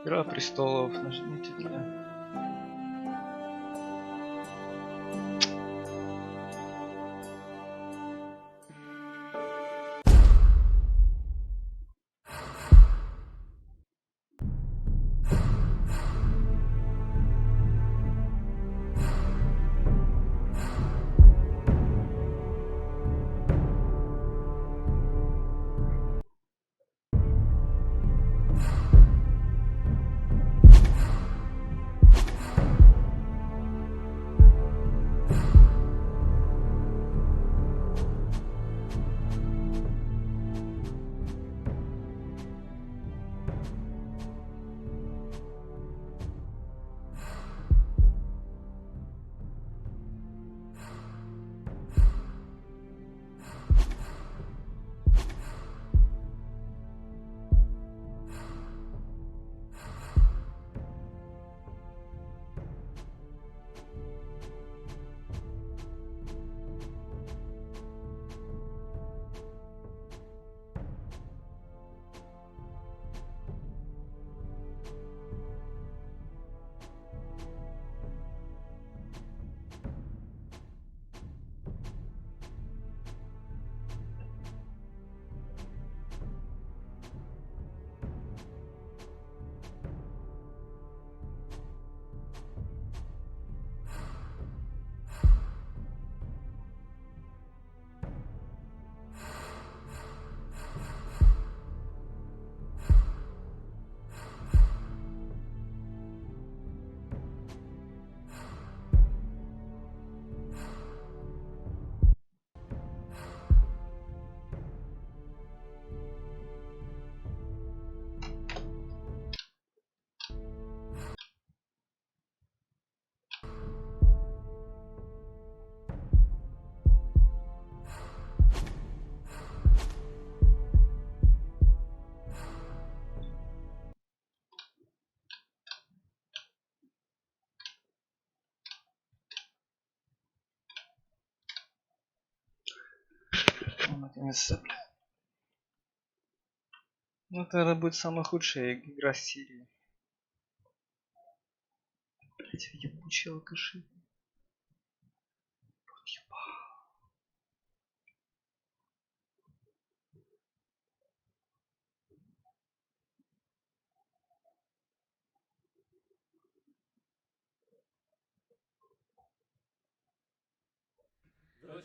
Игра престолов, нажмите для... Наконец-то. Ну, это, наверное, будет самая худшая игра серии. Блять, ебучие алкаши. The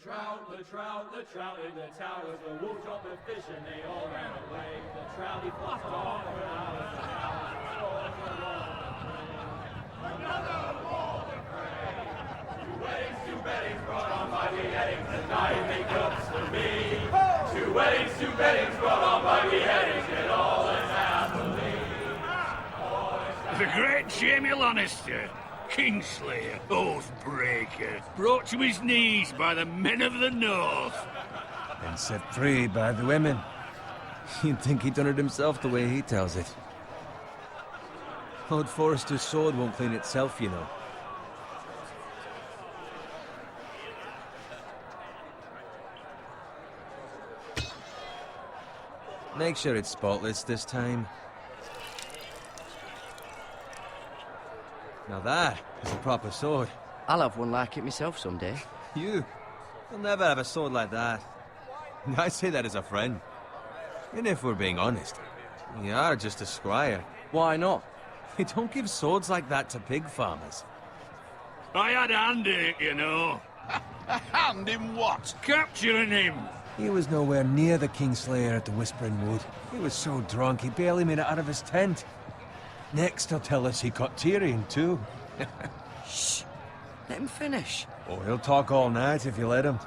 trout in the towers, the wolf dropped the fish and they all ran away. The trout he flopped off for hours and hours. Another Walter Frey. Two weddings brought on by beheadings, and nine makeups for me. Two weddings brought on by beheadings, and all is happily. The great Jamie Lannister, Kingslayer, Oathbreaker, brought to his knees by the men of the North. And set free by the women. You'd think he done it himself the way he tells it. Old Forrester's sword won't clean itself, you know. Make sure it's spotless this time. Now that is a proper sword. I'll have one like it myself someday. You'll never have a sword like that. I say that as a friend. And if we're being honest, you are just a squire. Why not? You don't give swords like that to pig farmers. I had a hand in it, you know. A hand in what? Capturing him. He was nowhere near the Kingslayer at the Whispering Wood. He was so drunk he barely made it out of his tent. Next he'll tell us he caught Tyrion too. Shh. Let him finish. Oh, he'll talk all night if you let him.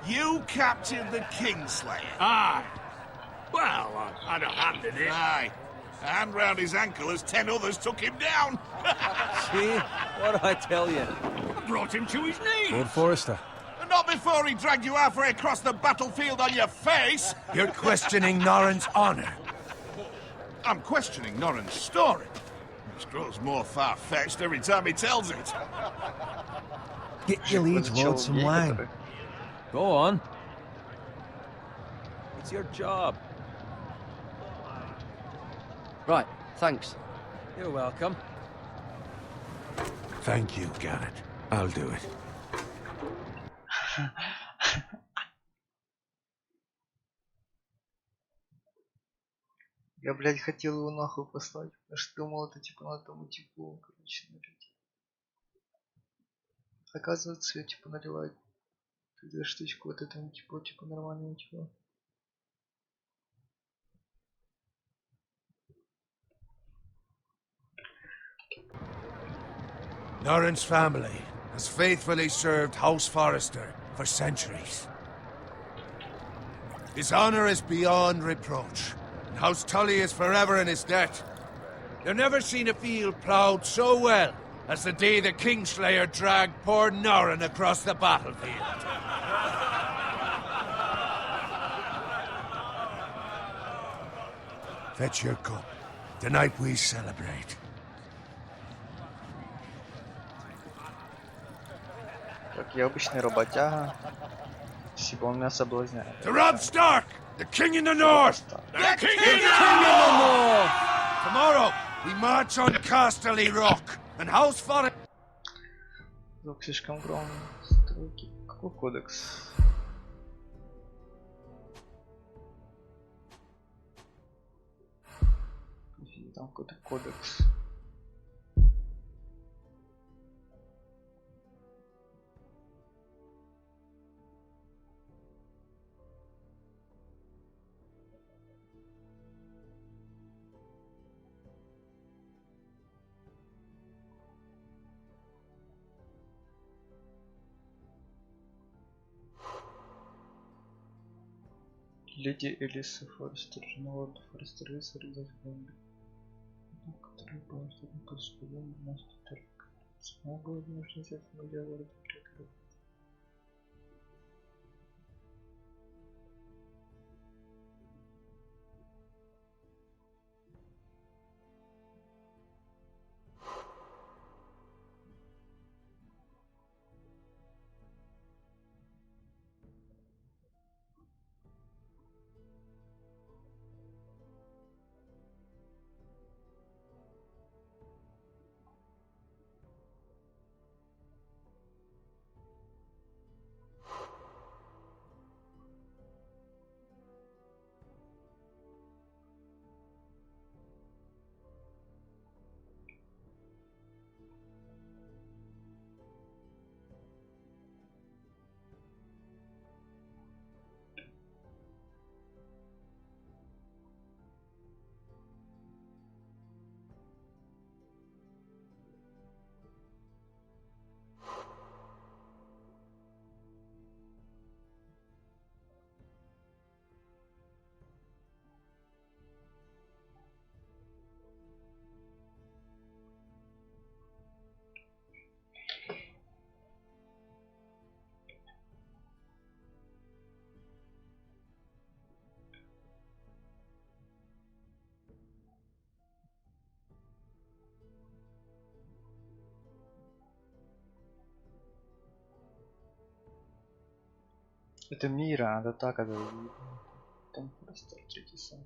You captured the Kingslayer? Aye. Well, I had a hand in it. Aye. A hand round his ankle as 10 others took him down. See? What'd I tell you? I brought him to his knees. Lord Forrester. Not before he dragged you halfway across the battlefield on your face. You're questioning Norrin's honor. I'm questioning Norrin's story. It grows more far-fetched every time he tells it. Get your liege lord some wine. Go on. It's your job. Right, thanks. You're welcome. Thank you, Garrett. I'll do it. Я, блядь, хотел его нахуй послать, потому что думал, это типа надо тому типу, короче, налить. Оказывается, я типа наливаю эту штучку вот этому типа нормальному типу. Norrin's family has faithfully served House Forrester for centuries. His honor is beyond reproach, and House Tully is forever in his debt. You've never seen a field ploughed so well as the day the Kingslayer dragged poor Norrin across the battlefield. Fetch your cup. Tonight we celebrate. Так, я обычный работяга. Спасибо, он меня соблазняет. To Rob Stark, the King in the North! The king King in the North! Tomorrow, we march on Casterly Rock, and House Forrester... Звук слишком громкий. Стройки. Какой кодекс? Там какой-то кодекс. Леди Элиса Форестер, жена лорда Форестера из Ризенберга, который был под шпионом мастер. Снова было нужно взять для лорда Форестера. Это Мира, это так, это там Форестер, третий сын.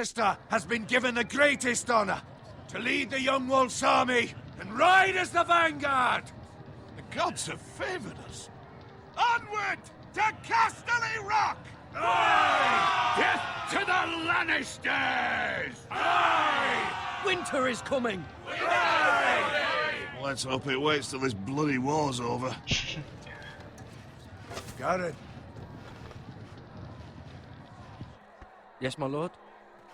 Forrester has been given the greatest honor to lead the Young Wolf's army and ride as the vanguard. The gods have favored us. Onward to Casterly Rock! Aye! Death to the Lannisters! Aye! Winter is coming! Let's hope it waits till this bloody war's over. Garrett, Yes, my lord?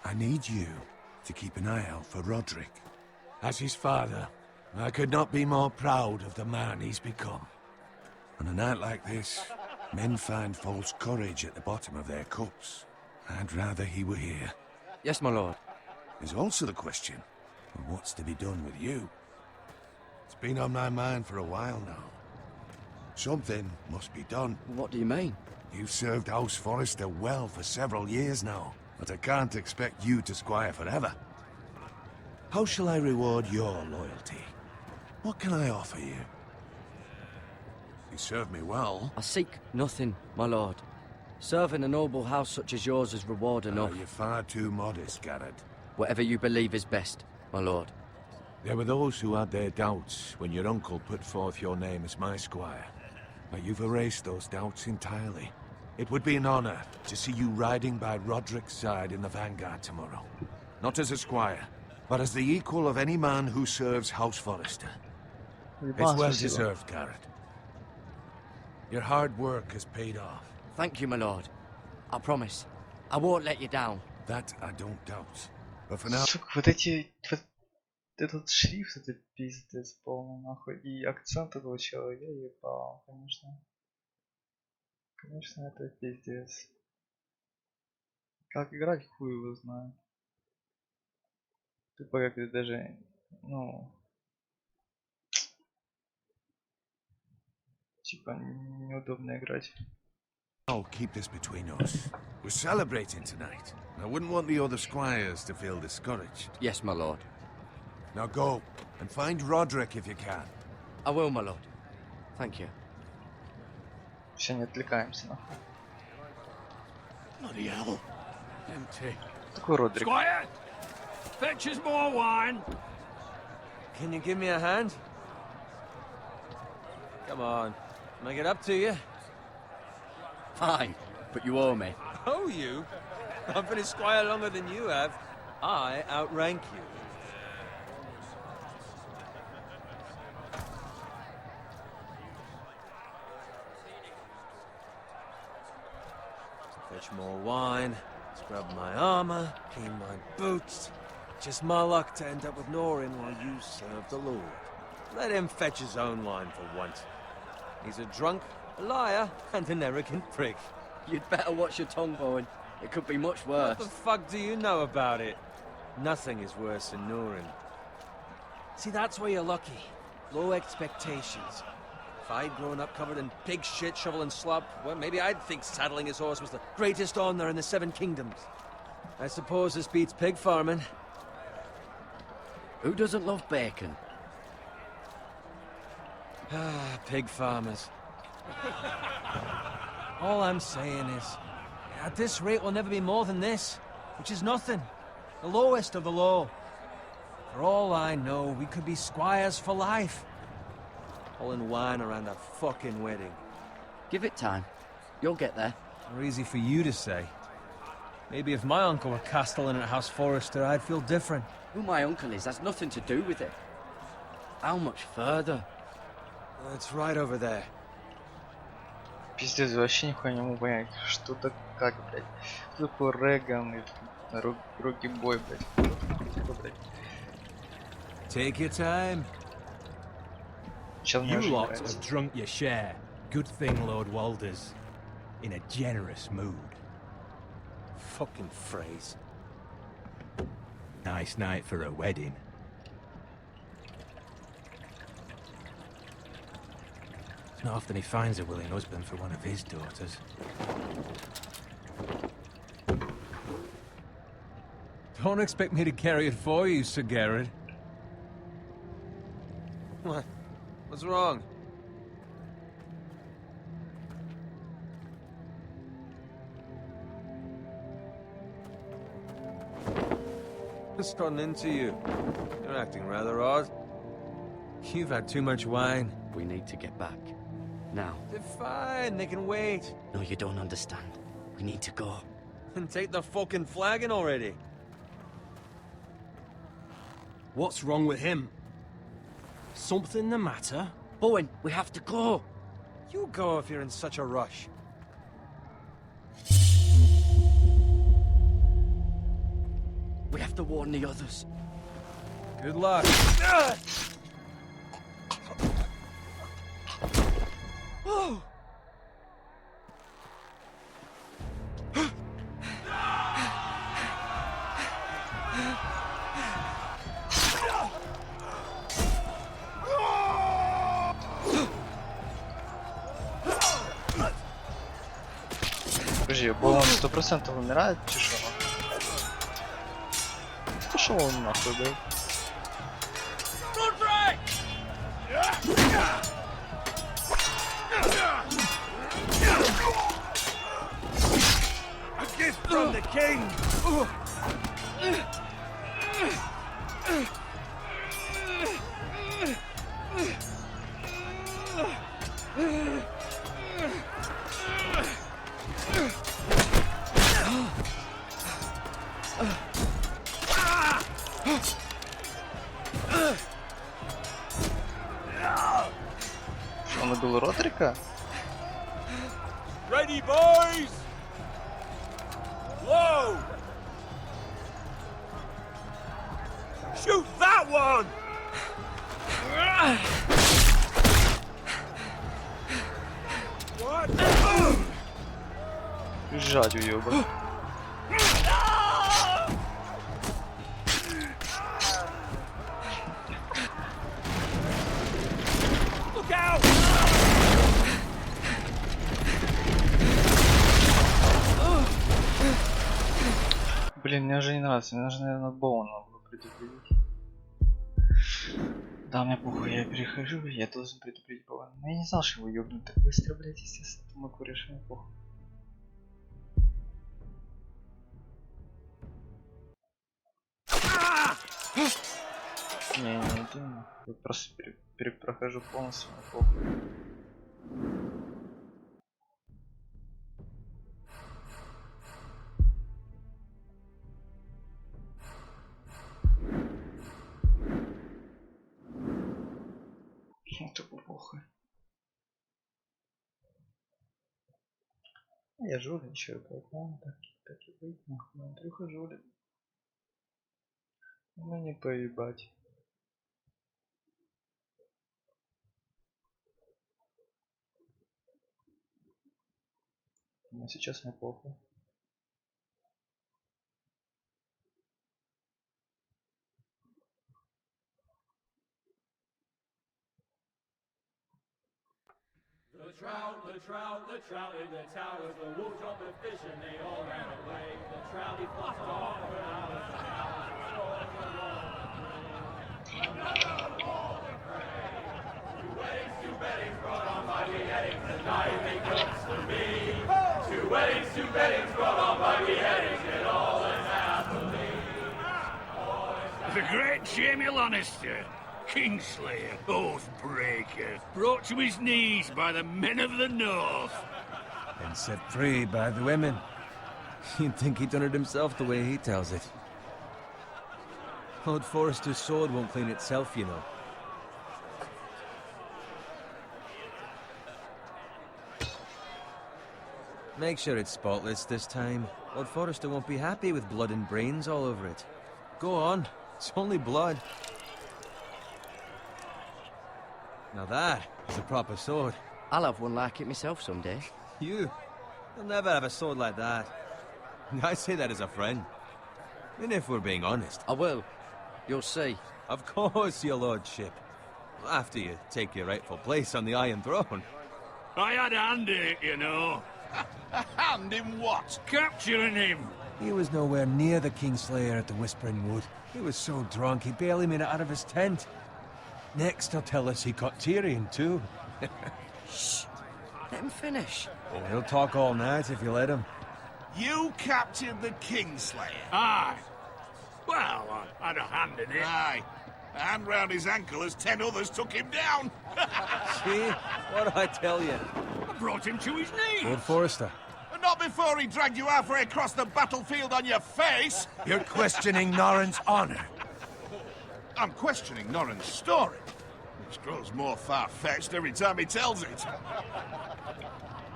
I need you to keep an eye out for Roderick. As his father, I could not be more proud of the man he's become. On a night like this, men find false courage at the bottom of their cups. I'd rather he were here. Yes, my lord. There's also the question of what's to be done with you. It's been on my mind for a while now. Something must be done. What do you mean? You've served House Forrester well for several years now, but I can't expect you to squire forever. How shall I reward your loyalty? What can I offer you? You serve me well. I seek nothing, my lord. Serving a noble house such as yours is reward enough. You're far too modest, Garrett. Whatever you believe is best, my lord. There were those who had their doubts when your uncle put forth your name as my squire. But you've erased those doubts entirely. It would be an honor to see you riding by Roderick's side in the vanguard tomorrow. Not as a squire, but as the equal of any man who serves House Forrester. It's well deserved, Garrett. Your hard work has paid off. Thank you, my lord. I promise. I won't let you down. That I don't doubt. But for now... Сука, вот эти... Вот этот шрифт, это пиздец полный нахуй. И акцент этого чела, я ебал, конечно. Конечно, это пиздец. Как играть, хуй его знает. Тупо как-то даже, ну... Типа, неудобно играть. I'll keep this between us. We're celebrating tonight. I wouldn't want the other squires to feel discouraged. Yes, my lord. Now go, and find Roderick if you can. I will, my lord. Thank you. Все, не отвлекаемся нахуй. Bloody hell. Empty. Такой Родрик. Squire! Fetch us more wine! Can you give me a hand? Come on. Make it up to you. Fine, but you owe me. Oh, you? I've been a squire longer than you have. I outrank you. Fetch more wine, scrub my armor, clean my boots. Just my luck to end up with Norin while you serve the Lord. Let him fetch his own wine for once. He's a drunk, a liar, and an arrogant prick. You'd better watch your tongue, Bowen. It could be much What worse. the fuck do you know about it? Nothing is worse than Norin. See, that's where you're lucky. Low expectations. If I'd grown up covered in pig shit, shovel and slop, well, maybe I'd think saddling his horse was the greatest honor in the Seven Kingdoms. I suppose this beats pig farming. Who doesn't love bacon? Ah, pig farmers. All I'm saying is, at this rate we'll never be more than this, which is nothing. The lowest of the low. For all I know, we could be squires for life. Pulling wine around a fucking wedding. Give it time. You'll get there. Or easy for you to say. Maybe if my uncle were castellan at House Forrester, I'd feel different. Who my uncle is has nothing to do with it. How much further? It's right over there. Пиздец, вообще нихуя не могу понять, что-то как, блядь. Кто такой Реган и руки бой, блядь. Кто, блядь? Take your time. Чел мне You очень lot нравится. have drunk your share. Good thing Lord Walder's in a generous mood. Fucking phrase. Nice night for a wedding. It's not often he finds a willing husband for one of his daughters. Don't expect me to carry it for you, Sir Garrett. What? What's wrong? What's gotten into you? You're acting rather odd. You've had too much wine. We need to get back. Now. They're fine, they can wait. No, you don't understand. We need to go. And take the fucking flagon already. What's wrong with him? Something the matter? Bowen, we have to go. You go if you're in such a rush. We have to warn the others. Good luck. Oh! Подожди, Боун 100% умирает, чи шо? Пошел он нахуй, блядь. A gift from the king! Он убил Родрика? Ready, boys! Whoa! Shoot that one! What? Жать уёба. Look out! Блин, мне уже не нравится, мне нужно, наверное, Боуна было предупредить. Да, мне похуй, я перехожу, я должен предупредить Боуна. Но я не знал, что его ёбнут так быстро, блять, естественно, думаю, куришь, мне похуй. Не, думаю. Я просто перепрохожу полностью, мне похуй. Тупо похуй. Я жульничаю, поэтому так и быть, нахуй. Андрюха жулит. Ну не поебать. Но сейчас мне похуй. The trout in the towers, the wolf dropped the fish and they all ran away. The trout he flopped off for hours and hours. Another ball to pray. Two weddings brought on by beheadings, the night make cups for me. Two weddings brought on by beheadings, and all is happily. The great Jamie Lannister, Kingslayer, Oathbreaker, brought to his knees by the men of the North. And set free by the women. You'd think he'd done it himself the way he tells it. Lord Forrester's sword won't clean itself, you know. Make sure it's spotless this time. Lord Forrester won't be happy with blood and brains all over it. Go on, it's only blood. Now that is a proper sword. I'll have one like it myself someday. You'll never have a sword like that. I say that as a friend. And if we're being honest. I will. You'll see. Of course, your lordship. After you take your rightful place on the Iron Throne. I had a hand in it, you know. A hand in what? Capturing him. He was nowhere near the Kingslayer at the Whispering Wood. He was so drunk he barely made it out of his tent. Next he'll tell us he caught Tyrion too. Shh. Let him finish. Oh, he'll talk all night if you let him. You captured the Kingslayer. Aye. Well, I had a hand in it. Aye. A hand round his ankle as 10 others took him down. See? What'd I tell you? I brought him to his knees. Lord Forrester, And not before he dragged you halfway across the battlefield on your face. You're questioning Norrin's honor. I'm questioning Norrin's story. Which grows more far-fetched every time he tells it.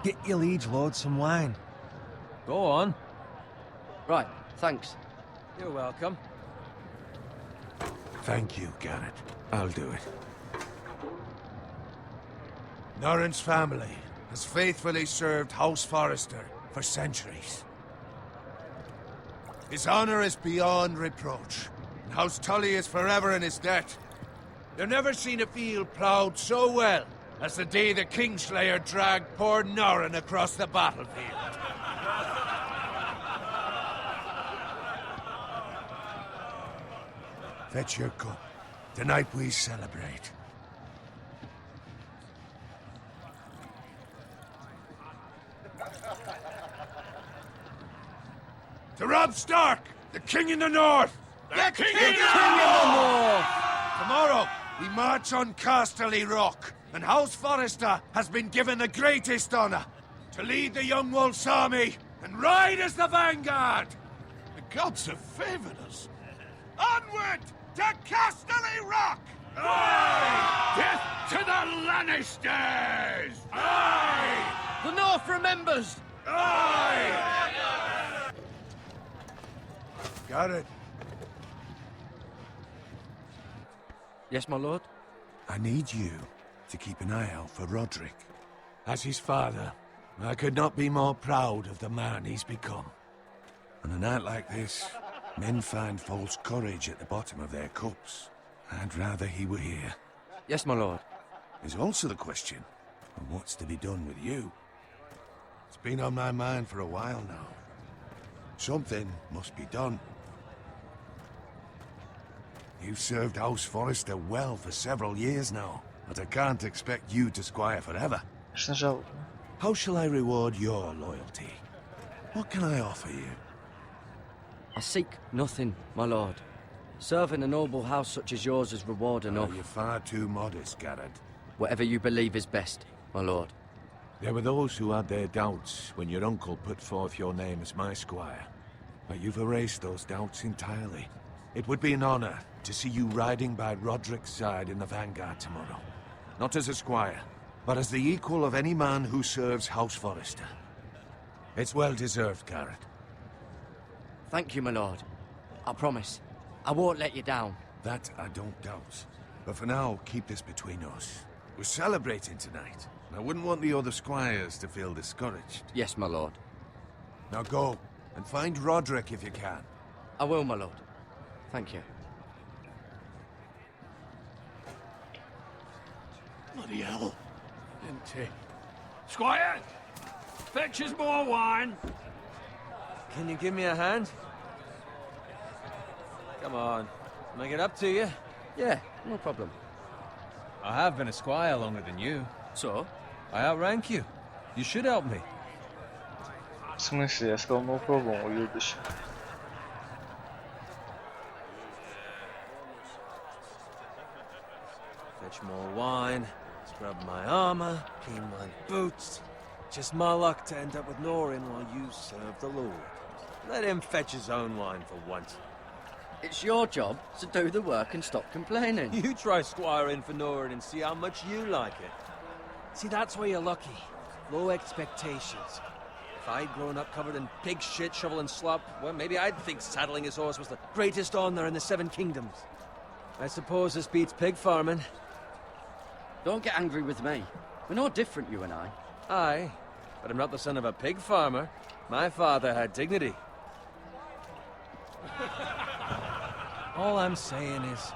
get your liege lord some wine. Go on. Right, thanks. You're welcome. Thank you, Garrett. I'll do it. Norrin's family has faithfully served House Forrester for centuries. His honor is beyond reproach, and House Tully is forever in his debt. You've never seen a field ploughed so well as the day the Kingslayer dragged poor Norrin across the battlefield. Fetch your cup. Tonight we celebrate. To Robb Stark, the King in the North! The King King of the North! Tomorrow, we march on Casterly Rock, and House Forrester has been given the greatest honor to lead the Young Wolf's army and ride as the vanguard! The gods have favored us. Onward to Casterly Rock! Aye! Death to the Lannisters! Aye! The North remembers! Aye! Garrett, Yes, my lord? I need you to keep an eye out for Roderick. As his father, I could not be more proud of the man he's become. On a night like this, men find false courage at the bottom of their cups. I'd rather he were here. Yes, my lord. There's also the question of what's to be done with you. It's been on my mind for a while now. Something must be done. You've served House Forrester well for several years now, but I can't expect you to squire forever. How shall I reward your loyalty? What can I offer you? I seek nothing, my lord. Serving a noble house such as yours is reward enough. You're far too modest, Garrett. Whatever you believe is best, my lord. There were those who had their doubts when your uncle put forth your name as my squire. But you've erased those doubts entirely. It would be an honor to see you riding by Roderick's side in the vanguard tomorrow. Not as a squire, but as the equal of any man who serves House Forrester. It's well deserved, Garrett. Thank you, my lord. I promise. I won't let you down. That I don't doubt. But for now, keep this between us. We're celebrating tonight, and I wouldn't want the other squires to feel discouraged. Yes, my lord. Now go, and find Roderick if you can. I will, my lord. Thank you. Bloody hell. Empty. Squire! Fetch us more wine! Can you give me a hand? Come on. Make it up to you. Yeah, no problem. I have been a squire longer than you. So? I outrank you. You should help me. В смысле, я сказал no problem, уебище. Fetch more wine, scrub my armor, clean my boots. Just my luck to end up with Norrin while you serve the Lord. Let him fetch his own wine for once. It's your job to do the work and stop complaining. You try squiring for Norrin and see how much you like it. See, that's where you're lucky. Low expectations. If I'd grown up covered in pig shit, shovel and slop, well, maybe I'd think saddling his horse was the greatest honor in the Seven Kingdoms. I suppose this beats pig farming. Don't get angry with me. We're no different, you and I. Aye, but I'm not the son of a pig farmer. My father had dignity. All I'm saying is,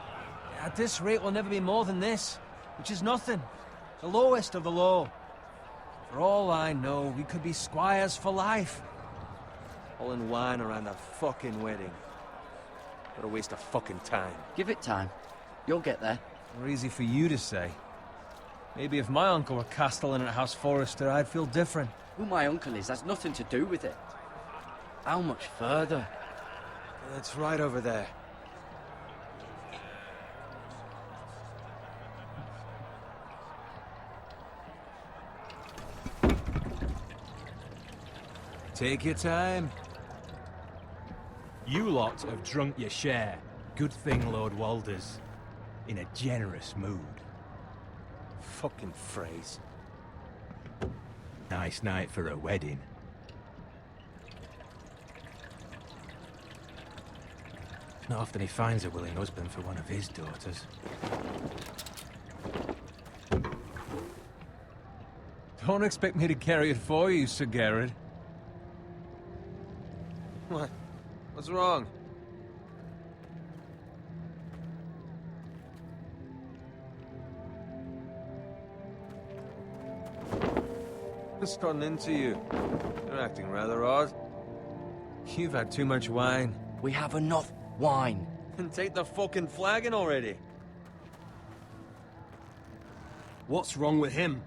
at this rate we'll never be more than this, which is nothing. The lowest of the low. For all I know, we could be squires for life. All in wine around a fucking wedding. What a waste of fucking time. Give it time. You'll get there. More easy for you to say. Maybe if my uncle were castellan at House Forrester, I'd feel different. Who my uncle is has nothing to do with it. How much further? It's right over there. Take your time. You lot have drunk your share. Good thing Lord Walder's in a generous mood. Fucking phrase. Nice night for a wedding. Not often he finds a willing husband for one of his daughters. Don't expect me to carry it for you, Sir Garrett. What? What's wrong? What's gotten into you? You're acting rather odd. You've had too much wine. We have enough wine. And take the fucking flagon already. What's wrong with him?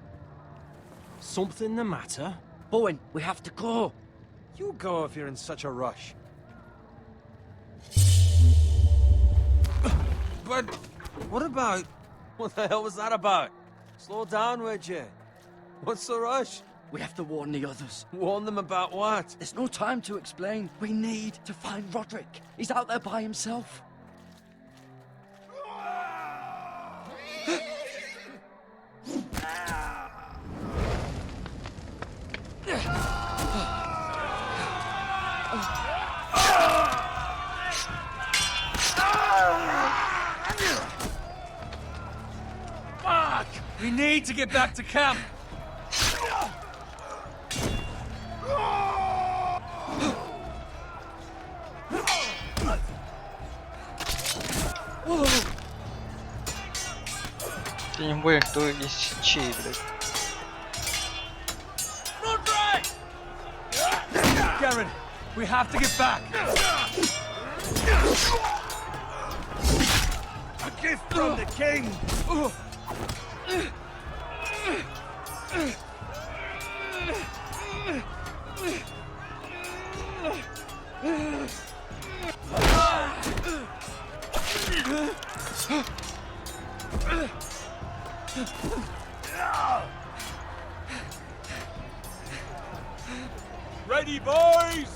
Something the matter? Bowen, we have to go. You go if you're in such a rush. But what about... What the hell was that about? Slow down, would you? What's the rush? We have to warn the others. Warn them about what? There's no time to explain. We need to find Roderick. He's out there by himself. Fuck! We need to get back to camp! Я не понял, кто из чей, блядь. Garrett, we have to get back! A gift from the king! Ready, boys!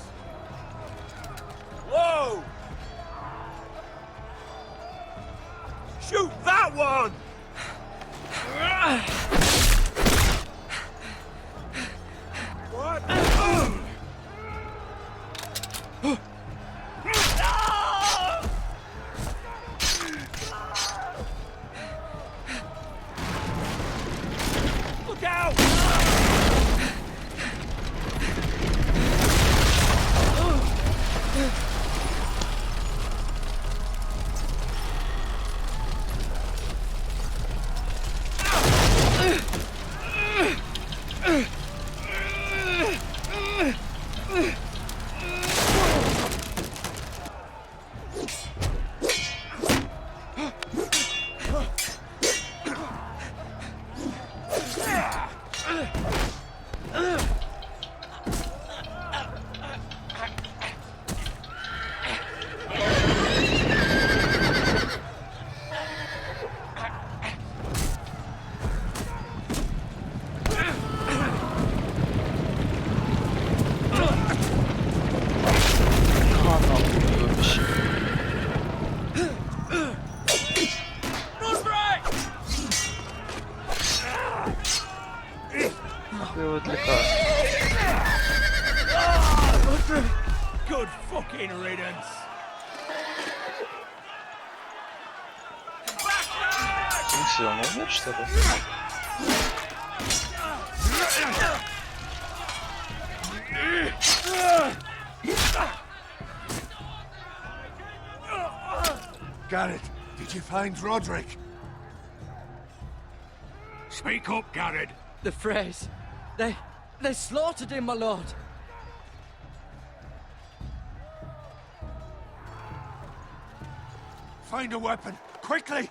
Whoa! Shoot that one! What? Look out! Его отвлекаю. Good fucking riddance! Ну все, он умер, что ли? Garrett, did you find Roderick? Speak up, Garrett. The Freys. They slaughtered him, my lord. Find a weapon, quickly!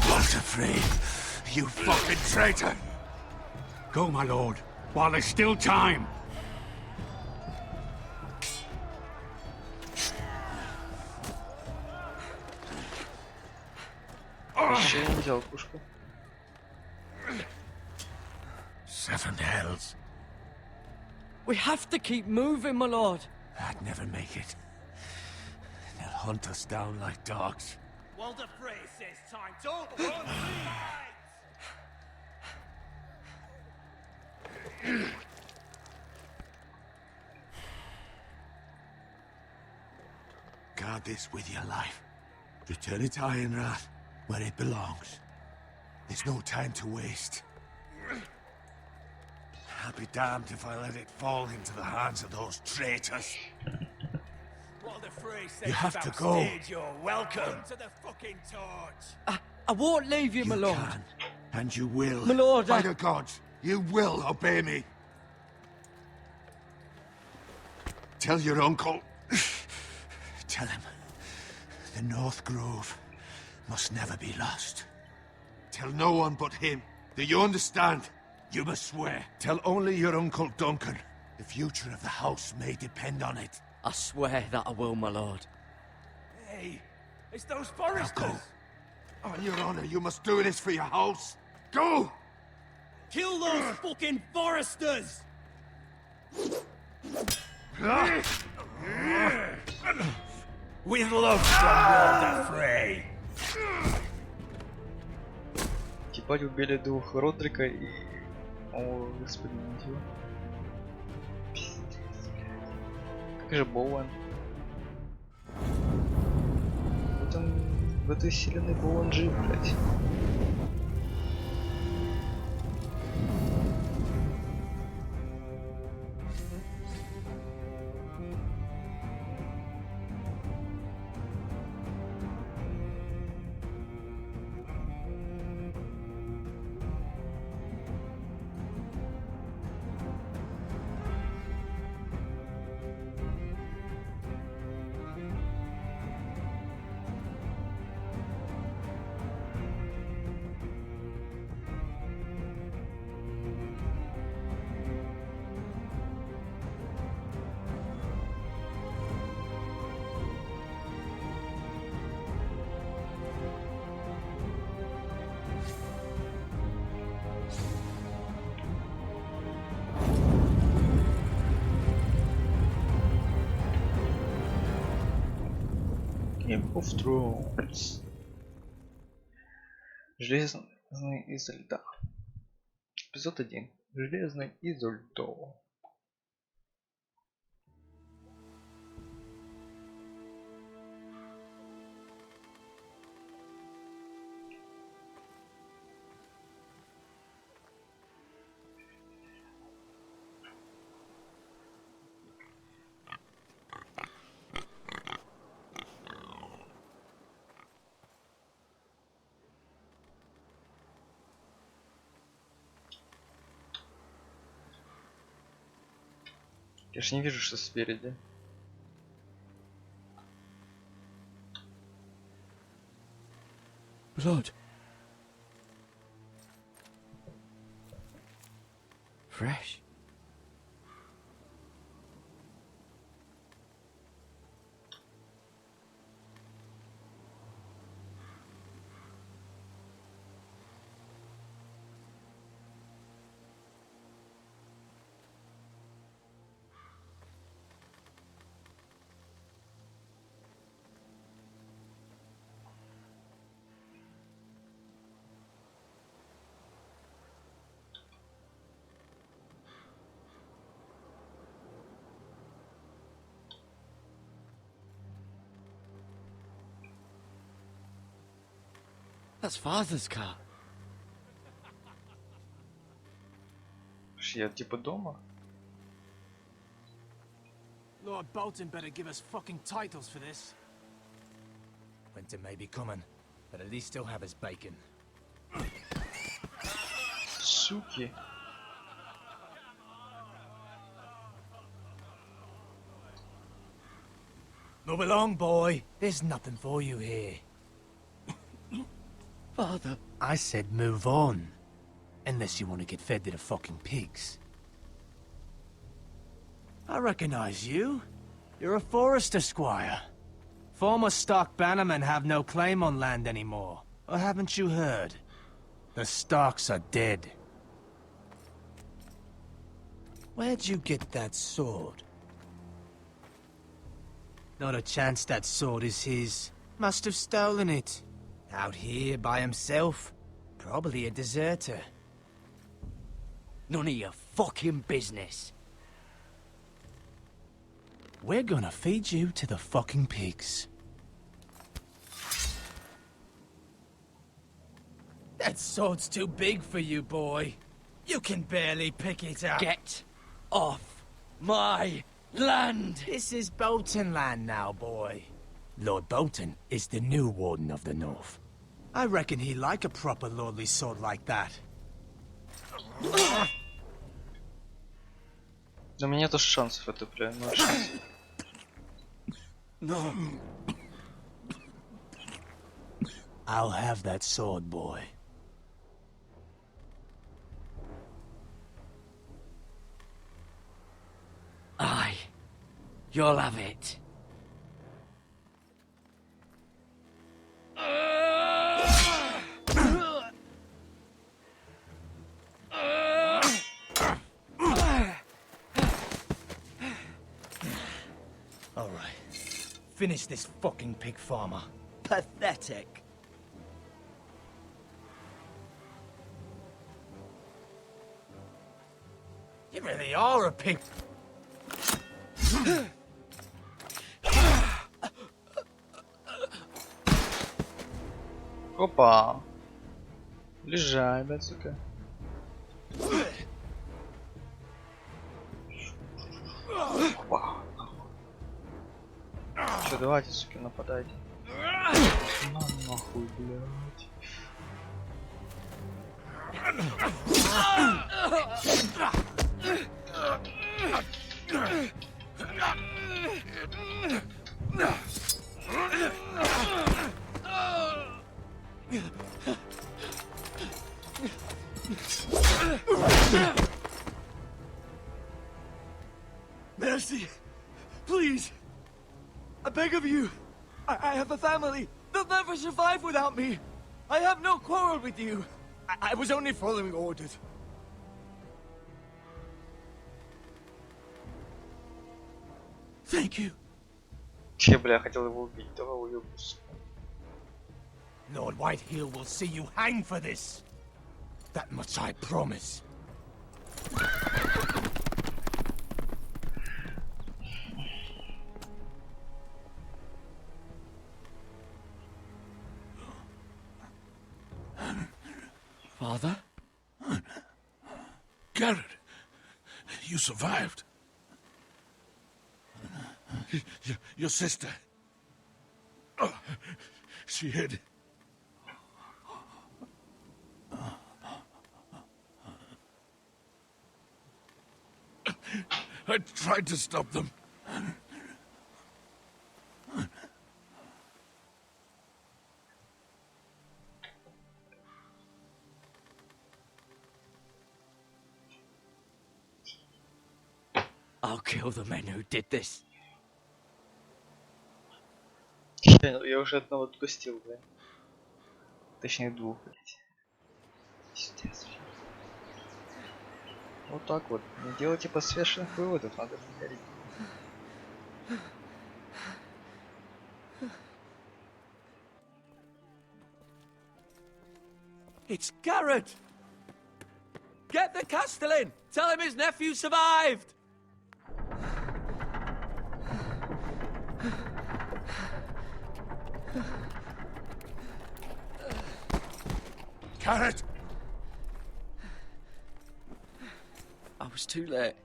Walter Frey, you fucking traitor! Go, my lord, while there's still time. Еще я не взял пушку. 7 hells. We have to keep moving, my lord. I'd never make it. They'll hunt us down like dogs. Walder Frey says time to run. Guard this with your life. Return it to Ironrath, where it belongs. There's no time to waste. I'll be damned if I let it fall into the hands of those traitors. Walder Frey says You have to about go. stage, you're welcome to the fucking torch. I won't leave you, my lord. Can, and you will. My lord, By the gods, you will obey me. Tell your uncle. Tell him. The North Grove must never be lost. Tell no one but him. Do you understand? You must swear. Tell only your Uncle Duncan. The future of the house may depend on it. I swear that I will, my lord. Hey, it's those Now foresters. go. On your honor, you must do this for your house. Go! Kill those fucking foresters. With love from Walder Frey. Типа убили двух Родрика и... О, господи, ничего. Пиздец, блядь. Как же Боуэн? В этой вселенной Боуэн жив, блядь. Game of Thrones. Железный из льда. Эпизод 1. Железный из льда. Я ж не вижу, что спереди. Blood. Fresh. That's father's car. Я типа дома. Lord Bolton better give us fucking titles for this. Winter may be coming, but at least he'll have his bacon. Суки. Move along, boy. There's nothing for you here. Father. I said move on. Unless you want to get fed to the fucking pigs. I recognize you. You're a forester squire. Former stock bannermen have no claim on land anymore. Or haven't you heard? The Starks are dead. Where'd you get that sword? Not a chance that sword is his. Must have stolen it. Out here by himself. Probably a deserter. None of your fucking business. We're gonna feed you to the fucking pigs. That sword's too big for you, boy. You can barely pick it up. Get off my land! This is Bolton land now, boy. Lord Bolton is the new Warden of the North. I reckon he'd like a proper lordly sword like that. У меня нету шансов, это, бля, ноль шансов. No. I'll have that sword, boy. Aye. You'll have it. All right. Finish this fucking pig farmer. Pathetic. You really are a pig. Опа! Лежай, блядь, сука. Опа! Че, давайте, суки, нападайте. На нахуй, блядь. Mercy! Please! I beg of you! I have a family! They'll never survive without me! I have no quarrel with you! I was only following orders. Thank you. Че, бля, хотел его убить, давай уебу, сука. Lord Whitehill will see you hang for this. That much I promise. Father? Garrett, you survived. Your sister. Oh, she hid. I tried to stop them. I'll kill the men who did this. Я уже одного отпустил, бля. Точнее, двух, блядь. Пиздец. Вот так вот. Не делайте поспешных выводов, надо говорить. It's Garrett! Get the Castellan! Tell him his nephew survived! Garrett! I was too late.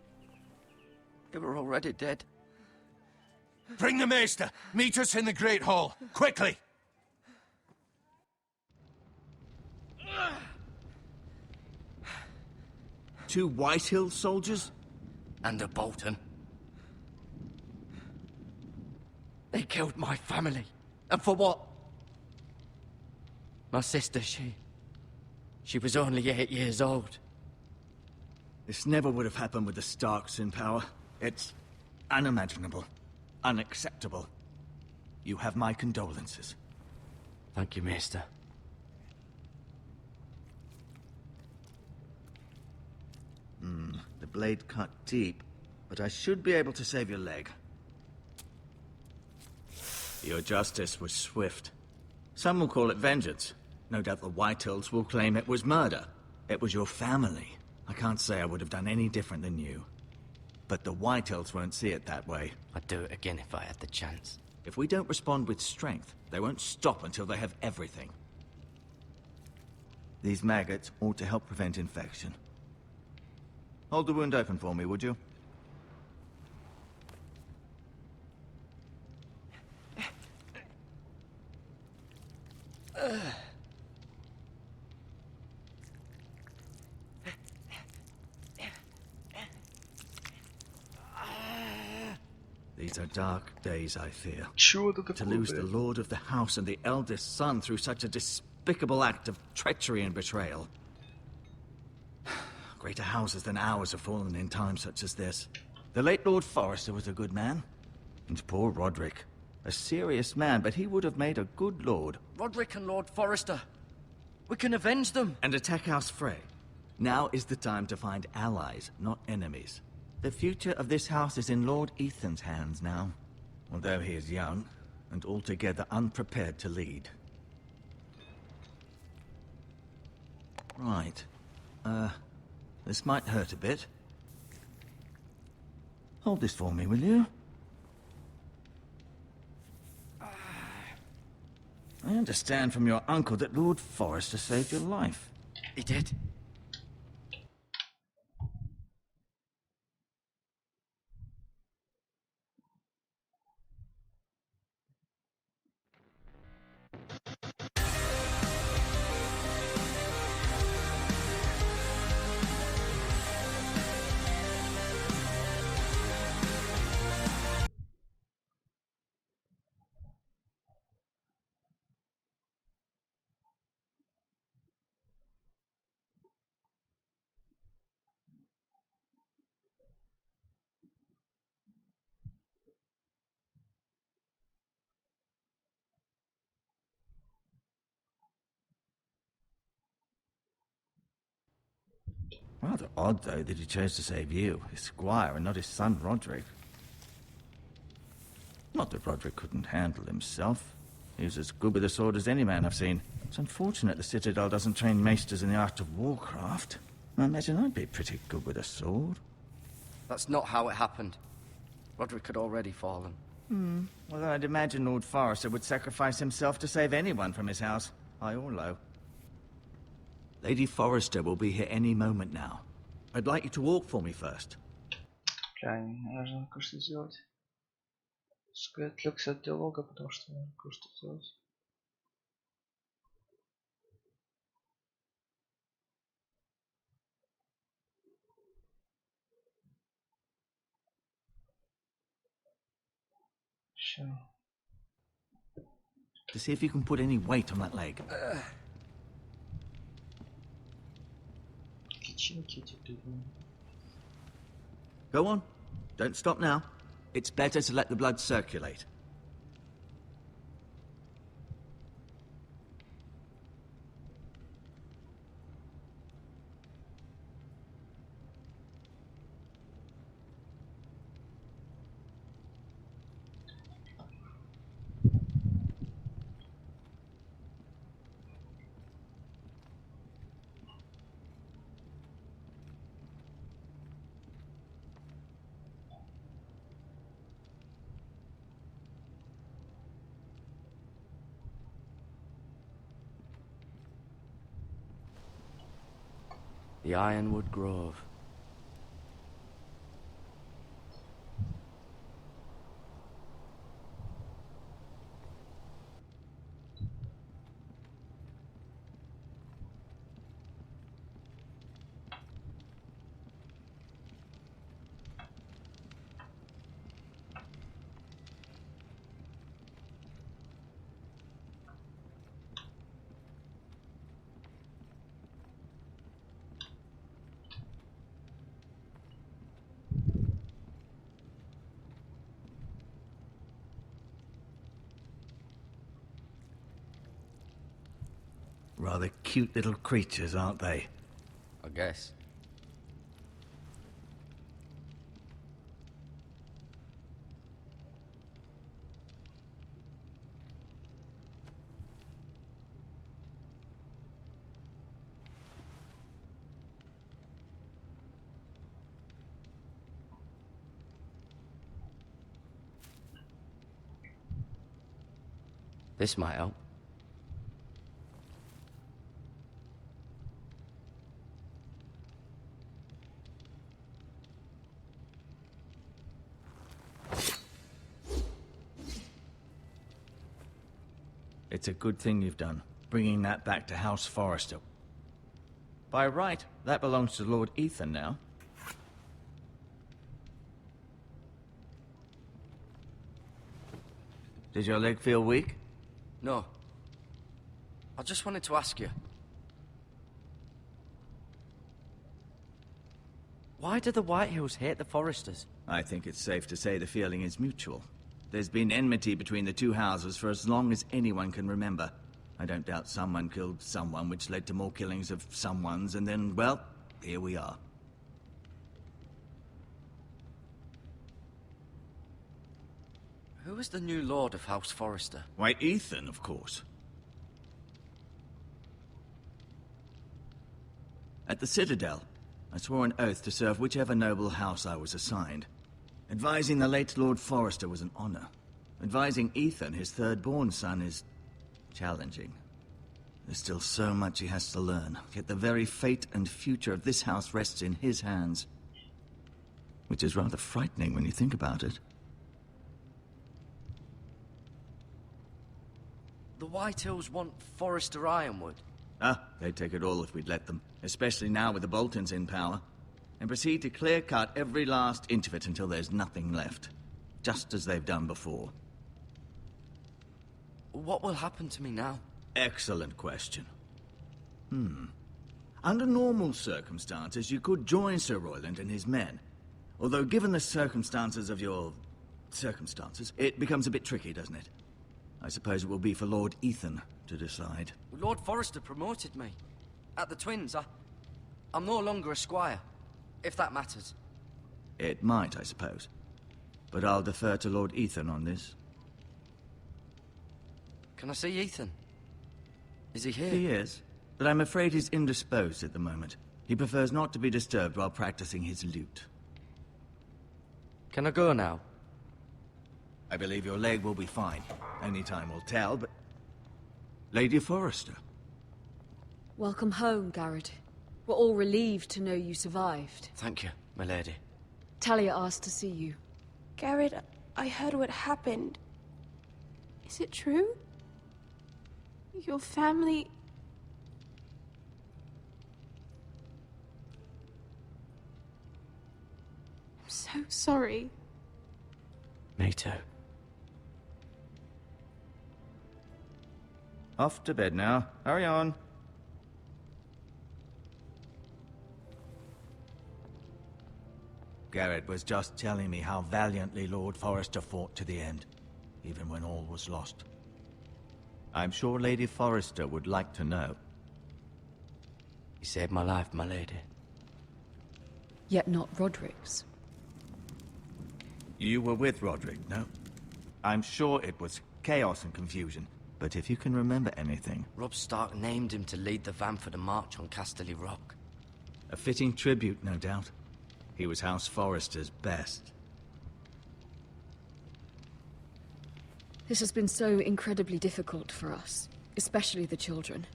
They were already dead. Bring the maester. Meet us in the Great Hall. Quickly! Two Whitehill soldiers? And a Bolton. They killed my family. And for what? My sister, she She was only 8 years old. This never would have happened with the Starks in power. It's unimaginable. Unacceptable. You have my condolences. Thank you, Maester. The blade cut deep, but I should be able to save your leg. Your justice was swift. Some will call it vengeance. No doubt the Whitehills will claim it was murder. It was your family. I can't say I would have done any different than you. But the Whitehills won't see it that way. I'd do it again if I had the chance. If we don't respond with strength, they won't stop until they have everything. These maggots ought to help prevent infection. Hold the wound open for me, would you? These are dark days, I fear. Чего это To такое, lose the блядь? lord of the house and the eldest son through such a despicable act of treachery and betrayal. Greater houses than ours have fallen in times such as this. The late Lord Forrester was a good man. And poor Roderick. A serious man, but he would have made a good lord. Roderick and Lord Forrester. We can avenge them. And attack House Frey. Now is the time to find allies, not enemies. The future of this house is in Lord Ethan's hands now. Although he is young, and altogether unprepared to lead. Right. This might hurt a bit. Hold this for me, will you? I understand from your uncle that Lord Forrester saved your life. He did. Rather odd, though, that he chose to save you, his squire, and not his son, Roderick. Not that Roderick couldn't handle himself. He was as good with a sword as any man I've seen. It's unfortunate the Citadel doesn't train maesters in the art of warcraft. I imagine I'd be pretty good with a sword. That's not how it happened. Roderick had already fallen. Well, I'd imagine Lord Forrester would sacrifice himself to save anyone from his house, high or low. Lady Forrester will be here any moment now. I'd like you to walk for me first. Бля, мне нужно кое-что сделать. Пускай отвлекся от диалога, потому что мне нужно кое-что сделать. Все. To see if you can put any weight on that leg. Личинки эти, блин. Go on. Don't stop now. It's better to let the blood circulate. The Ironwood Grove. Rather cute little creatures, aren't they? I guess. This might help. It's a good thing you've done, bringing that back to House Forrester. By right, that belongs to Lord Ethan now. Does your leg feel weak? No. I just wanted to ask you. Why do the Whitehills hate the Forresters? I think it's safe to say the feeling is mutual. There's been enmity between the two houses for as long as anyone can remember. I don't doubt someone killed someone, which led to more killings of someones, and then, well, here we are. Who is the new Lord of House Forrester? Why, Ethan, of course. At the Citadel, I swore an oath to serve whichever noble house I was assigned. Advising the late Lord Forrester was an honor. Advising Ethan, his third-born son, is challenging. There's still so much he has to learn, yet the very fate and future of this house rests in his hands. Which is rather frightening when you think about it. The Whitehills want Forrester Ironwood. Ah, they'd take it all if we'd let them, especially now with the Boltons in power, and proceed to clear-cut every last inch of it until there's nothing left, just as they've done before. What will happen to me now? Excellent question. Under normal circumstances, you could join Sir Royland and his men. Although given the circumstances of your circumstances, it becomes a bit tricky, doesn't it? I suppose it will be for Lord Ethan to decide. Lord Forrester promoted me. At the Twins, I'm no longer a squire, if that matters. It might, I suppose. But I'll defer to Lord Ethan on this. Can I see Ethan? Is he here? He is, but I'm afraid he's indisposed at the moment. He prefers not to be disturbed while practicing his lute. Can I go now? I believe your leg will be fine. Only time will tell, but... Lady Forrester. Welcome home, Garrett. We're all relieved to know you survived. Thank you, my lady. Talia asked to see you. Garrett, I heard what happened. Is it true? Your family... I'm so sorry. Me too. Off to bed now. Hurry on. Garrett was just telling me how valiantly Lord Forrester fought to the end, even when all was lost. I'm sure Lady Forrester would like to know. He saved my life, my lady. Yet not Roderick's. You were with Roderick, no? I'm sure it was chaos and confusion, but if you can remember anything... Robb Stark named him to lead the van for the march on Casterly Rock. A fitting tribute, no doubt. He was House Forrester's best. This has been so incredibly difficult for us, especially the children.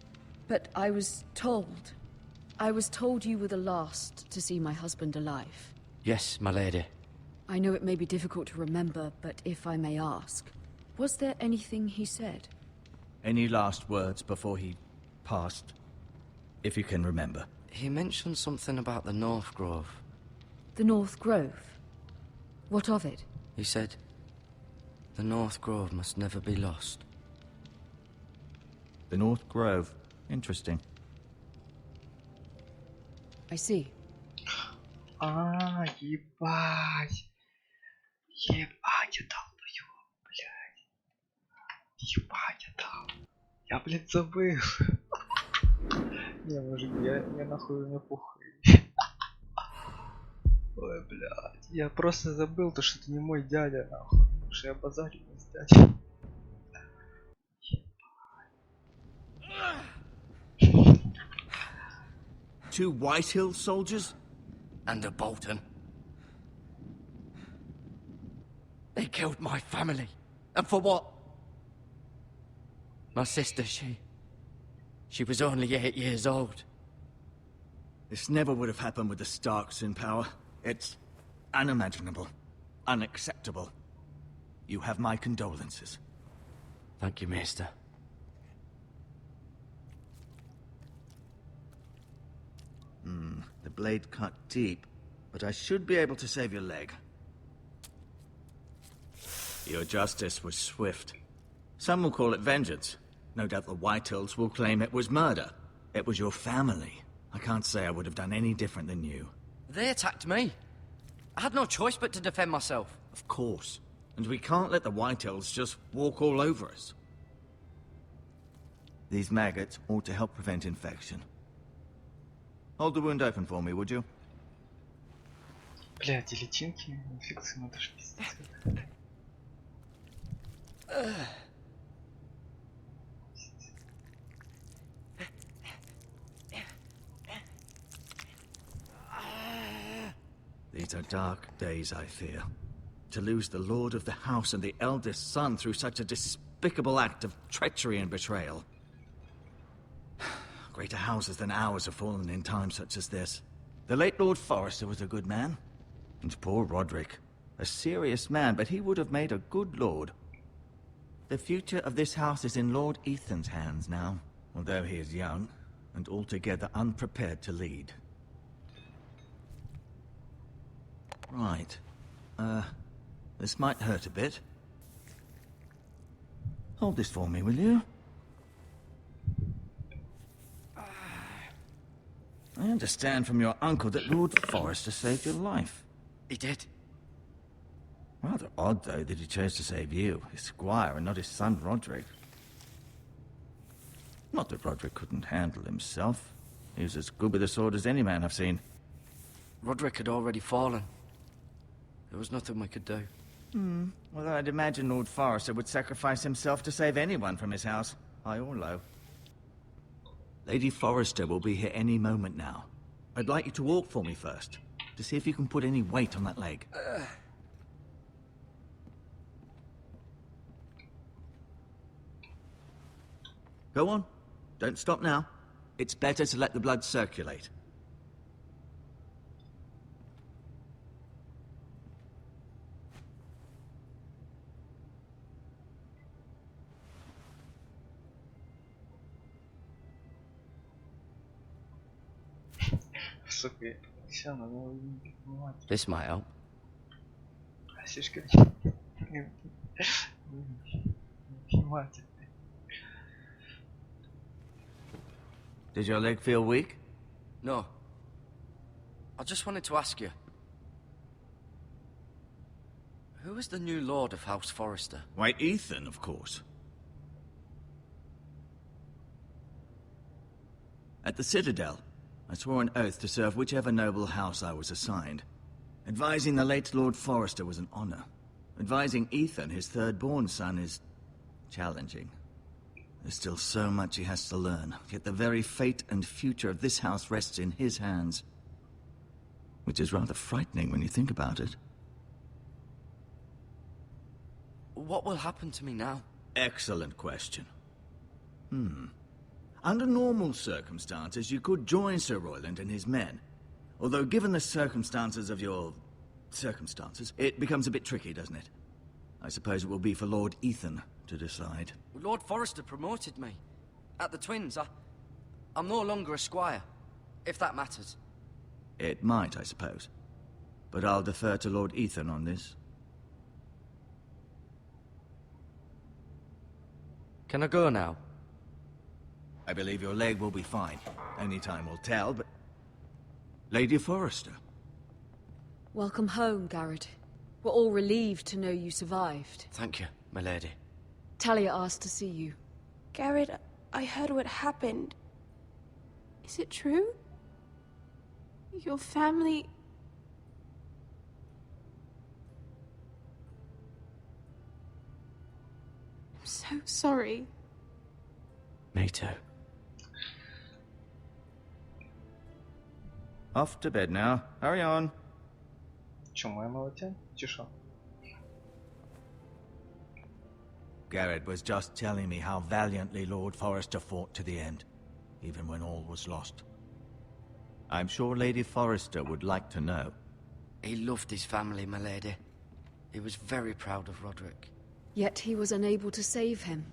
But I was told you were the last to see my husband alive. Yes, my lady. I know it may be difficult to remember, but if I may ask, was there anything he said? Any last words before he passed? If you can remember. He mentioned something about the North Grove. The North Grove? What of it? He said, the North Grove must never be lost. The North Grove. Interesting. I see. Ебать. Ебать, я дал его, блядь. Ебать, я дал. Я, блядь, забыл. Не, мужик, я нахуй не пухаю. Ой, блядь. Я просто забыл то, что это не мой дядя, нахуй. Потому что я базарю с дядей. Two Whitehill soldiers? And a Bolton. They killed my family. And for what? My sister, she was only 8 years old. This never would have happened with the Starks in power. It's unimaginable. Unacceptable. You have my condolences. Thank you, Maester. The blade cut deep, but I should be able to save your leg. Your justice was swift. Some will call it vengeance. No doubt the Whitehills will claim it was murder. It was your family. I can't say I would have done any different than you. They attacked me. I had no choice but to defend myself. Of course. And we can't let the Whitehills just walk all over us. These maggots ought to help prevent infection. Hold the wound open for me, would you? Блядь, и личинки, инфекции, надо ж пиздец. These are dark days, I fear. To lose the lord of the house and the eldest son through such a despicable act of treachery and betrayal. Greater houses than ours have fallen in times such as this. The late Lord Forrester was a good man. And poor Roderick. A serious man, but he would have made a good lord. The future of this house is in Lord Ethan's hands now, although he is young and altogether unprepared to lead. Right. This might hurt a bit. Hold this for me, will you? I understand from your uncle that Lord Forrester saved your life. He did. Rather odd, though, that he chose to save you, his squire, and not his son Roderick. Not that Roderick couldn't handle himself. He was as good with a sword as any man I've seen. Roderick had already fallen. There was nothing we could do. Well, I'd imagine Lord Forrester would sacrifice himself to save anyone from his house, high or low. Lady Forrester will be here any moment now. I'd like you to walk for me first, to see if you can put any weight on that leg. Go on. Don't stop now. It's better to let the blood circulate. Сука, все, надо внимать. This might help. Слишком внимательно. Did your leg feel weak? No. I just wanted to ask you. Who is the new Lord of House Forrester? Why, Ethan, of course. At the Citadel, I swore an oath to serve whichever noble house I was assigned. Advising the late Lord Forrester was an honor. Advising Ethan, his third-born son, is challenging. There's still so much he has to learn, yet the very fate and future of this house rests in his hands. Which is rather frightening when you think about it. What will happen to me now? Excellent question. Under normal circumstances, you could join Sir Royland and his men. Although given the circumstances of your... circumstances, it becomes a bit tricky, doesn't it? I suppose it will be for Lord Ethan to decide. Lord Forrester promoted me. At the Twins, I'm no longer a squire, if that matters. It might, I suppose. But I'll defer to Lord Ethan on this. Can I go now? I believe your leg will be fine. Only time will tell, but... Lady Forrester. Welcome home, Garrett. We're all relieved to know you survived. Thank you, my lady. Talia asked to see you. Garrett, I heard what happened. Is it true? Your family... I'm so sorry. Me too. Off to bed now. Hurry on. Чё, моя молодец? Тише. Garrett was just telling me how valiantly Lord Forrester fought to the end, even when all was lost. I'm sure Lady Forrester would like to know. He loved his family, my lady. He was very proud of Roderick. Yet he was unable to save him.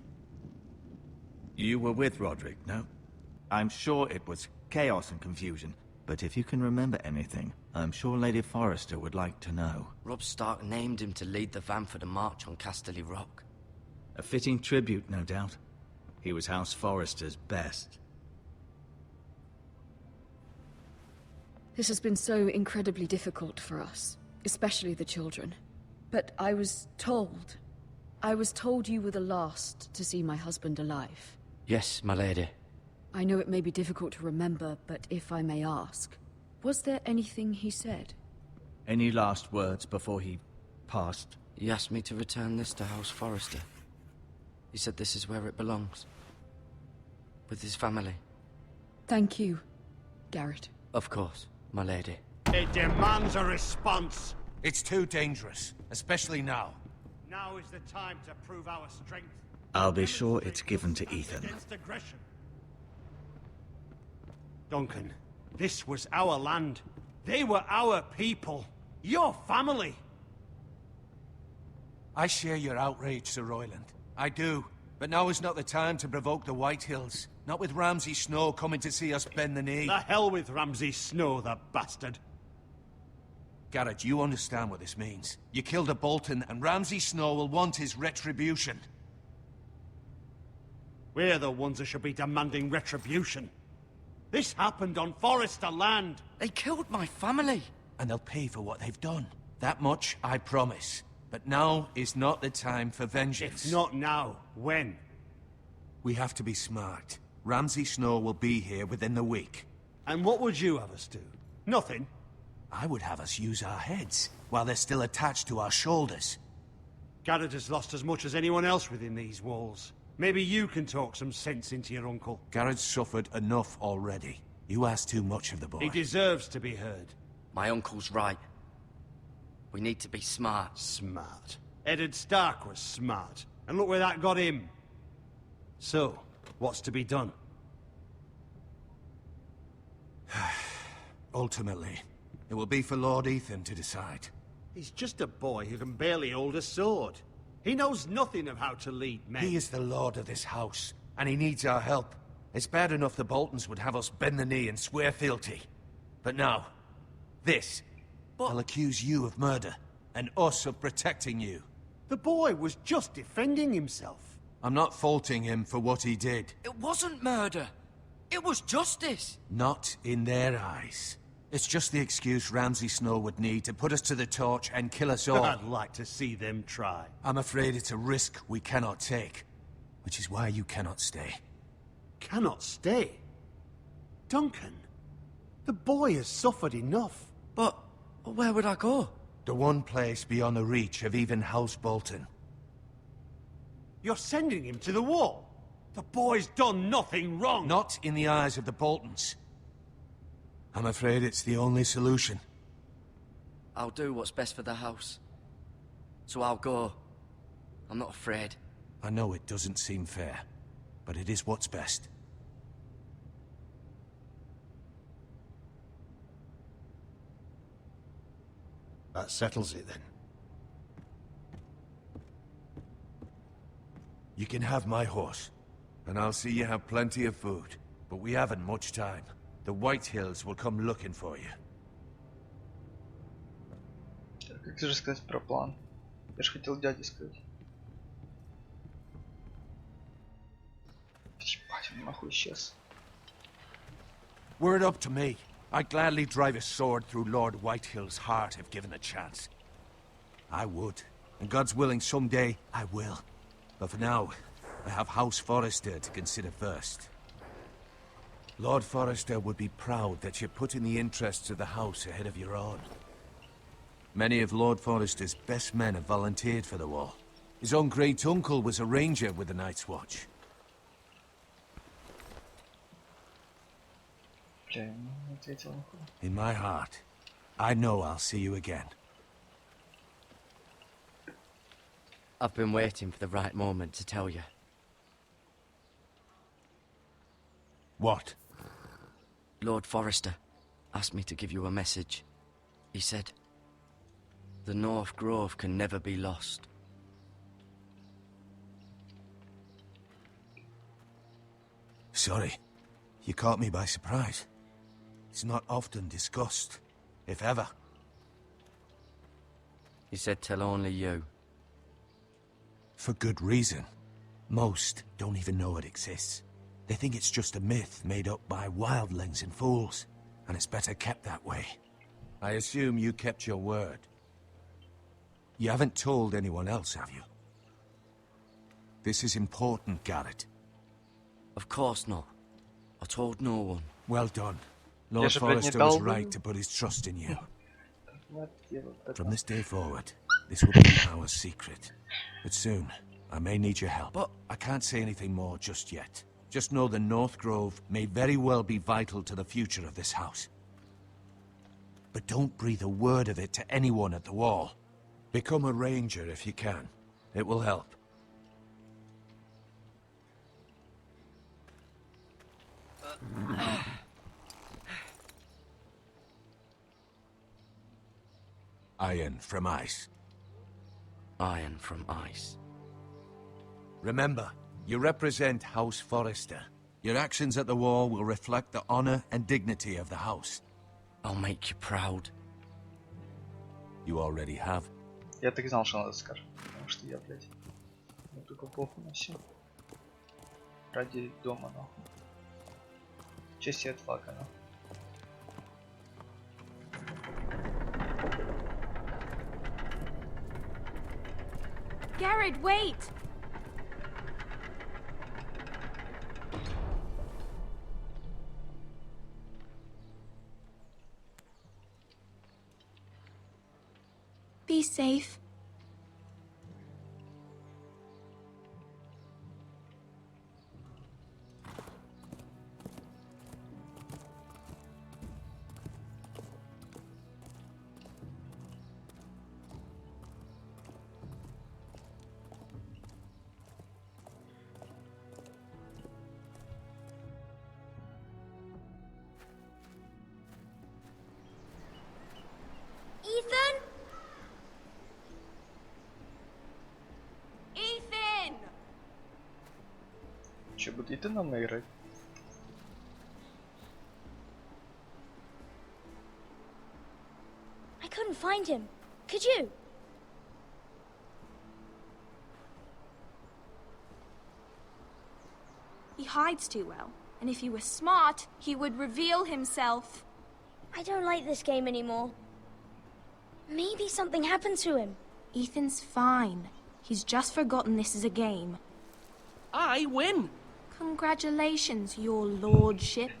You were with Roderick, no? I'm sure it was chaos and confusion, but if you can remember anything, I'm sure Lady Forrester would like to know. Robb Stark named him to lead the van for the march on Casterly Rock. A fitting tribute, no doubt. He was House Forrester's best. This has been so incredibly difficult for us, especially the children. But I was told you were the last to see my husband alive. Yes, my lady. I know it may be difficult to remember, but if I may ask, was there anything he said? Any last words before he passed? He asked me to return this to House Forrester. He said this is where it belongs. With his family. Thank you, Garrett. Of course, my lady. It demands a response. It's too dangerous, especially now. Now is the time to prove our strength. I'll be sure it's given to Ethan. Against aggression. Duncan, this was our land. They were our people. Your family. I share your outrage, Sir Royland. I do. But now is not the time to provoke the Whitehills. Not with Ramsay Snow coming to see us bend the knee. The hell with Ramsay Snow, the bastard. Garrett, you understand what this means. You killed a Bolton, and Ramsay Snow will want his retribution. We're the ones that should be demanding retribution. This happened on Forrester land. They killed my family. And they'll pay for what they've done. That much, I promise. But now is not the time for vengeance. If not now, when? We have to be smart. Ramsay Snow will be here within the week. And what would you have us do? Nothing? I would have us use our heads, while they're still attached to our shoulders. Garrett has lost as much as anyone else within these walls. Maybe you can talk some sense into your uncle. Garrett's suffered enough already. You ask too much of the boy. He deserves to be heard. My uncle's right. We need to be smart. Smart. Eddard Stark was smart. And look where that got him. So, what's to be done? Ultimately, it will be for Lord Ethan to decide. He's just a boy who can barely hold a sword. He knows nothing of how to lead men. He is the lord of this house, and he needs our help. It's bad enough the Boltons would have us bend the knee and swear fealty. But now, this. I'll accuse you of murder, and us of protecting you. The boy was just defending himself. I'm not faulting him for what he did. It wasn't murder. It was justice. Not in their eyes. It's just the excuse Ramsay Snow would need to put us to the torch and kill us all. I'd like to see them try. I'm afraid it's a risk we cannot take, which is why you cannot stay. Cannot stay? Duncan, the boy has suffered enough. But where would I go? The one place beyond the reach of even House Bolton. You're sending him to the wall? The boy's done nothing wrong. Not in the eyes of the Boltons. I'm afraid it's the only solution. I'll do what's best for the house. So I'll go. I'm not afraid. I know it doesn't seem fair, but it is what's best. That settles it then. You can have my horse, and I'll see you have plenty of food. But we haven't much time. The Whitehills will come looking for you. Как же сказать про план? Я же хотел дяде сказать. Ебать, он нахуй исчез. Were it up to me, I'd gladly drive a sword through Lord Whitehill's heart if given a chance. I would. And God's willing, someday I will. But for now, I have House Forrester to consider first. Lord Forrester would be proud that you're putting the interests of the house ahead of your own. Many of Lord Forrester's best men have volunteered for the war. His own great-uncle was a ranger with the Night's Watch. In my heart, I know I'll see you again. I've been waiting for the right moment to tell you. What? Lord Forrester asked me to give you a message. He said, the North Grove can never be lost. Sorry, you caught me by surprise. It's not often discussed, if ever. He said tell only you. For good reason. Most don't even know it exists. They think it's just a myth made up by wildlings and fools, and it's better kept that way. I assume you kept your word. You haven't told anyone else, have you? This is important, Garrett. Of course not. I told no one. Well done. Lord Forrester was right to put his trust in you. From this day forward, this will be our secret. But soon, I may need your help. But I can't say anything more just yet. Just know the North Grove may very well be vital to the future of this house. But don't breathe a word of it to anyone at the wall. Become a ranger if you can. It will help. Iron from ice. Iron from ice. Remember, you represent House Forrester. Your actions at the war will reflect the honor and dignity of the house. I'll make you proud. You already have. Я так знал, что надо скажет. Потому что я, блядь, я только плохо носил. Ради дома, нахуй. Честь и отвага, нахуй. Garrett, wait! Be safe. Ethan? Ethan! Че, будете нам наиграть? I couldn't find him. Could you? He hides too well, and if he were smart, he would reveal himself. I don't like this game anymore. Maybe something happened to him. Ethan's fine. He's just forgotten this is a game. I win! Congratulations, your lordship.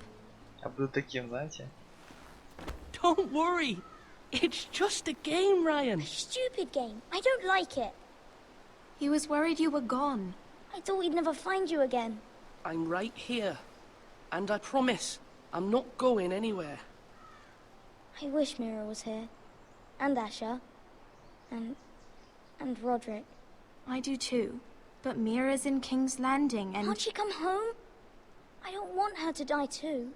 Я буду таким, знаете? Don't worry. It's just a game, Ryan. A stupid game. I don't like it. He was worried you were gone. I thought we'd never find you again. I'm right here. And I promise, I'm not going anywhere. I wish Mira was here. And Asher. And Roderick. I do too. But Mira's in King's Landing and... Can't she come home? I don't want her to die too.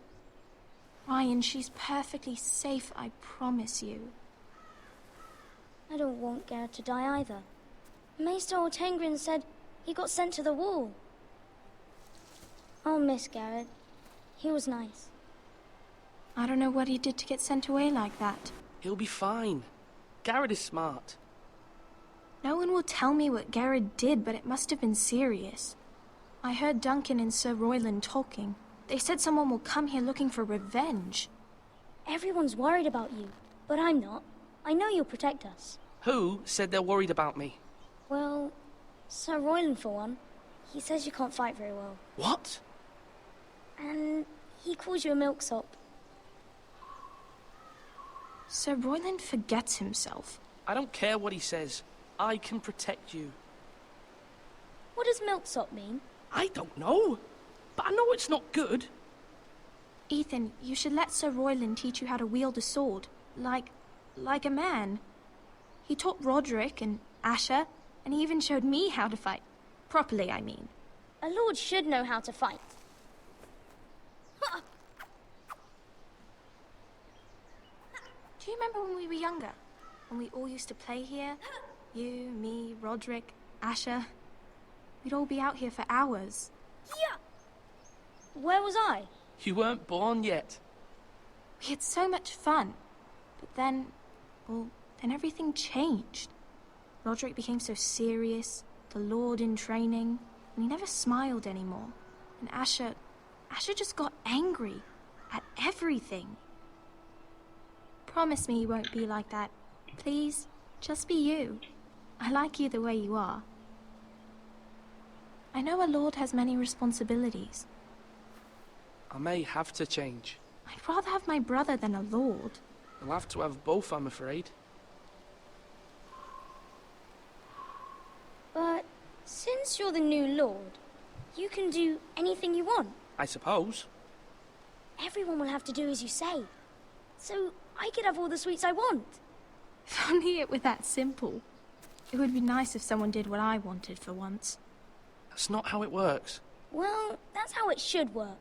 Ryan, she's perfectly safe, I promise you. I don't want Garrett to die either. Maester Ortengrin said he got sent to the wall. I'll miss Garrett. He was nice. I don't know what he did to get sent away like that. He'll be fine. Garrett is smart. No one will tell me what Garrett did, but it must have been serious. I heard Duncan and Sir Royland talking. They said someone will come here looking for revenge. Everyone's worried about you, but I'm not. I know you'll protect us. Who said they're worried about me? Well, Sir Royland for one. He says you can't fight very well. What? And He calls you a milksop. Sir Royland forgets himself. I don't care what he says. I can protect you. What does milksop mean? I don't know, but I know it's not good. Ethan, you should let Sir Royland teach you how to wield a sword. Like a man. He taught Roderick and Asher, and he even showed me how to fight. Properly, I mean. A lord should know how to fight. Do you remember when we were younger? When we all used to play here? You, me, Roderick, Asher. We'd all be out here for hours. Yeah. Where was I? You weren't born yet. We had so much fun. But then, well, then everything changed. Roderick became so serious, the Lord in training, and he never smiled anymore. And Asher just got angry at everything. Promise me you won't be like that. Please, just be you. I like you the way you are. I know a lord has many responsibilities. I may have to change. I'd rather have my brother than a lord. I'll have to have both, I'm afraid. But since you're the new lord, you can do anything you want. I suppose. Everyone will have to do as you say. So I could have all the sweets I want. If only it were that simple. It would be nice if someone did what I wanted for once. That's not how it works. Well, that's how it should work.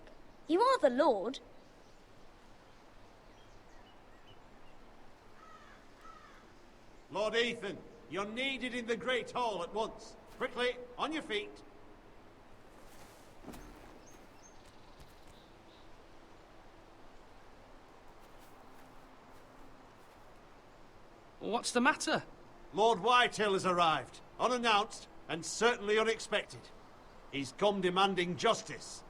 You are the lord. Lord Ethan, you're needed in the Great Hall at once. Quickly, on your feet. What's the matter? Lord Whitehill has arrived, unannounced and certainly unexpected. He's come demanding justice.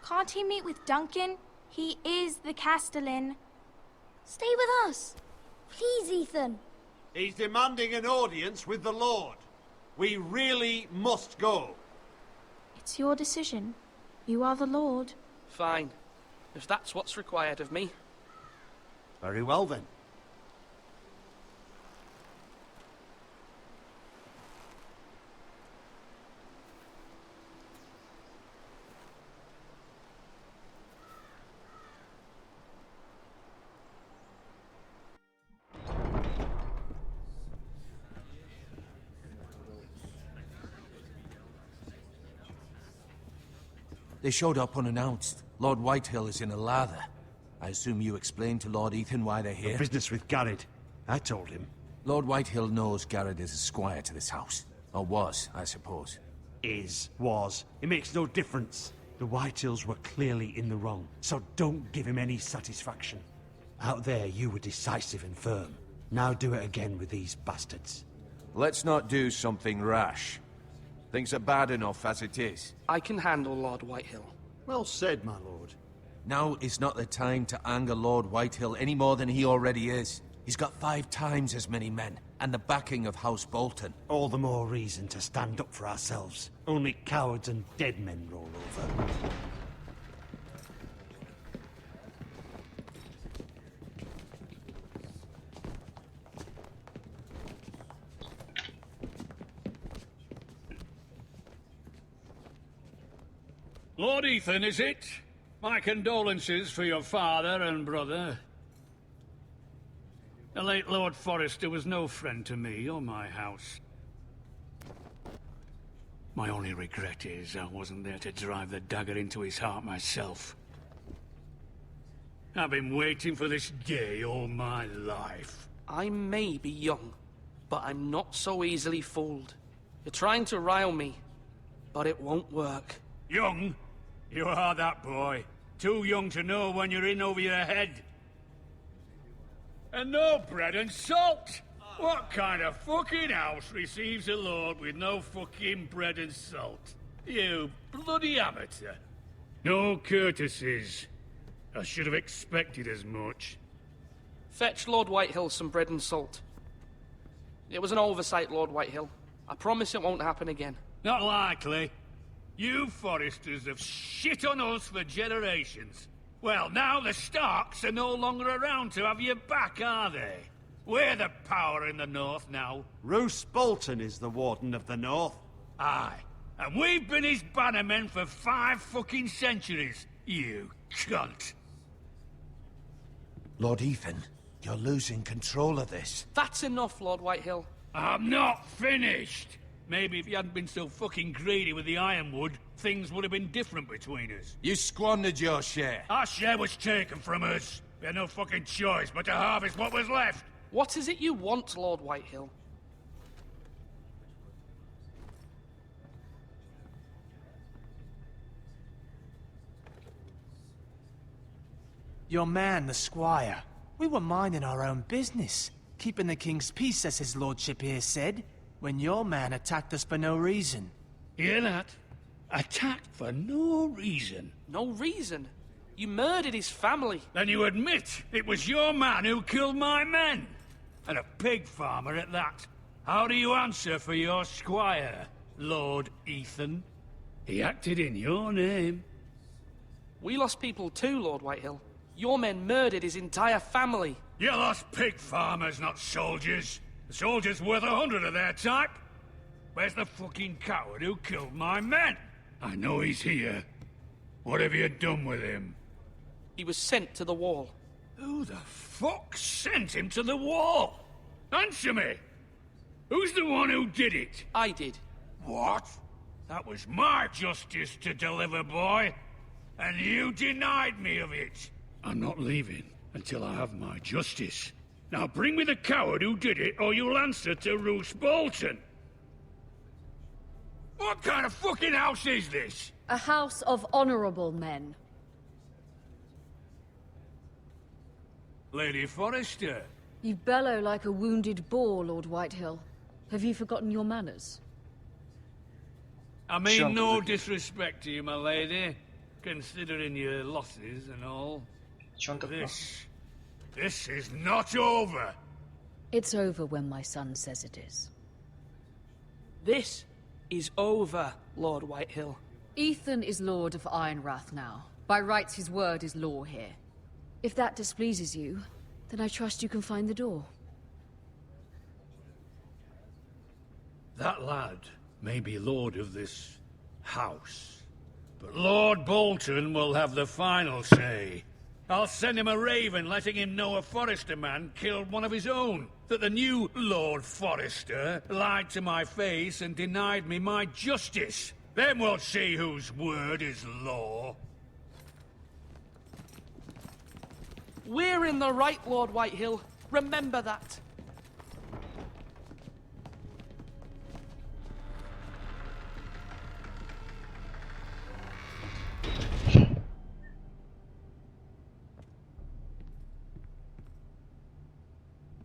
Can't he meet with Duncan? He is the Castellan. Stay with us. Please, Ethan. He's demanding an audience with the Lord. We really must go. It's your decision. You are the Lord. Fine. If that's what's required of me. Very well then. They showed up unannounced. Lord Whitehill is in a lather. I assume you explained to Lord Ethan why they're here? Business with Garrett. I told him. Lord Whitehill knows Garrett is a squire to this house. Or was, I suppose. Was. It makes no difference. The Whitehills were clearly in the wrong, so don't give him any satisfaction. Out there, you were decisive and firm. Now do it again with these bastards. Let's not do something rash. Things are bad enough as it is. I can handle Lord Whitehill. Well said, my lord. Now is not the time to anger Lord Whitehill any more than he already is. He's got 5 times as many men, and the backing of House Bolton. All the more reason to stand up for ourselves. Only cowards and dead men roll over. Lord Ethan, is it? My condolences for your father and brother. The late Lord Forrester was no friend to me or my house. My only regret is I wasn't there to drive the dagger into his heart myself. I've been waiting for this day all my life. I may be young, but I'm not so easily fooled. You're trying to rile me, but it won't work. Young? You are that boy. Too young to know when you're in over your head. And no bread and salt! What kind of fucking house receives a lord with no fucking bread and salt? You bloody amateur. No courtesies. I should have expected as much. Fetch Lord Whitehill some bread and salt. It was an oversight, Lord Whitehill. I promise it won't happen again. Not likely. You Foresters have shit on us for generations. Well, now the Starks are no longer around to have your back, are they? We're the power in the north now. Roose Bolton is the Warden of the North. Aye. And we've been his bannermen for 5 fucking centuries, you cunt. Lord Ethan, you're losing control of this. That's enough, Lord Whitehill. I'm not finished. Maybe if you hadn't been so fucking greedy with the ironwood, things would have been different between us. You squandered your share. Our share was taken from us. We had no fucking choice but to harvest what was left. What is it you want, Lord Whitehill? Your man, the squire. We were minding our own business, keeping the king's peace, as his lordship here said, when your man attacked us for no reason. Hear that? Attacked for no reason. No reason? You murdered his family. Then you admit it was your man who killed my men. And a pig farmer at that. How do you answer for your squire, Lord Ethan? He acted in your name. We lost people too, Lord Whitehill. Your men murdered his entire family. You lost pig farmers, not soldiers. The soldiers worth 100 of their type. Where's the fucking coward who killed my men? I know he's here. What have you done with him? He was sent to the wall. Who the fuck sent him to the wall? Answer me! Who's the one who did it? I did. What? That was my justice to deliver, boy. And you denied me of it. I'm not leaving until I have my justice. Now bring me the coward who did it, or you'll answer to Roose Bolton. What kind of fucking house is this? A house of honorable men. Lady Forrester. You bellow like a wounded boar, Lord Whitehill. Have you forgotten your manners? I mean no disrespect to you, my lady, considering your losses and all. This is not over. It's over when my son says it is. This is over, Lord Whitehill. Ethan is Lord of Ironrath now. By rights, his word is law here. If that displeases you, then I trust you can find the door. That lad may be lord of this house, but Lord Bolton will have the final say. I'll send him a raven letting him know a Forrester man killed one of his own. That the new Lord Forrester lied to my face and denied me my justice. Then we'll see whose word is law. We're in the right, Lord Whitehill. Remember that.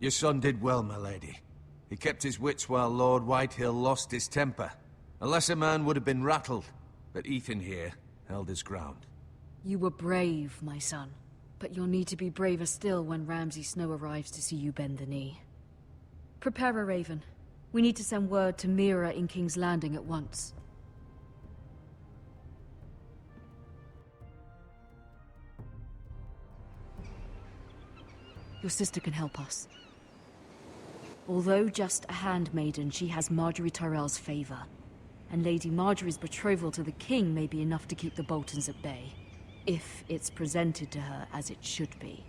Your son did well, my lady. He kept his wits while Lord Whitehill lost his temper. A lesser man would have been rattled, but Ethan here held his ground. You were brave, my son. But you'll need to be braver still when Ramsay Snow arrives to see you bend the knee. Prepare a raven. We need to send word to Mira in King's Landing at once. Your sister can help us. Although just a handmaiden, she has Marjorie Tyrell's favor. And Lady Marjorie's betrothal to the king may be enough to keep the Boltons at bay. If it's presented to her as it should be.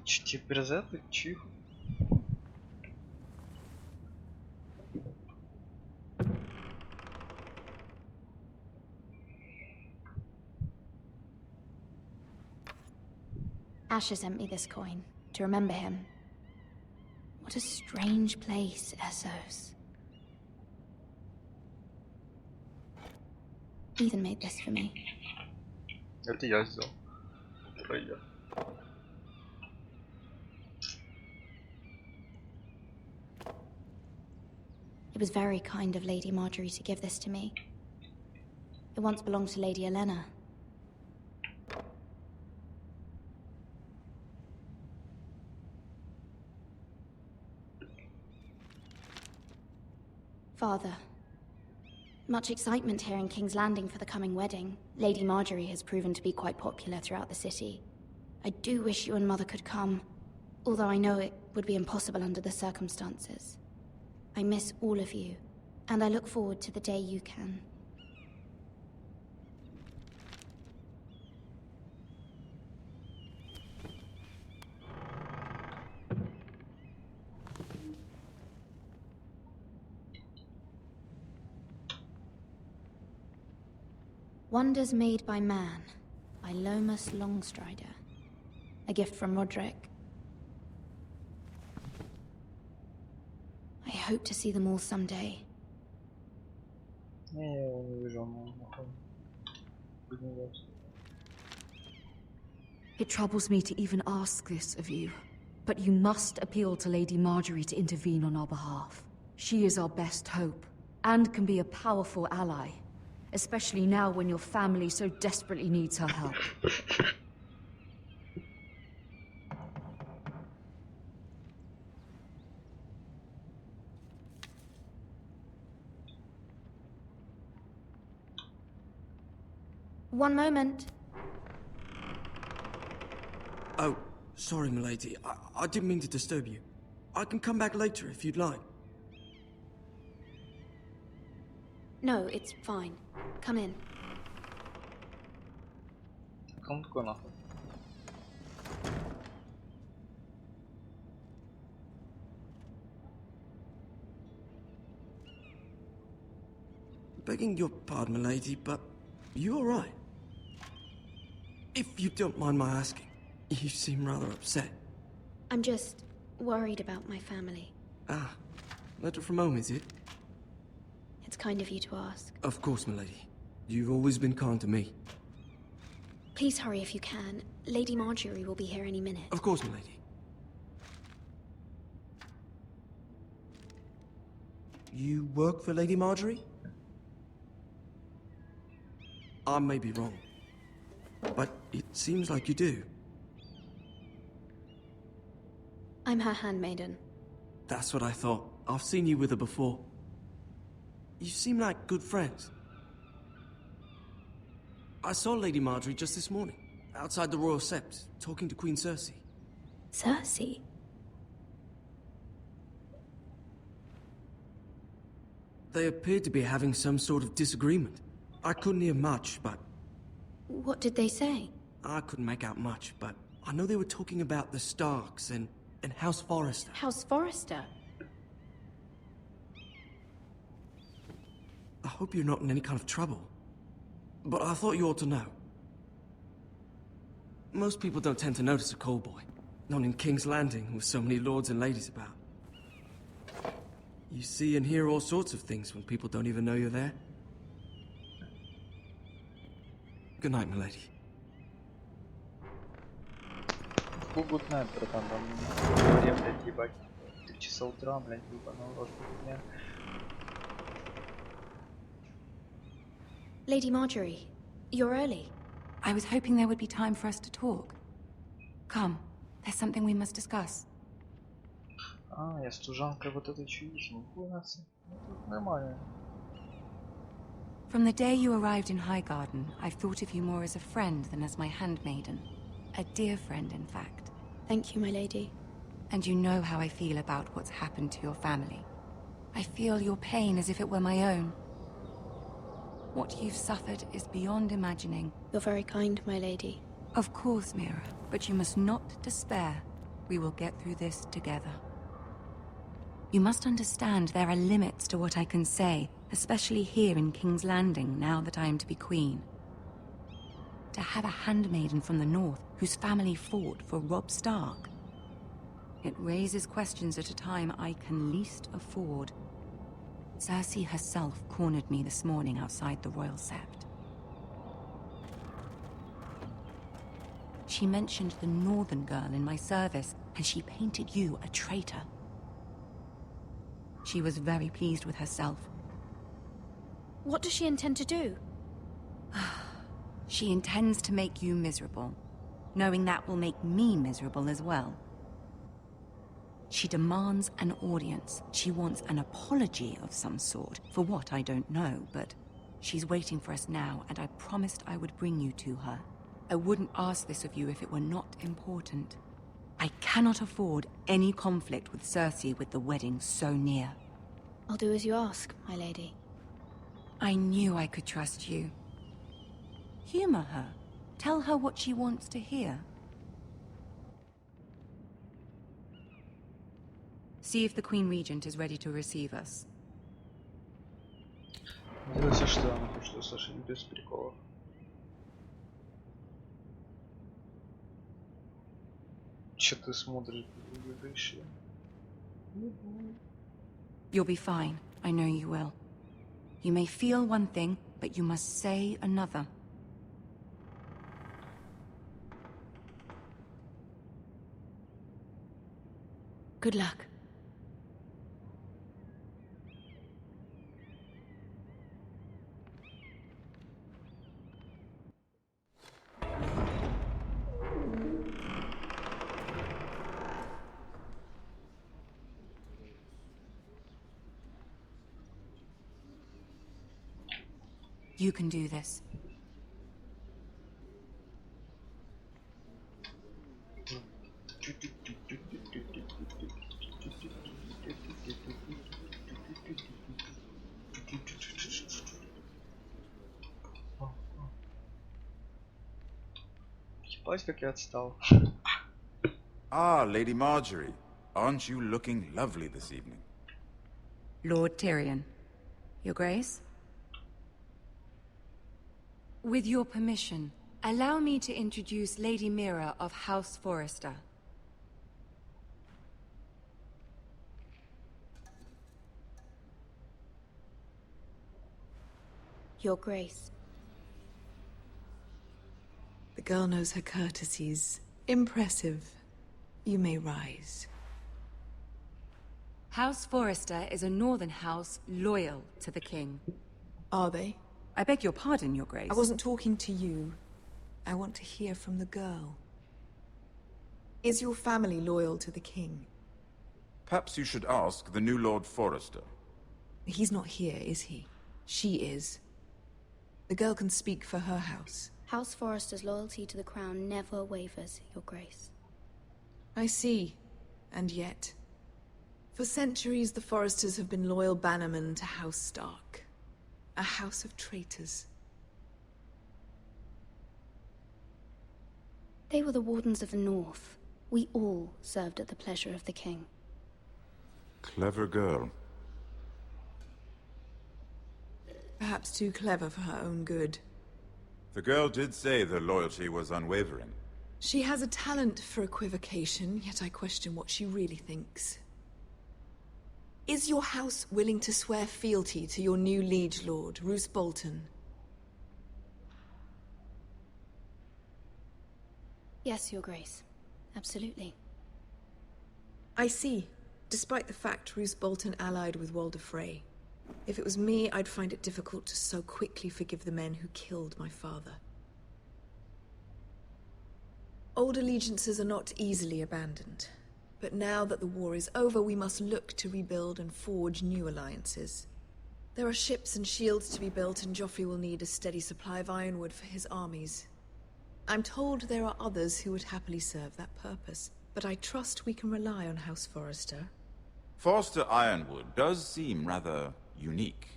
Чихо. Asher sent me this coin to remember him. What a strange place, Essos. Ethan made this for me. Это я сделал. Проехал. It was very kind of Lady Marjorie to give this to me. It once belonged to Lady Elena. Father, much excitement here in King's Landing for the coming wedding. Lady Marjorie has proven to be quite popular throughout the city. I do wish you and Mother could come, although I know it would be impossible under the circumstances. I miss all of you, and I look forward to the day you can. Wonders Made by Man, by Lomas Longstrider. A gift from Roderick. I hope to see them all someday. Не, я его не вижу, он It troubles me to even ask this of you, but you must appeal to Lady Marjorie to intervene on our behalf. She is our best hope, and can be a powerful ally, especially now when your family so desperately needs her help. One moment. Oh, sorry, milady. I didn't mean to disturb you. I can come back later if you'd like. No, it's fine. Come in. Кому такой нахуй? Begging your pardon, milady, but you alright? If you don't mind my asking, you seem rather upset. I'm just worried about my family. Ah, letter from home, is it? It's kind of you to ask. Of course, milady. You've always been kind to me. Please hurry if you can. Lady Marjorie will be here any minute. Of course, milady. You work for Lady Marjorie? I may be wrong, but it seems like you do. I'm her handmaiden. That's what I thought. I've seen you with her before. You seem like good friends. I saw Lady Marjorie just this morning, outside the Royal Sept, talking to Queen Cersei. Cersei? They appeared to be having some sort of disagreement. I couldn't hear much, but... What did they say? I couldn't make out much, but I know they were talking about the Starks and House Forrester. House Forrester? I hope you're not in any kind of trouble. But I thought you ought to know. Most people don't tend to notice a callboy. Not in King's Landing, with so many lords and ladies about. You see and hear all sorts of things when people don't even know you're there. Good night, milady. Good night, братан, там я, блядь, ебать. 3 часа утра, блядь, ебаного рожу дня. Lady Marjorie, you're early. I was hoping there would be time for us to talk. Come, there's something we must discuss. А, я стужанкой вот этой чудищ, нихуя себе. Это нормально. From the day you arrived in Highgarden, I've thought of you more as a friend than as my handmaiden. A dear friend, in fact. Thank you, my lady. And you know how I feel about what's happened to your family. I feel your pain as if it were my own. What you've suffered is beyond imagining. You're very kind, my lady. Of course, Mira, but you must not despair. We will get through this together. You must understand there are limits to what I can say, especially here in King's Landing, now that I am to be queen. To have a handmaiden from the north whose family fought for Robb Stark. It raises questions at a time I can least afford. Cersei herself cornered me this morning outside the Royal Sept. She mentioned the northern girl in my service, and she painted you a traitor. She was very pleased with herself. What does she intend to do? She intends to make you miserable, knowing that will make me miserable as well. She demands an audience. She wants an apology of some sort. For what, I don't know, but she's waiting for us now, and I promised I would bring you to her. I wouldn't ask this of you if it were not important. I cannot afford any conflict with Cersei with the wedding so near. I'll do as you ask, my lady. I knew I could trust you. Humor her. Tell her what she wants to hear. See if the Queen Regent is ready to receive us. Если что, она хочет услышать без приколов. Че ты смотришь, бегающий? You'll be fine. I know you will. You may feel one thing, but you must say another. Good luck. You can do this. Ебать, как я отстал. Ah, Lady Marjorie. Aren't you looking lovely this evening? Lord Tyrion. Your Grace? With your permission, allow me to introduce Lady Mira of House Forrester. Your Grace. The girl knows her courtesies. Impressive. You may rise. House Forrester is a northern house loyal to the king. Are they? I beg your pardon, Your Grace. I wasn't talking to you. I want to hear from the girl. Is your family loyal to the king? Perhaps you should ask the new Lord Forrester. He's not here, is he? She is. The girl can speak for her house. House Forrester's loyalty to the crown never wavers, Your Grace. I see. And yet... For centuries, the Forresters have been loyal bannermen to House Stark. A house of traitors. They were the Wardens of the North. We all served at the pleasure of the king. Clever girl. Perhaps too clever for her own good. The girl did say their loyalty was unwavering. She has a talent for equivocation, yet I question what she really thinks. Is your house willing to swear fealty to your new liege lord, Roose Bolton? Yes, Your Grace. Absolutely. I see. Despite the fact Roose Bolton allied with Walder Frey. If it was me, I'd find it difficult to so quickly forgive the men who killed my father. Old allegiances are not easily abandoned. But now that the war is over, we must look to rebuild and forge new alliances. There are ships and shields to be built, and Joffrey will need a steady supply of ironwood for his armies. I'm told there are others who would happily serve that purpose, but I trust we can rely on House Forrester. Forster Ironwood does seem rather unique.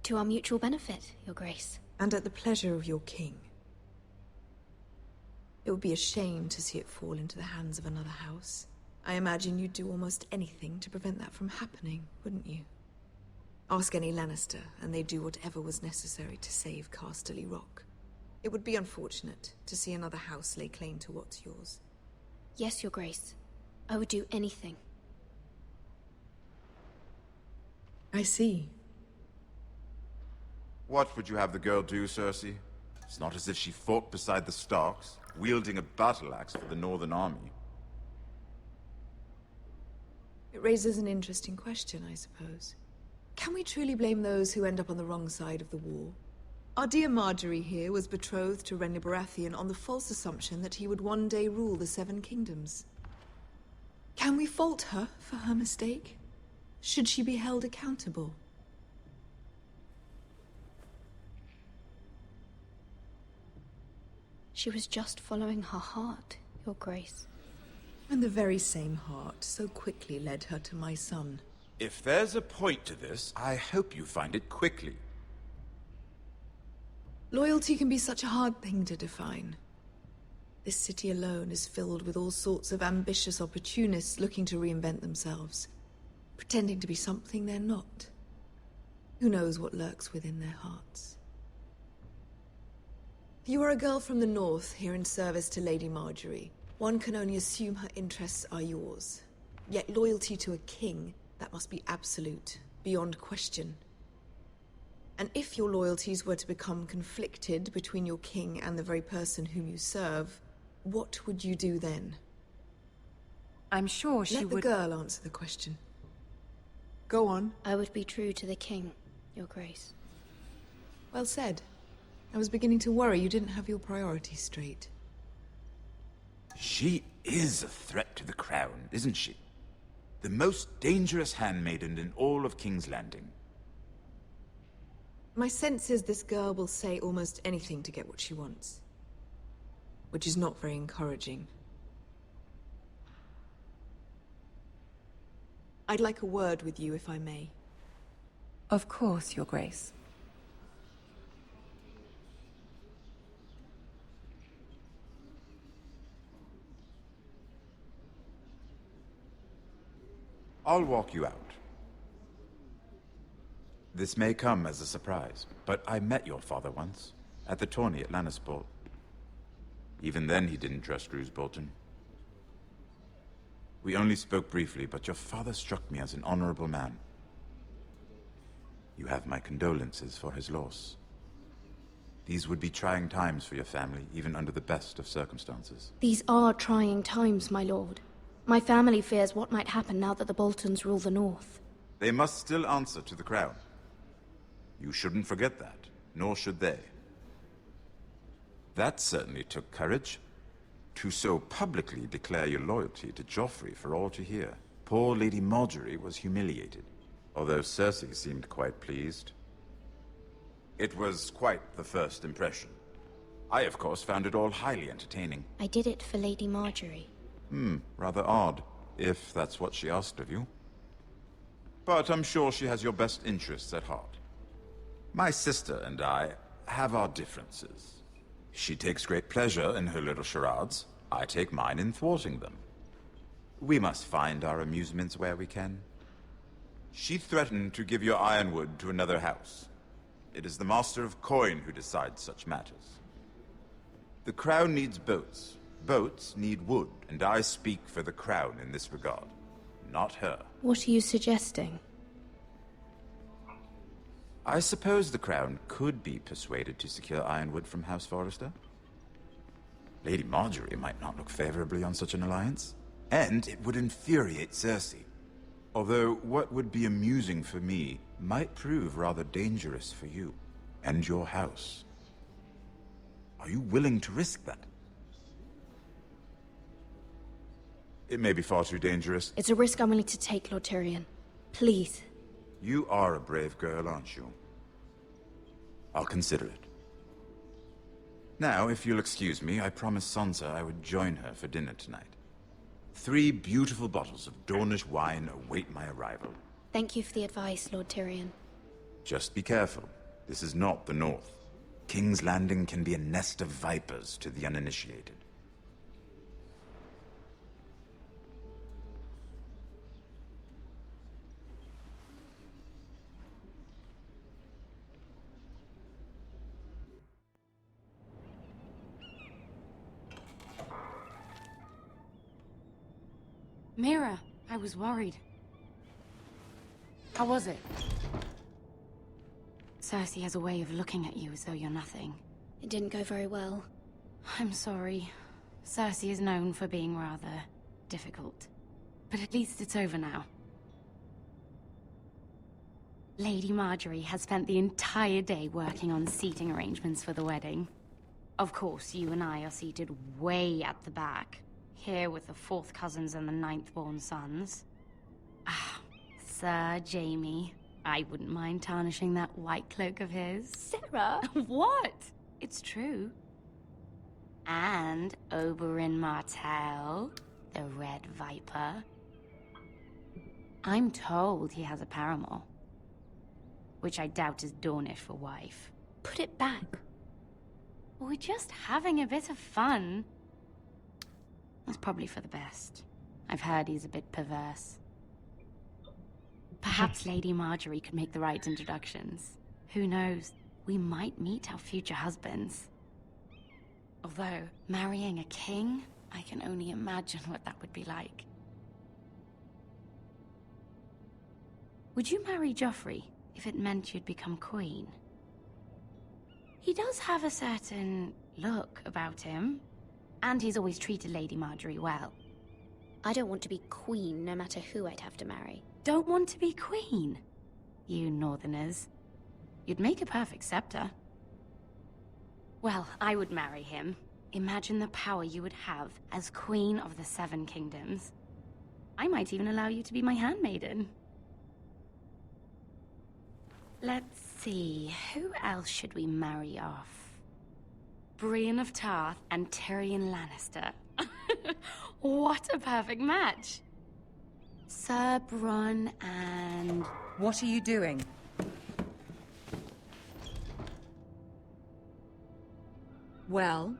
To our mutual benefit, Your Grace. And at the pleasure of your king. It would be a shame to see it fall into the hands of another house. I imagine you'd do almost anything to prevent that from happening, wouldn't you? Ask any Lannister, and they'd do whatever was necessary to save Casterly Rock. It would be unfortunate to see another house lay claim to what's yours. Yes, Your Grace. I would do anything. I see. What would you have the girl do, Cersei? It's not as if she fought beside the Starks, wielding a battle axe for the Northern Army. It raises an interesting question, I suppose. Can we truly blame those who end up on the wrong side of the war? Our dear Marjorie here was betrothed to Renly Baratheon on the false assumption that he would one day rule the Seven Kingdoms. Can we fault her for her mistake? Should she be held accountable? She was just following her heart, Your Grace. And the very same heart so quickly led her to my son. If there's a point to this, I hope you find it quickly. Loyalty can be such a hard thing to define. This city alone is filled with all sorts of ambitious opportunists looking to reinvent themselves, pretending to be something they're not. Who knows what lurks within their hearts? You are a girl from the north, here in service to Lady Marjorie. One can only assume her interests are yours. Yet loyalty to a king, that must be absolute, beyond question. And if your loyalties were to become conflicted between your king and the very person whom you serve, what would you do then? I'm sure she would... Let the girl answer the question. Go on. I would be true to the king, Your Grace. Well said. I was beginning to worry you didn't have your priorities straight. She is a threat to the crown, isn't she? The most dangerous handmaiden in all of King's Landing. My sense is this girl will say almost anything to get what she wants. Which is not very encouraging. I'd like a word with you, if I may. Of course, Your Grace. I'll walk you out. This may come as a surprise, but I met your father once, at the tourney at Lannisport. Even then he didn't trust Roose Bolton. We only spoke briefly, but your father struck me as an honorable man. You have my condolences for his loss. These would be trying times for your family, even under the best of circumstances. These are trying times, my lord. My family fears what might happen now that the Boltons rule the North. They must still answer to the crown. You shouldn't forget that, nor should they. That certainly took courage. To so publicly declare your loyalty to Joffrey for all to hear. Poor Lady Marjorie was humiliated, although Cersei seemed quite pleased. It was quite the first impression. I, of course, found it all highly entertaining. I did it for Lady Marjorie. Rather odd, if that's what she asked of you. But I'm sure she has your best interests at heart. My sister and I have our differences. She takes great pleasure in her little charades. I take mine in thwarting them. We must find our amusements where we can. She threatened to give your ironwood to another house. It is the Master of Coin who decides such matters. The crown needs boats. Boats need wood, and I speak for the crown in this regard, not her. What are you suggesting? I suppose the crown could be persuaded to secure ironwood from House Forrester. Lady Marjorie might not look favorably on such an alliance, and it would infuriate Cersei. Although what would be amusing for me might prove rather dangerous for you and your house. Are you willing to risk that? It may be far too dangerous. It's a risk I'm willing to take, Lord Tyrion. Please. You are a brave girl, aren't you? I'll consider it. Now, if you'll excuse me, I promised Sansa I would join her for dinner tonight. 3 beautiful bottles of Dornish wine await my arrival. Thank you for the advice, Lord Tyrion. Just be careful. This is not the North. King's Landing can be a nest of vipers to the uninitiated. Mira, I was worried. How was it? Cersei has a way of looking at you as though you're nothing. It didn't go very well. I'm sorry. Cersei is known for being rather difficult. But at least it's over now. Lady Marjorie has spent the entire day working on seating arrangements for the wedding. Of course, you and I are seated way at the back. here with the 4th cousins and the 9th-born sons. Ah, Sir Jamie. I wouldn't mind tarnishing that white cloak of his. Sarah! What? It's true. And Oberyn Martell, the Red Viper. I'm told he has a paramour, which I doubt is Dornish for wife. Put it back. We're just having a bit of fun. That's probably for the best. I've heard he's a bit perverse. Perhaps Lady Marjorie could make the right introductions. Who knows? We might meet our future husbands. Although, marrying a king, I can only imagine what that would be like. Would you marry Joffrey if it meant you'd become queen? He does have a certain look about him, and he's always treated Lady Marjorie well. I don't want to be queen, no matter who I'd have to marry. Don't want to be queen? You northerners. You'd make a perfect scepter. Well, I would marry him. Imagine the power you would have as Queen of the 7 Kingdoms. I might even allow you to be my handmaiden. Let's see, who else should we marry off? Brienne of Tarth and Tyrion Lannister. What a perfect match! Sir Bronn and... What are you doing? Well?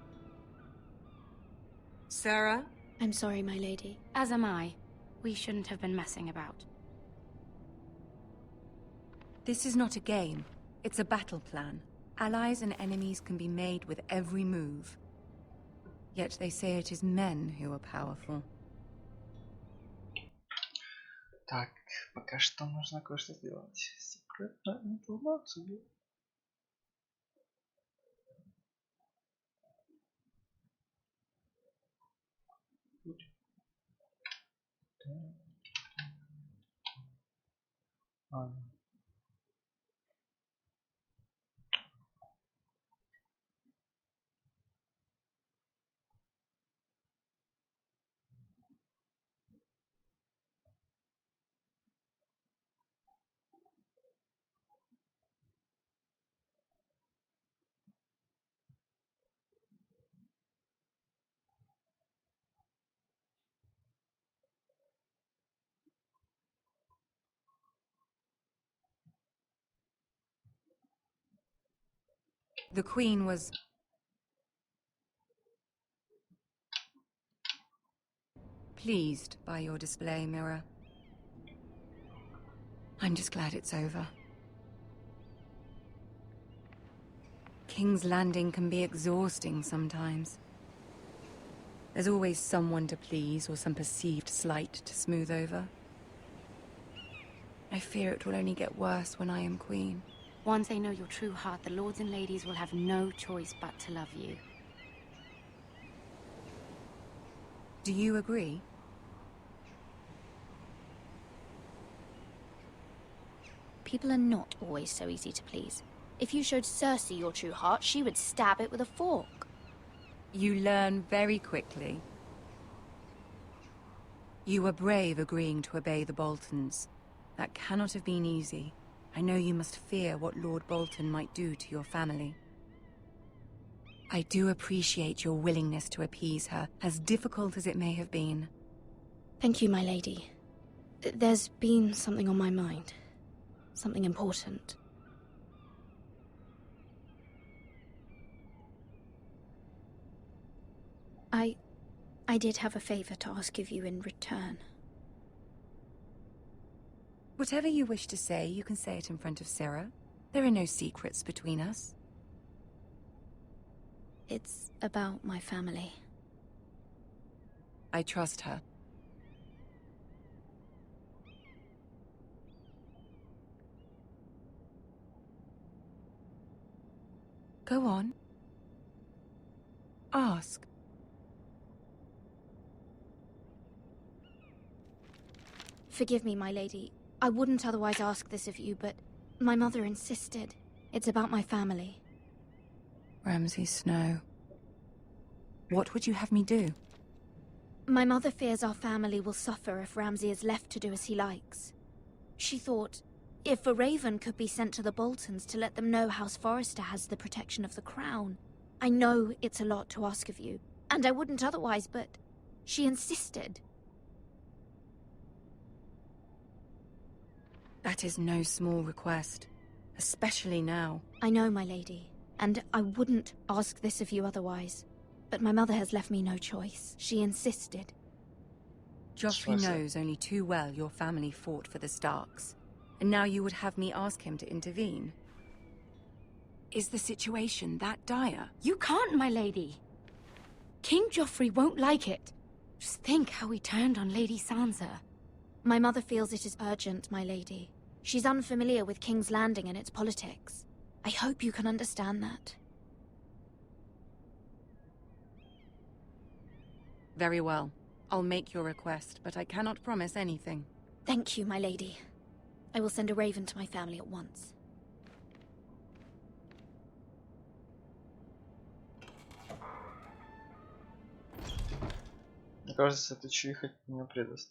Sarah? I'm sorry, my lady. As am I. We shouldn't have been messing about. This is not a game. It's a battle plan. Allies and enemies can be made with every move. Yet they say it is men who are powerful. Так, пока что нужно кое-что сделать. Секретную информацию. The Queen was... pleased by your display, Mirror. I'm just glad it's over. King's Landing can be exhausting sometimes. There's always someone to please or some perceived slight to smooth over. I fear it will only get worse when I am queen. Once they know your true heart, the lords and ladies will have no choice but to love you. Do you agree? People are not always so easy to please. If you showed Cersei your true heart, she would stab it with a fork. You learn very quickly. You were brave agreeing to obey the Boltons. That cannot have been easy. I know you must fear what Lord Bolton might do to your family. I do appreciate your willingness to appease her, as difficult as it may have been. Thank you, my lady. There's been something on my mind. Something important. I did have a favor to ask of you in return. Whatever you wish to say, you can say it in front of Sarah. There are no secrets between us. It's about my family. I trust her. Go on. Ask. Forgive me, my lady. I wouldn't otherwise ask this of you, but my mother insisted. It's about my family. Ramsay Snow. What would you have me do? My mother fears our family will suffer if Ramsay is left to do as he likes. She thought, if a raven could be sent to the Boltons to let them know House Forrester has the protection of the crown. I know it's a lot to ask of you, and I wouldn't otherwise, but she insisted. That is no small request, especially now. I know, my lady, and I wouldn't ask this of you otherwise. But my mother has left me no choice. She insisted. Joffrey knows only too well your family fought for the Starks, and now you would have me ask him to intervene. Is the situation that dire? You can't, my lady. King Joffrey won't like it. Just think how he turned on Lady Sansa. My mother feels it is urgent, my lady. She's unfamiliar with King's Landing and its politics. I hope you can understand that. Very well. I'll make your request, but I cannot promise anything. Thank you, my lady. I will send a raven to my family at once. Мне кажется, это чихать меня предаст.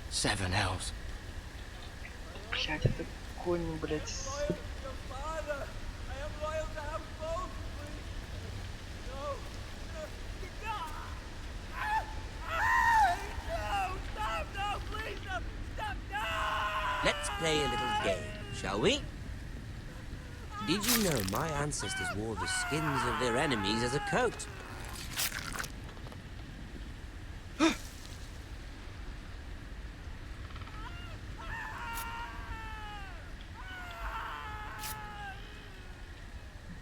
Seven hells. Блять, это конь, блять. Let's play a little game, shall we? Did you know my ancestors wore the skins of their enemies as a coat?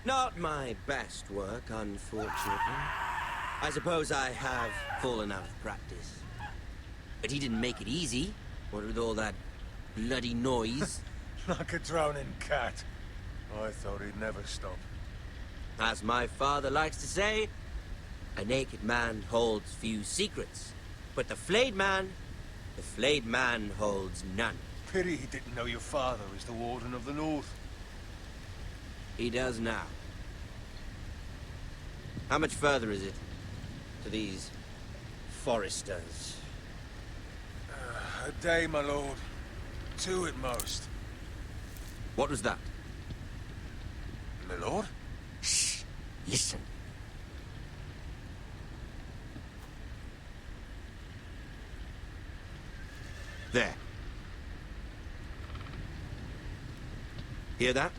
Not my best work, unfortunately. I suppose I have fallen out of practice. But he didn't make it easy, what with all that bloody noise. Like a drowning cat. I thought he'd never stop. As my father likes to say, a naked man holds few secrets. But the flayed man holds none. Pity he didn't know your father is the Warden of the North. He does now. How much further is it to these Forresters? A day, my lord. 2 at most. What was that? My lord? Shh! Listen. There. Hear that?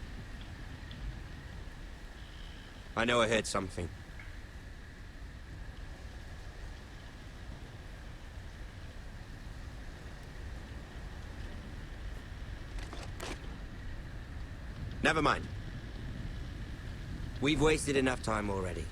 I know I heard something. Never mind. We've wasted enough time already.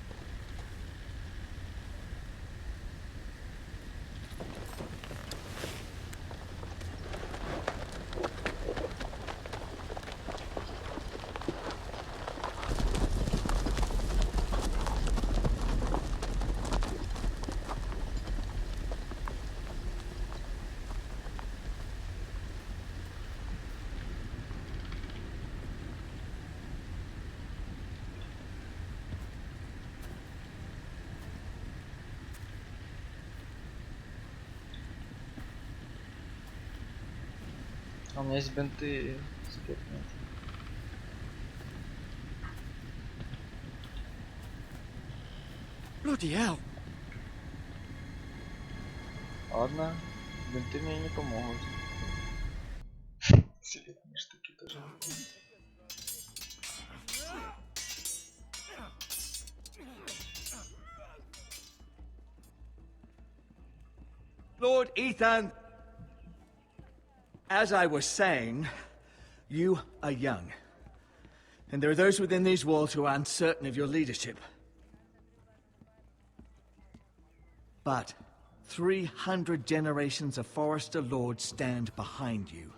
У меня есть бинты. Теперь нет. Bloody hell. Ладно, бинты мне не помогут. Селитные штуки тоже. Lord Ethan! As I was saying, you are young. And there are those within these walls who are uncertain of your leadership. But 300 generations of Forrester Lords stand behind you.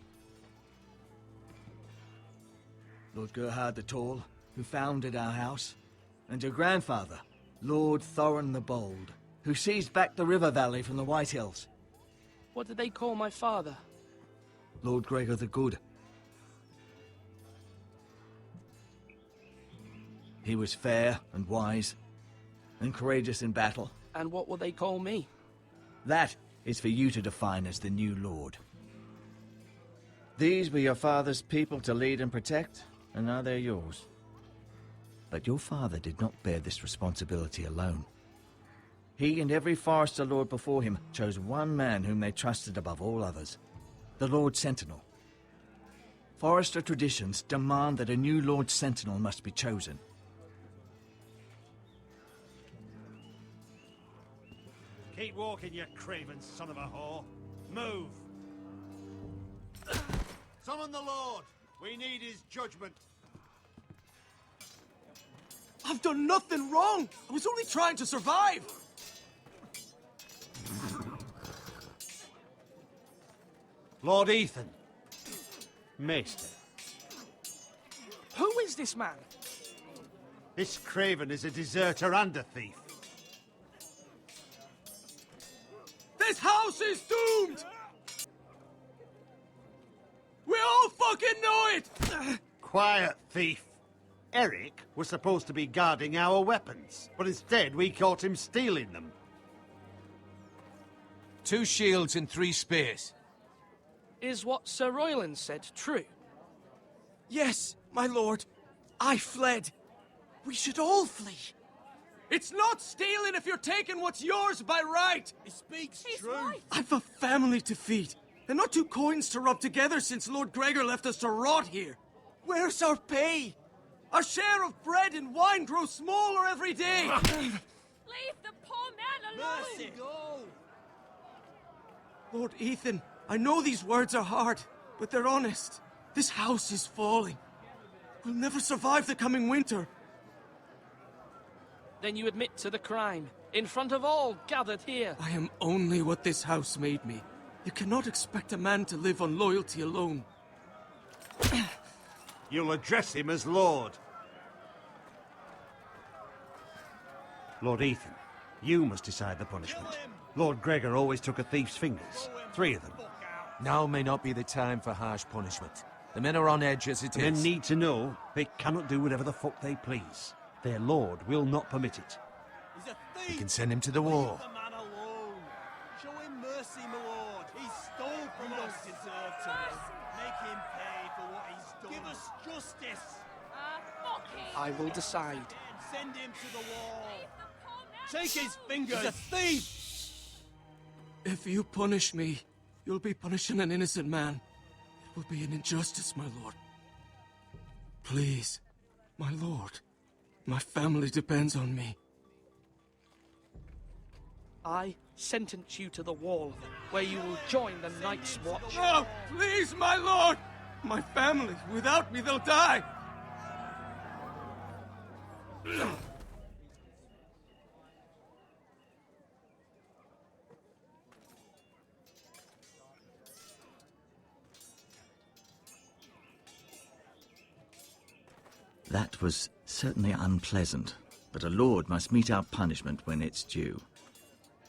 Lord Gerhard the Tall, who founded our house, and your grandfather, Lord Thorin the Bold, who seized back the river valley from the White Hills. What did they call my father? Lord Gregor the Good. He was fair and wise, and courageous in battle. And what will they call me? That is for you to define as the new lord. These were your father's people to lead and protect, and now they're yours. But your father did not bear this responsibility alone. He and every Forester Lord before him chose one man whom they trusted above all others, the Lord Sentinel. Forester traditions demand that a new Lord Sentinel must be chosen. Keep walking, you craven son of a whore. Move! Summon the Lord! We need his judgment. I've done nothing wrong! I was only trying to survive! Lord Ethan. Maester. Who is this man? This craven is a deserter and a thief. This house is doomed! We all fucking know it! Quiet, thief. Eric was supposed to be guarding our weapons, but instead we caught him stealing them. 2 shields and 3 spears. Is what Sir Royland said true? Yes, my lord. I fled. We should all flee. It's not stealing if you're taking what's yours by right. He speaks truth. I've a family to feed, and not 2 coins to rub together since Lord Gregor left us to rot here. Where's our pay? Our share of bread and wine grows smaller every day. Leave the poor man alone! Mercy, go! Lord Ethan, I know these words are hard, but they're honest. This house is falling. We'll never survive the coming winter. Then you admit to the crime, in front of all gathered here. I am only what this house made me. You cannot expect a man to live on loyalty alone. You'll address him as Lord. Lord Ethan, you must decide the punishment. Lord Gregor always took a thief's fingers. 3 of them. Now may not be the time for harsh punishment. The men are on edge as it The men is. need to know they cannot do whatever the fuck they please. Their lord will not permit it. He's a thief! We can send him to the war. Leave the man alone. Show him mercy, my lord. He stole from us. He don't deserve to live. Make him pay for what he's done. Give us justice. Fuck him! I will decide. Send him to the wall. Take his fingers. He's a thief! If you punish me, you'll be punishing an innocent man. It will be an injustice, my lord. Please, my lord. My family depends on me. I sentence you to the wall, where you will join the Night's Watch. No, please, my lord! My family, without me, they'll die! That was certainly unpleasant, but a lord must mete out punishment when it's due.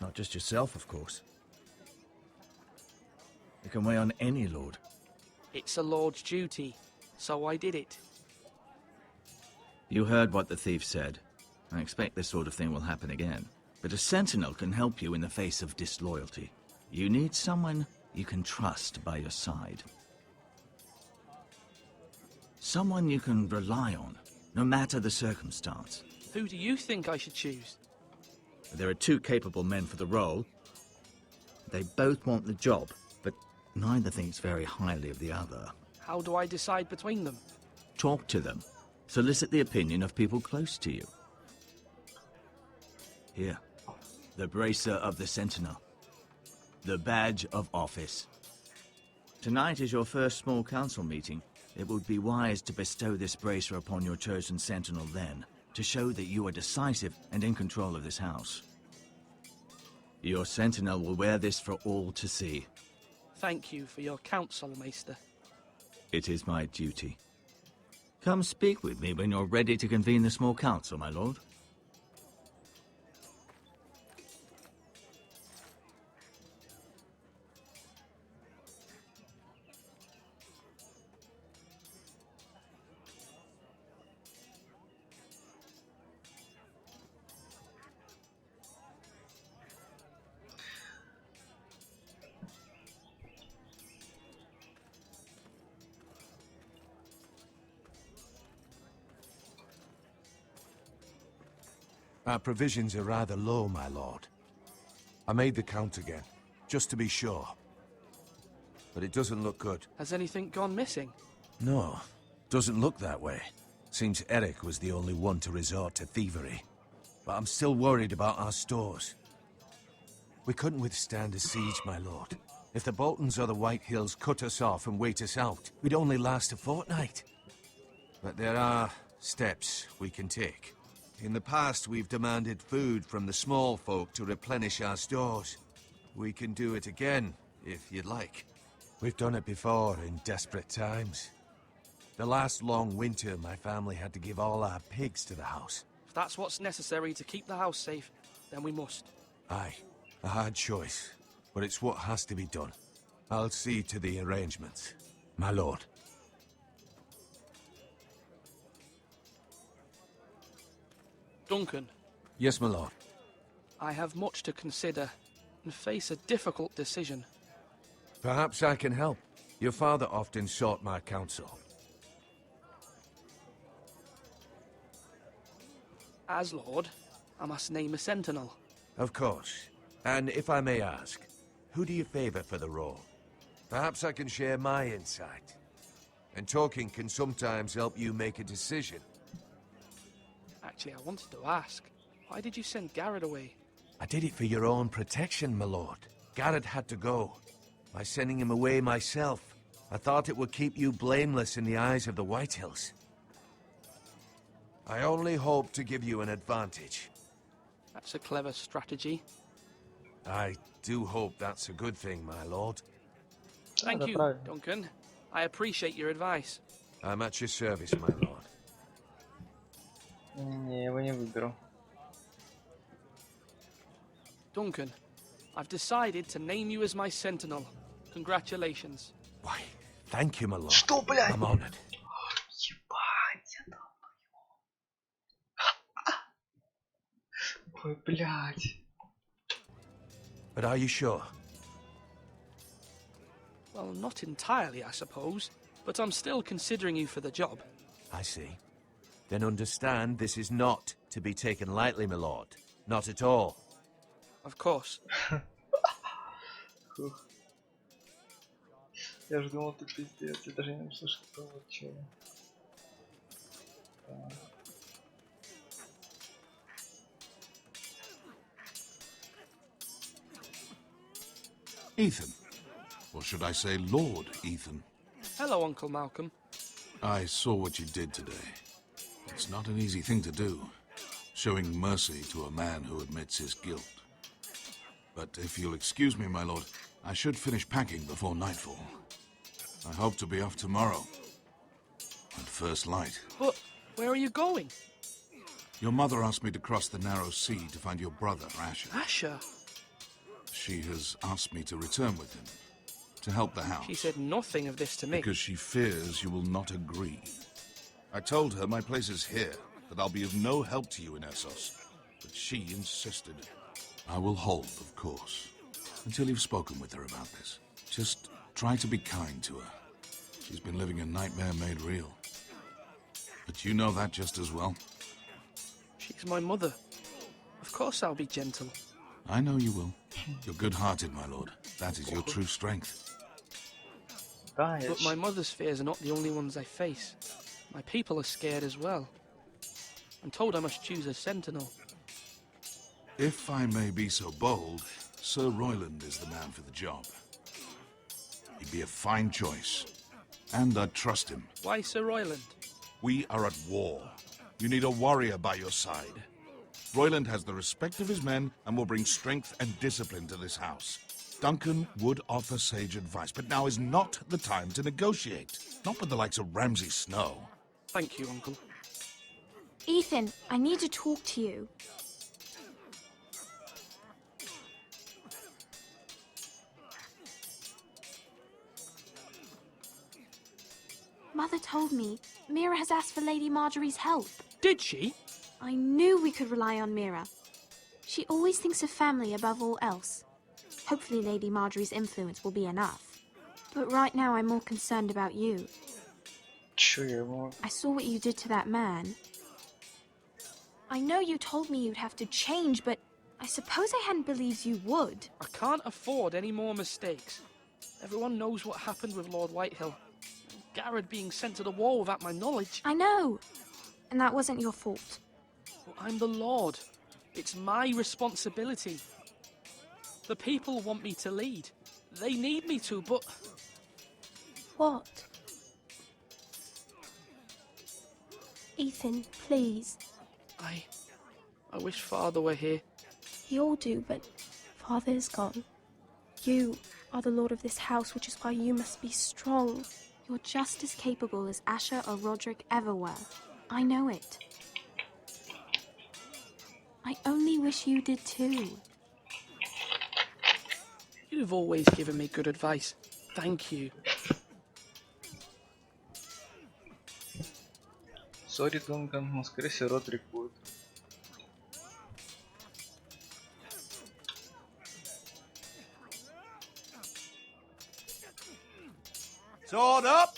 Not just yourself, of course. It can weigh on any lord. It's a lord's duty, so I did it. You heard what the thief said. I expect this sort of thing will happen again. But a sentinel can help you in the face of disloyalty. You need someone you can trust by your side. Someone you can rely on, no matter the circumstance. Who do you think I should choose? There are 2 capable men for the role. They both want the job, but neither thinks very highly of the other. How do I decide between them? Talk to them. Solicit the opinion of people close to you. Here, the bracer of the Sentinel. The badge of office. Tonight is your first small council meeting. It would be wise to bestow this bracer upon your chosen sentinel then, to show that you are decisive and in control of this house. Your sentinel will wear this for all to see. Thank you for your counsel, Maester. It is my duty. Come speak with me when you're ready to convene the small council, my lord. Our provisions are rather low, my lord. I made the count again, just to be sure. But it doesn't look good. Has anything gone missing? No, doesn't look that way. Seems Eric was the only one to resort to thievery. But I'm still worried about our stores. We couldn't withstand a siege, my lord. If the Boltons or the White Hills cut us off and wait us out, we'd only last a fortnight. But there are steps we can take. In the past, we've demanded food from the small folk to replenish our stores. We can do it again, if you'd like. We've done it before in desperate times. The last long winter, my family had to give all our pigs to the house. If that's what's necessary to keep the house safe, then we must. Aye, a hard choice, but it's what has to be done. I'll see to the arrangements, my lord. Duncan. Yes, my lord. I have much to consider and face a difficult decision. Perhaps I can help. Your father often sought my counsel. As Lord, I must name a sentinel. Of course. And if I may ask, who do you favor for the role? Perhaps I can share my insight. And talking can sometimes help you make a decision. Actually, I wanted to ask, why did you send Garrett away? I did it for your own protection, my lord. Garrett had to go. By sending him away myself, I thought it would keep you blameless in the eyes of the White Hills. I only hope to give you an advantage. That's a clever strategy. I do hope that's a good thing, my lord. Thank you, Duncan. I appreciate your advice. I'm at your service, my lord. Не, его не выберу. Duncan, I've decided to name you as my sentinel. Congratulations. Why, thank you, my lord. Что, блядь? I'm honored. Ебать, я дал его. Ой, блядь. But are you sure? Well, not entirely, I suppose, but I'm still considering you for the job. I see. Then understand this is not to be taken lightly, my lord. Not at all. Of course. Я же думал, ты пиздец, я даже не услышал того, чего. Ethan. Or should I say Lord Ethan? Hello, Uncle Malcolm. I saw what you did today. It's not an easy thing to do, showing mercy to a man who admits his guilt. But if you'll excuse me, my lord, I should finish packing before nightfall. I hope to be off tomorrow. At first light. But where are you going? Your mother asked me to cross the narrow sea to find your brother, Asher. Asher? She has asked me to return with him, to help the house. She said nothing of this to me. Because she fears you will not agree. I told her my place is here, that I'll be of no help to you in Essos. But she insisted. I will hold, of course, until you've spoken with her about this. Just try to be kind to her. She's been living a nightmare made real. But you know that just as well. She's my mother. Of course I'll be gentle. I know you will. You're good-hearted, my lord. That is your true strength. But my mother's fears are not the only ones I face. My people are scared as well. I'm told I must choose a sentinel. If I may be so bold, Sir Royland is the man for the job. He'd be a fine choice. And I'd trust him. Why Sir Royland? We are at war. You need a warrior by your side. Royland has the respect of his men and will bring strength and discipline to this house. Duncan would offer sage advice, but now is not the time to negotiate. Not with the likes of Ramsay Snow. Thank you, Uncle. Ethan, I need to talk to you. Mother told me Mira has asked for Lady Marjorie's help. Did she? I knew we could rely on Mira. She always thinks of family above all else. Hopefully Lady Marjorie's influence will be enough. But right now I'm more concerned about you. I saw what you did to that man. I know you told me you'd have to change, but I suppose I hadn't believed you would. I can't afford any more mistakes. Everyone knows what happened with Lord Whitehill. Garrett being sent to the war without my knowledge. I know. And that wasn't your fault. Well, I'm the Lord. It's my responsibility. The people want me to lead. They need me to, but... What? Ethan, please. I wish Father were here. We all do, but Father is gone. You are the lord of this house, which is why you must be strong. You're just as capable as Asher or Roderick ever were. I know it. I only wish you did too. You've always given me good advice. Thank you. Sorry, Duncan, но скорее всего Родрик будет. Sword up!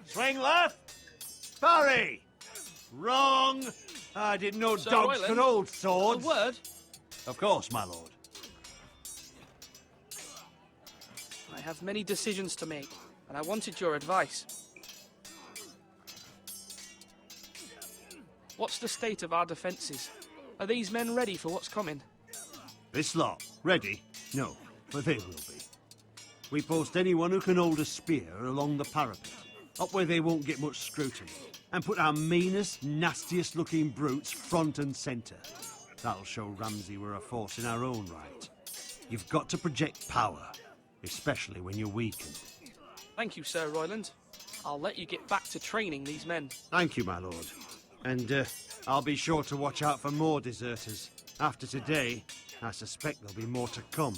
Swing left! Parry! Wrong! I didn't know Sir dogs Royland, could hold swords. A word? Of course, my lord. I have many decisions to make, and I wanted your advice. What's the state of our defences? Are these men ready for what's coming? This lot, ready? No, but they will be. We post anyone who can hold a spear along the parapet, up where they won't get much scrutiny, and put our meanest, nastiest looking brutes front and centre. That'll show Ramsay we're a force in our own right. You've got to project power, especially when you're weakened. Thank you, Sir Royland. I'll let you get back to training these men. Thank you, my lord. And I'll be sure to watch out for more deserters. After today, I suspect there'll be more to come.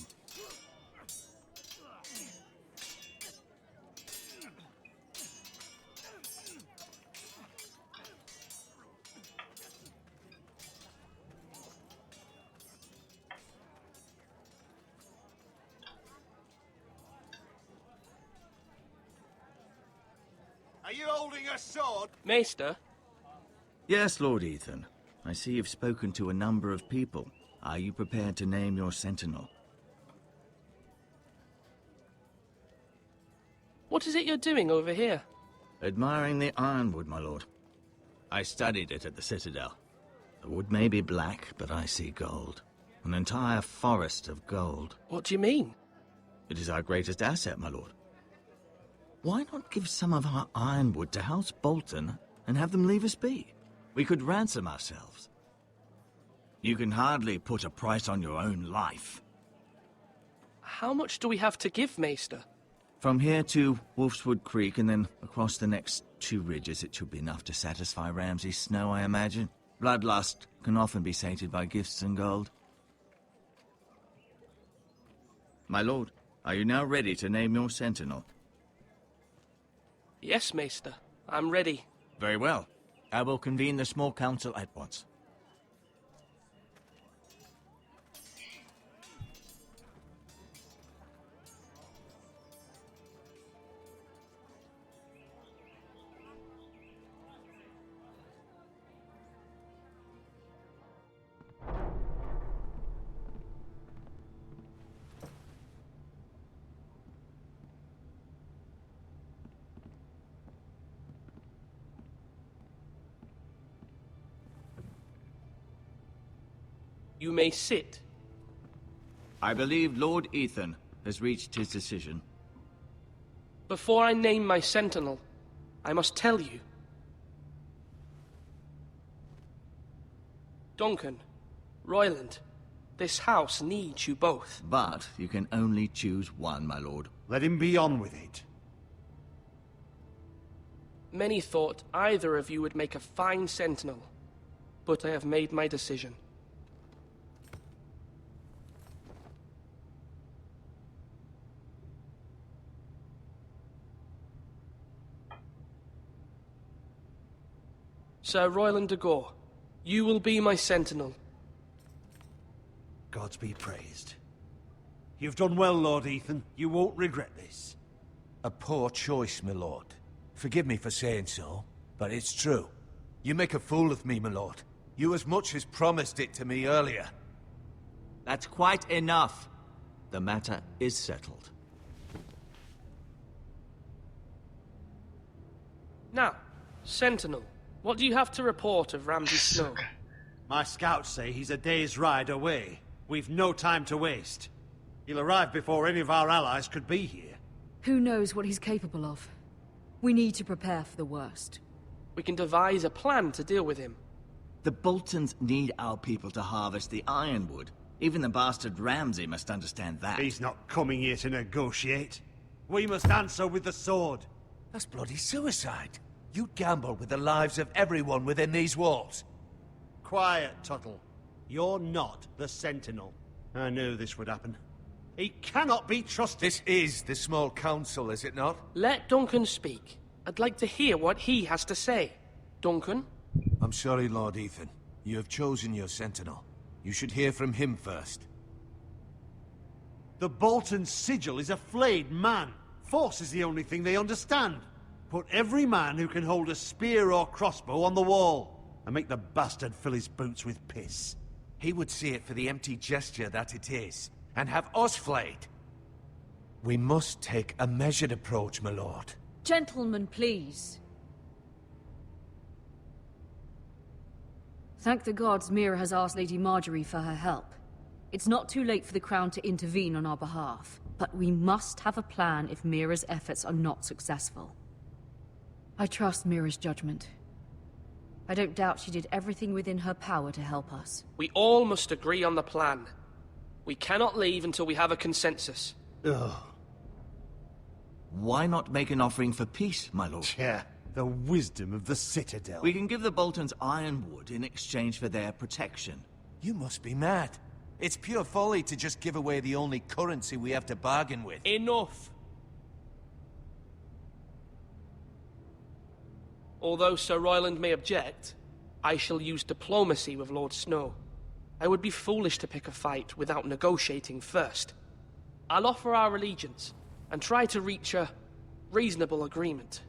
Are you holding a sword? Maester? Yes, Lord Ethan. I see you've spoken to a number of people. Are you prepared to name your sentinel? What is it you're doing over here? Admiring the ironwood, my lord. I studied it at the Citadel. The wood may be black, but I see gold. An entire forest of gold. What do you mean? It is our greatest asset, my lord. Why not give some of our ironwood to House Bolton and have them leave us be? We could ransom ourselves. You can hardly put a price on your own life. How much do we have to give, Maester? From here to Wolfswood Creek and then across the next 2 ridges, it should be enough to satisfy Ramsay Snow, I imagine. Bloodlust can often be sated by gifts and gold. My lord, are you now ready to name your sentinel? Yes, Maester. I'm ready. Very well. I will convene the small council at once. You may sit. I believe Lord Ethan has reached his decision. Before I name my sentinel, I must tell you. Duncan, Royland, this house needs you both. But you can only choose one, my lord. Let him be on with it. Many thought either of you would make a fine sentinel, but I have made my decision. Sir Royland de Gore, you will be my sentinel. Gods be praised. You've done well, Lord Ethan. You won't regret this. A poor choice, my lord. Forgive me for saying so, but it's true. You make a fool of me, my lord. You as much as promised it to me earlier. That's quite enough. The matter is settled. Now, Sentinel, what do you have to report of Ramsay Snow? My scouts say he's a day's ride away. We've no time to waste. He'll arrive before any of our allies could be here. Who knows what he's capable of? We need to prepare for the worst. We can devise a plan to deal with him. The Boltons need our people to harvest the ironwood. Even the bastard Ramsay must understand that. He's not coming here to negotiate. We must answer with the sword. That's bloody suicide. You'd gamble with the lives of everyone within these walls. Quiet, Tuttle. You're not the Sentinel. I knew this would happen. He cannot be trusted. This is the small council, is it not? Let Duncan speak. I'd like to hear what he has to say. Duncan? I'm sorry, Lord Ethan. You have chosen your sentinel. You should hear from him first. The Bolton sigil is a flayed man. Force is the only thing they understand. Put every man who can hold a spear or crossbow on the wall, and make the bastard fill his boots with piss. He would see it for the empty gesture that it is, and have us flayed. We must take a measured approach, my lord. Gentlemen, please. Thank the gods Mira has asked Lady Marjorie for her help. It's not too late for the Crown to intervene on our behalf, but we must have a plan if Mira's efforts are not successful. I trust Mira's judgment. I don't doubt she did everything within her power to help us. We all must agree on the plan. We cannot leave until we have a consensus. Ugh. Why not make an offering for peace, my lord? Yeah, the wisdom of the Citadel. We can give the Boltons ironwood in exchange for their protection. You must be mad. It's pure folly to just give away the only currency we have to bargain with. Enough! Although Sir Royland may object, I shall use diplomacy with Lord Snow. I would be foolish to pick a fight without negotiating first. I'll offer our allegiance, and try to reach a reasonable agreement.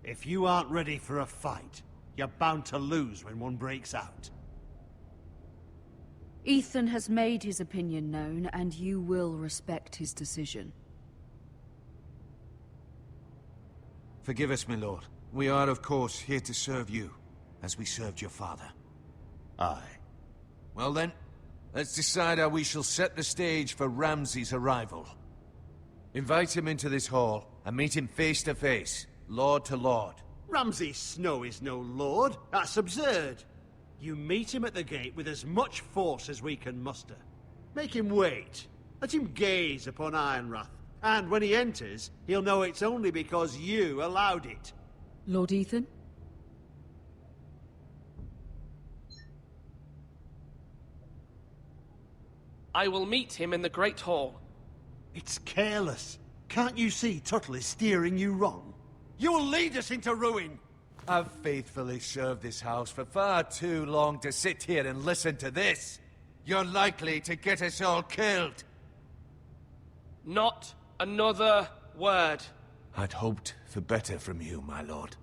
If you aren't ready for a fight, you're bound to lose when one breaks out. Ethan has made his opinion known, and you will respect his decision. Forgive us, my lord. We are, of course, here to serve you, as we served your father. Aye. Well then, let's decide how we shall set the stage for Ramsay's arrival. Invite him into this hall, and meet him face to face, lord to lord. Ramsay Snow is no lord. That's absurd. You meet him at the gate with as much force as we can muster. Make him wait. Let him gaze upon Ironrath. And when he enters, he'll know it's only because you allowed it. Lord Ethan? I will meet him in the Great Hall. It's careless. Can't you see Tuttle is steering you wrong? You will lead us into ruin! I've faithfully served this house for far too long to sit here and listen to this. You're likely to get us all killed. Not another word. I'd hoped for better from you, my lord.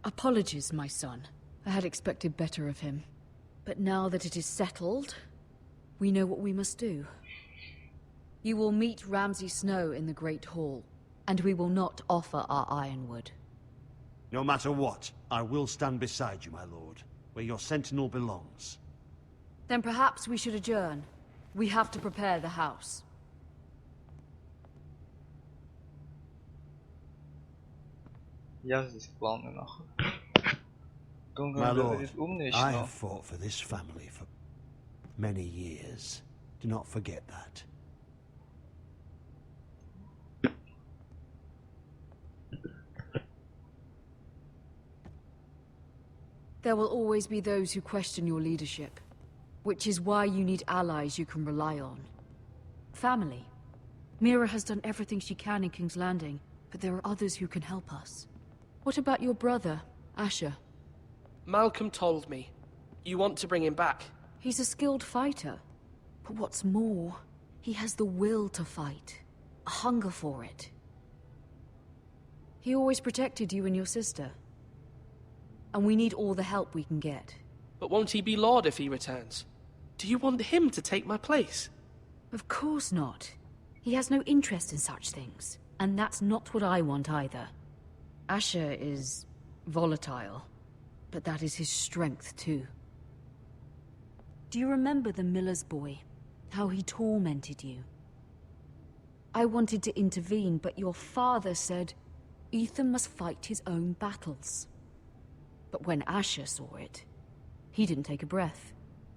Apologies, my son. I had expected better of him. But now that it is settled, we know what we must do. You will meet Ramsay Snow in the Great Hall, and we will not offer our ironwood. No matter what, I will stand beside you, my lord, where your sentinel belongs. Then perhaps we should adjourn. We have to prepare the house. Ja, ze is plannen nog. My lord, I have fought for this family for many years. Do not forget that. There will always be those who question your leadership, which is why you need allies you can rely on. Family. Mira has done everything she can in King's Landing, but there are others who can help us. What about your brother, Asher? Malcolm told me. You want to bring him back? He's a skilled fighter. But what's more, he has the will to fight. A hunger for it. He always protected you and your sister. And we need all the help we can get. But won't he be Lord if he returns? Do you want him to take my place? Of course not. He has no interest in such things. And that's not what I want either. Asher is volatile, but that is his strength too. Do you remember the miller's boy? How he tormented you? I wanted to intervene, but your father said Ethan must fight his own battles. But when Asher saw it, he didn't take a breath.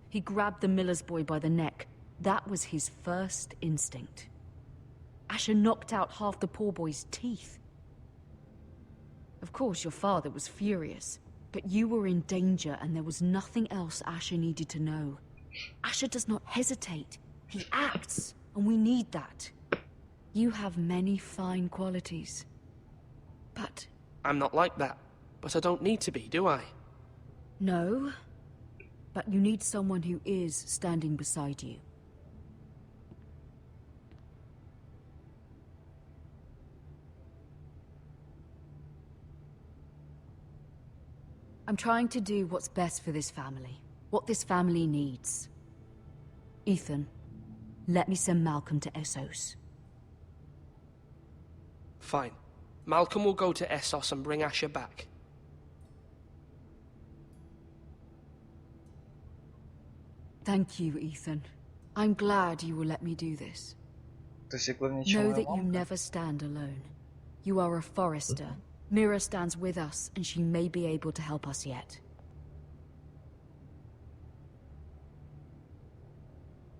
He grabbed the miller's boy by the neck. That was his first instinct. Asher knocked out half the poor boy's teeth. Of course, your father was furious, but you were in danger and there was nothing else Asher needed to know. Asher does not hesitate. He acts, and we need that. You have many fine qualities. But... I'm not like that. But I don't need to be, do I? No. But you need someone who is standing beside you. I'm trying to do what's best for this family. What this family needs. Ethan, let me send Malcolm to Essos. Fine. Malcolm will go to Essos and bring Asher back. Thank you, Ethan. I'm glad you will let me do this. Know that you never stand alone. You are a Forrester. Mira stands with us, and she may be able to help us yet.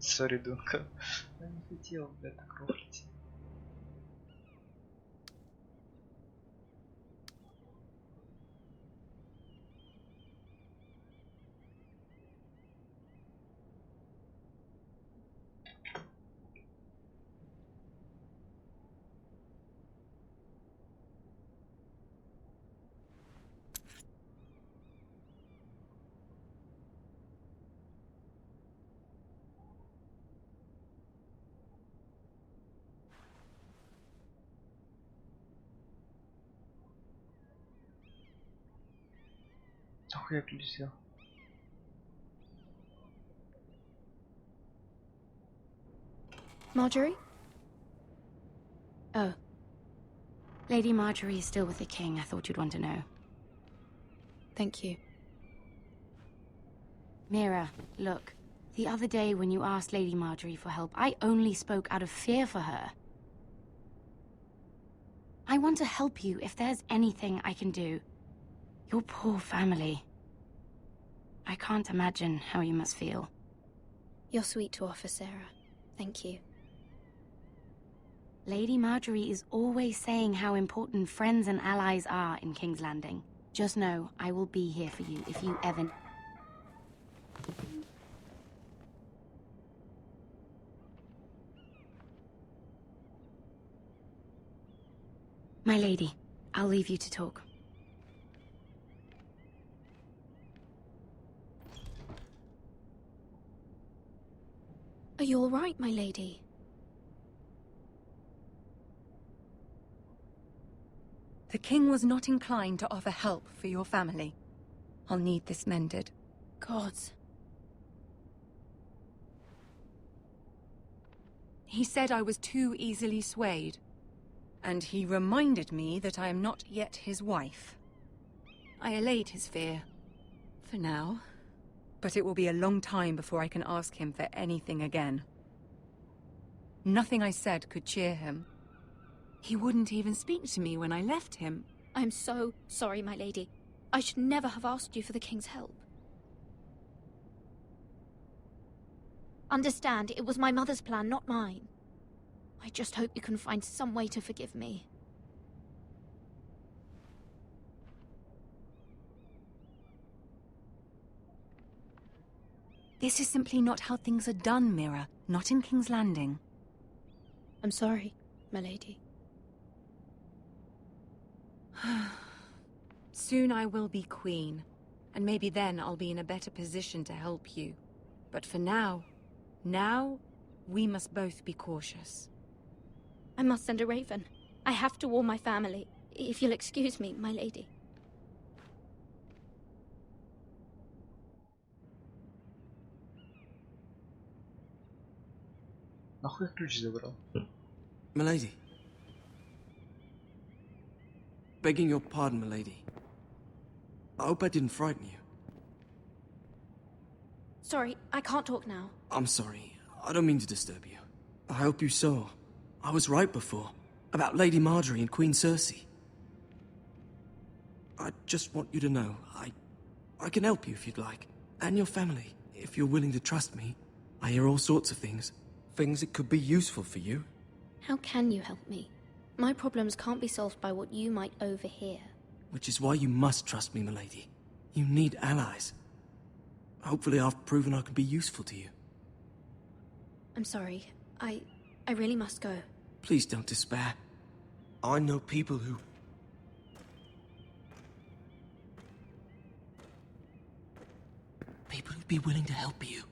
Сори, Дунка. Я не хотел, бля, так рофлить. Нахуя ключ взял? Marjorie? Oh. Lady Marjorie is still with the king. I thought you'd want to know. Thank you. Mira, look. The other day when you asked Lady Marjorie for help, I only spoke out of fear for her. I want to help you if there's anything I can do. Your poor family. I can't imagine how you must feel. You're sweet to offer, Sarah. Thank you. Lady Marjorie is always saying how important friends and allies are in King's Landing. Just know, I will be here for you if you ever... My lady, I'll leave you to talk. Are you all right, my lady? The king was not inclined to offer help for your family. I'll need this mended. Gods. He said I was too easily swayed. And he reminded me that I am not yet his wife. I allayed his fear. For now. But it will be a long time before I can ask him for anything again. Nothing I said could cheer him. He wouldn't even speak to me when I left him. I'm so sorry, my lady. I should never have asked you for the king's help. Understand, it was my mother's plan, not mine. I just hope you can find some way to forgive me. This is simply not how things are done, Mira. Not in King's Landing. I'm sorry, my lady. Soon I will be queen, and maybe then I'll be in a better position to help you. But for now, we must both be cautious. I must send a raven. I have to warn my family. If you'll excuse me, my lady. Нахуй я ключ забрал? Milady. Begging your pardon, milady. I hope I didn't frighten you. Sorry, I can't talk now. I'm sorry. I don't mean to disturb you. I hope you saw. I was right before. About Lady Marjorie and Queen Cersei. I just want you to know, I can help you if you'd like. And your family, if you're willing to trust me. I hear all sorts of things. Things that could be useful for you. How can you help me? My problems can't be solved by what you might overhear. Which is why you must trust me, milady. You need allies. Hopefully I've proven I can be useful to you. I'm sorry. I really must go. Please don't despair. I know people who... People who'd be willing to help you.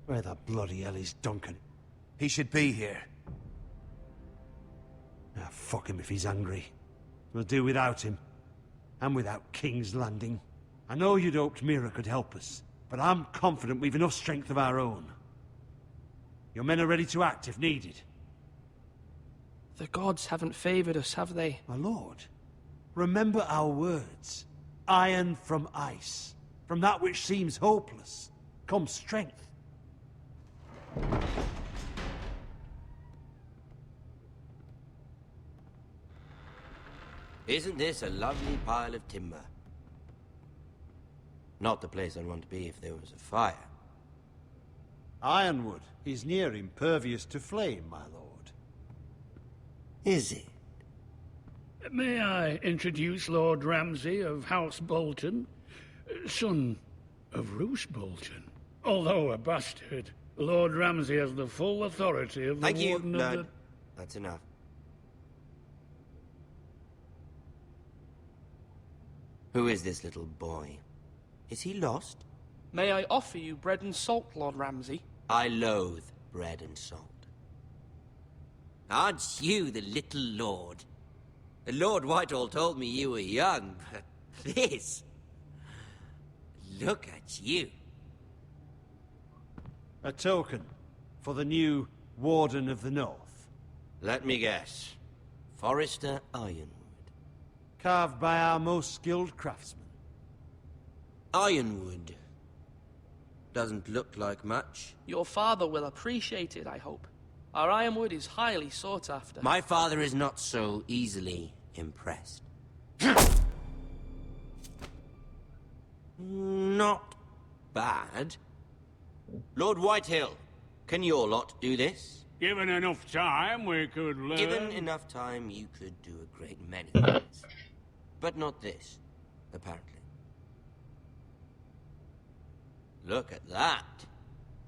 Where the bloody hell is Duncan? He should be here. Ah, fuck him if he's angry. We'll do without him. And without King's Landing. I know you'd hoped Mira could help us, but I'm confident we've enough strength of our own. Your men are ready to act if needed. The gods haven't favored us, have they? My lord, remember our words. Iron from ice. From that which seems hopeless comes strength. Isn't this a lovely pile of timber? Not the place I'd want to be if there was a fire. Ironwood is near impervious to flame, my lord. Is it? May I introduce Lord Ramsay of House Bolton, son of Roose Bolton. Although a bastard, Lord Ramsay has the full authority of the Thank you, Warden of Lord. the... That's enough. Who is this little boy? Is he lost? May I offer you bread and salt, Lord Ramsay? I loathe bread and salt. Aren't you the little lord? Lord Whitehall told me you were young, but this... Look at you. A token for the new Warden of the North. Let me guess. Forrester Ironwood. Carved by our most skilled craftsmen. Ironwood. Doesn't look like much. Your father will appreciate it, I hope. Our ironwood is highly sought after. My father is not so easily impressed. Not bad. Lord Whitehill, can your lot do this? Given enough time, we could learn... Given enough time, you could do a great many things. But not this, apparently. Look at that.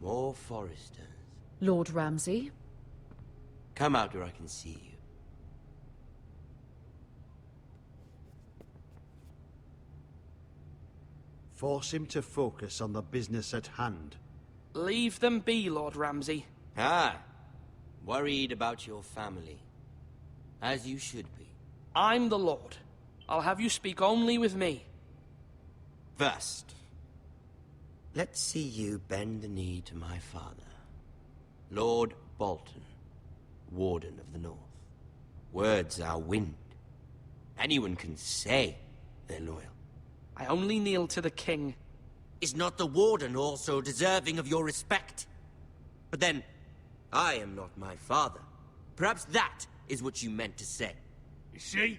More foresters. Lord Ramsay? Come out where I can see you. Force him to focus on the business at hand. Leave them be, Lord Ramsay. Ah, worried about your family. As you should be. I'm the Lord. I'll have you speak only with me. First, let's see you bend the knee to my father, Lord Bolton. Warden of the North. Words are wind. Anyone can say they're loyal. I only kneel to the king. Is not the Warden also deserving of your respect? But then, I am not my father. Perhaps that is what you meant to say. You see?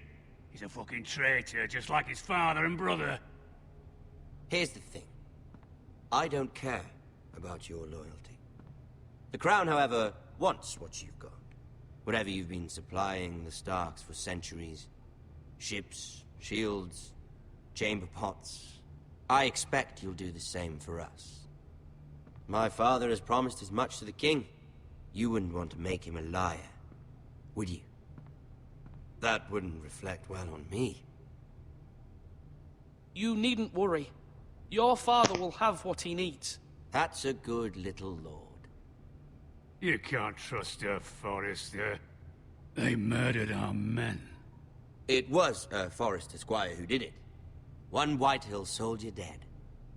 He's a fucking traitor, just like his father and brother. Here's the thing. I don't care about your loyalty. The Crown, however, wants what you've got. Whatever you've been supplying the Starks for centuries. Ships, shields, chamber pots. I expect you'll do the same for us. My father has promised as much to the king. You wouldn't want to make him a liar, would you? That wouldn't reflect well on me. You needn't worry. Your father will have what he needs. That's a good little lord. You can't trust her, Forrester. They murdered our men. It was a Forrester squire who did it. One Whitehill soldier dead.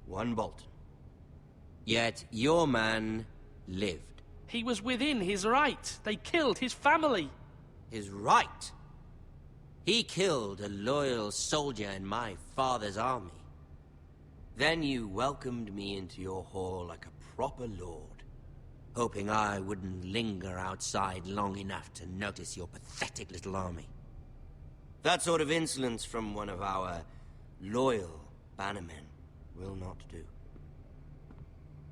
One Bolton. Yet your man lived. He was within his right. They killed his family. His right? He killed a loyal soldier in my father's army. Then you welcomed me into your hall like a proper lord, hoping I wouldn't linger outside long enough to notice your pathetic little army. That sort of insolence from one of our loyal bannermen will not do.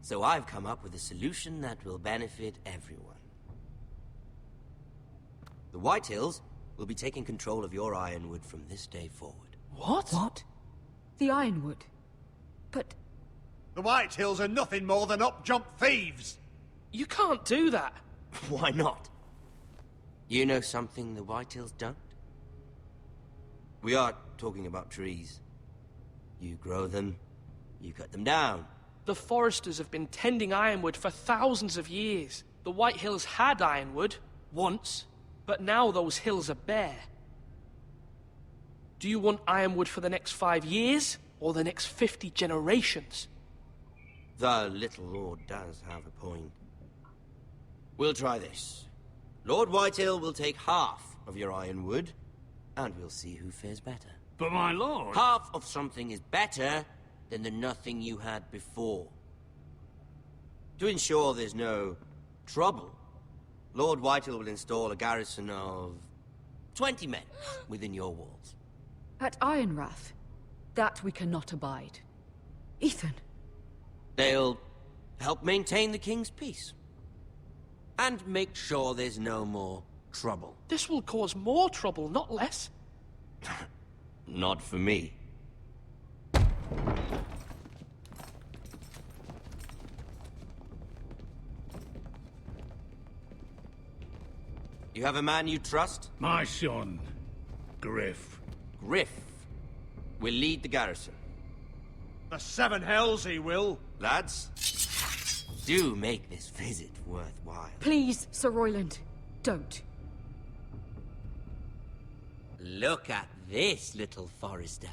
So I've come up with a solution that will benefit everyone. The Whitehills will be taking control of your Ironwood from this day forward. What? What? The Ironwood? But... The Whitehills are nothing more than up-jump thieves! You can't do that. Why not? You know something the Whitehills don't? We are talking about trees. You grow them, you cut them down. The Foresters have been tending Ironwood for thousands of years. The White Hills had Ironwood, once, but now those hills are bare. Do you want Ironwood for the next 5 years, or the next 50 generations? The little lord does have a point. We'll try this. Lord Whitehill will take half of your Ironwood, and we'll see who fares better. But my lord... Half of something is better than the nothing you had before. To ensure there's no trouble, Lord Whitehill will install a garrison of 20 men within your walls. At Ironrath? That we cannot abide. Ethan. They'll help maintain the king's peace. And make sure there's no more trouble. This will cause more trouble, not less. Not for me. You have a man you trust? My son, Griff. Griff will lead the garrison. The Seven Hells he will. Lads, do make this visit worthwhile. Please, Sir Royland, don't. Look at this, little Forrester.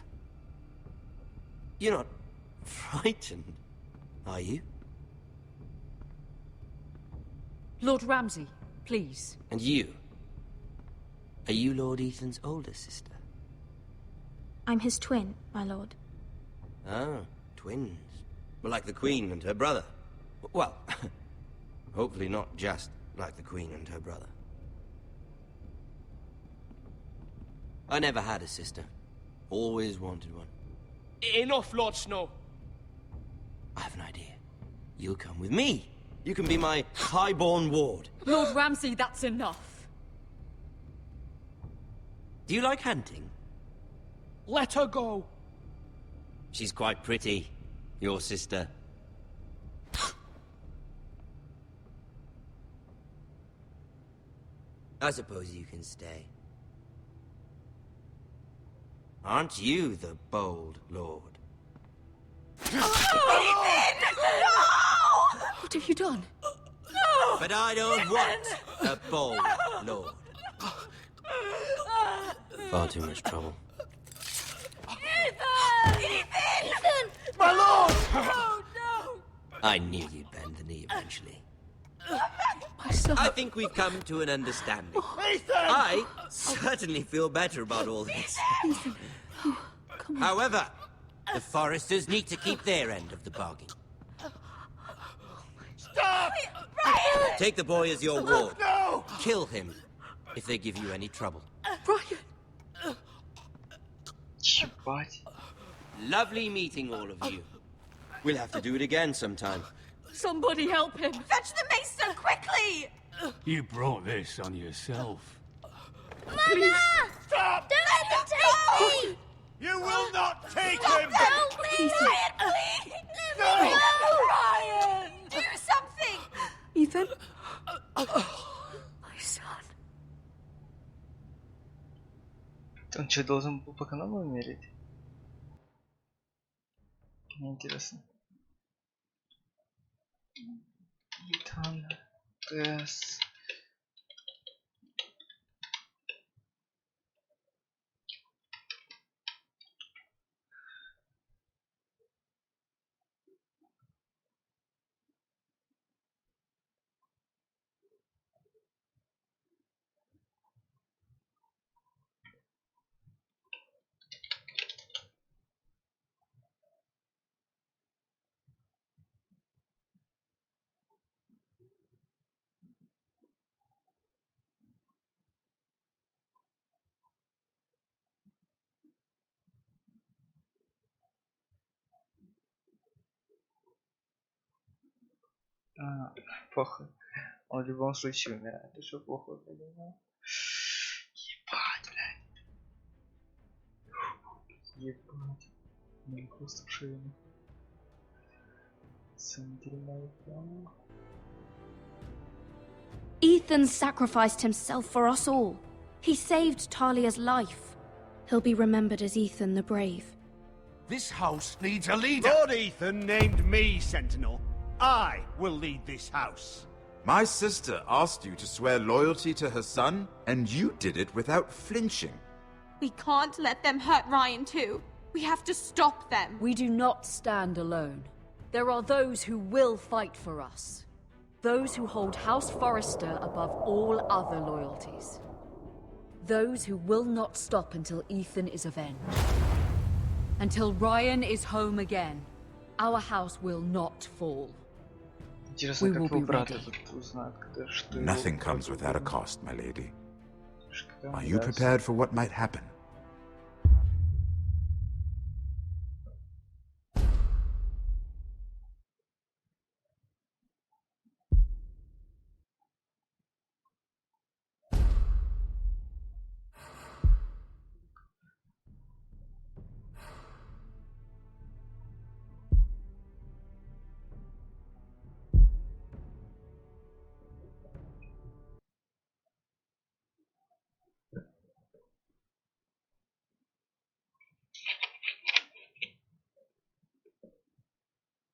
You're not frightened, are you? Lord Ramsay, please. And you? Are you Lord Ethan's older sister? I'm his twin, my lord. Ah, twins. Well, like the Queen and her brother. Well, hopefully not just like the Queen and her brother. I never had a sister. Always wanted one. Enough, Lord Snow. I have an idea. You'll come with me. You can be my highborn ward. Lord Ramsay, that's enough. Do you like hunting? Let her go. She's quite pretty, your sister. I suppose you can stay. Aren't you the bold lord? What have you done? But I don't want a bold lord. Far too much trouble. My lord! I knew you'd bend the knee eventually. My son. I think we've come to an understanding. Ethan! I certainly feel better about all this. Ethan. Oh, come on. However, the Foresters need to keep their end of the bargain. Stop! Ryan! Take the boy as your ward. No! Kill him if they give you any trouble. Ryan! Ебать. Lovely meeting all of you. We'll have to do it again sometime. Somebody help him! Fetch the maester, quickly! You brought this on yourself. Mother! Stop! Don't let them take me! You will not take Stop him! them! Please, Ryan, please! Let me go! Ryan! Do something! Ethan? My son. Он что, должен был по каналу умереть? Мне интересно. Итан, ТС. Похуй. Он в любом случае умирает. Это что похуй, понимаю? Ебать, блядь. Ебать. Мне просто в шею. Ethan sacrificed himself for us all. He saved Talia's life. He'll be remembered as Ethan the Brave. This house needs a leader. Lord Ethan named me Sentinel. I will lead this house. My sister asked you to swear loyalty to her son, and you did it without flinching. We can't let them hurt Ryan too. We have to stop them. We do not stand alone. There are those who will fight for us. Those who hold House Forrester above all other loyalties. Those who will not stop until Ethan is avenged. Until Ryan is home again, our house will not fall. Интересно, как его брат этот узнает, что Nothing comes without a cost, my lady. Are you prepared for what might happen?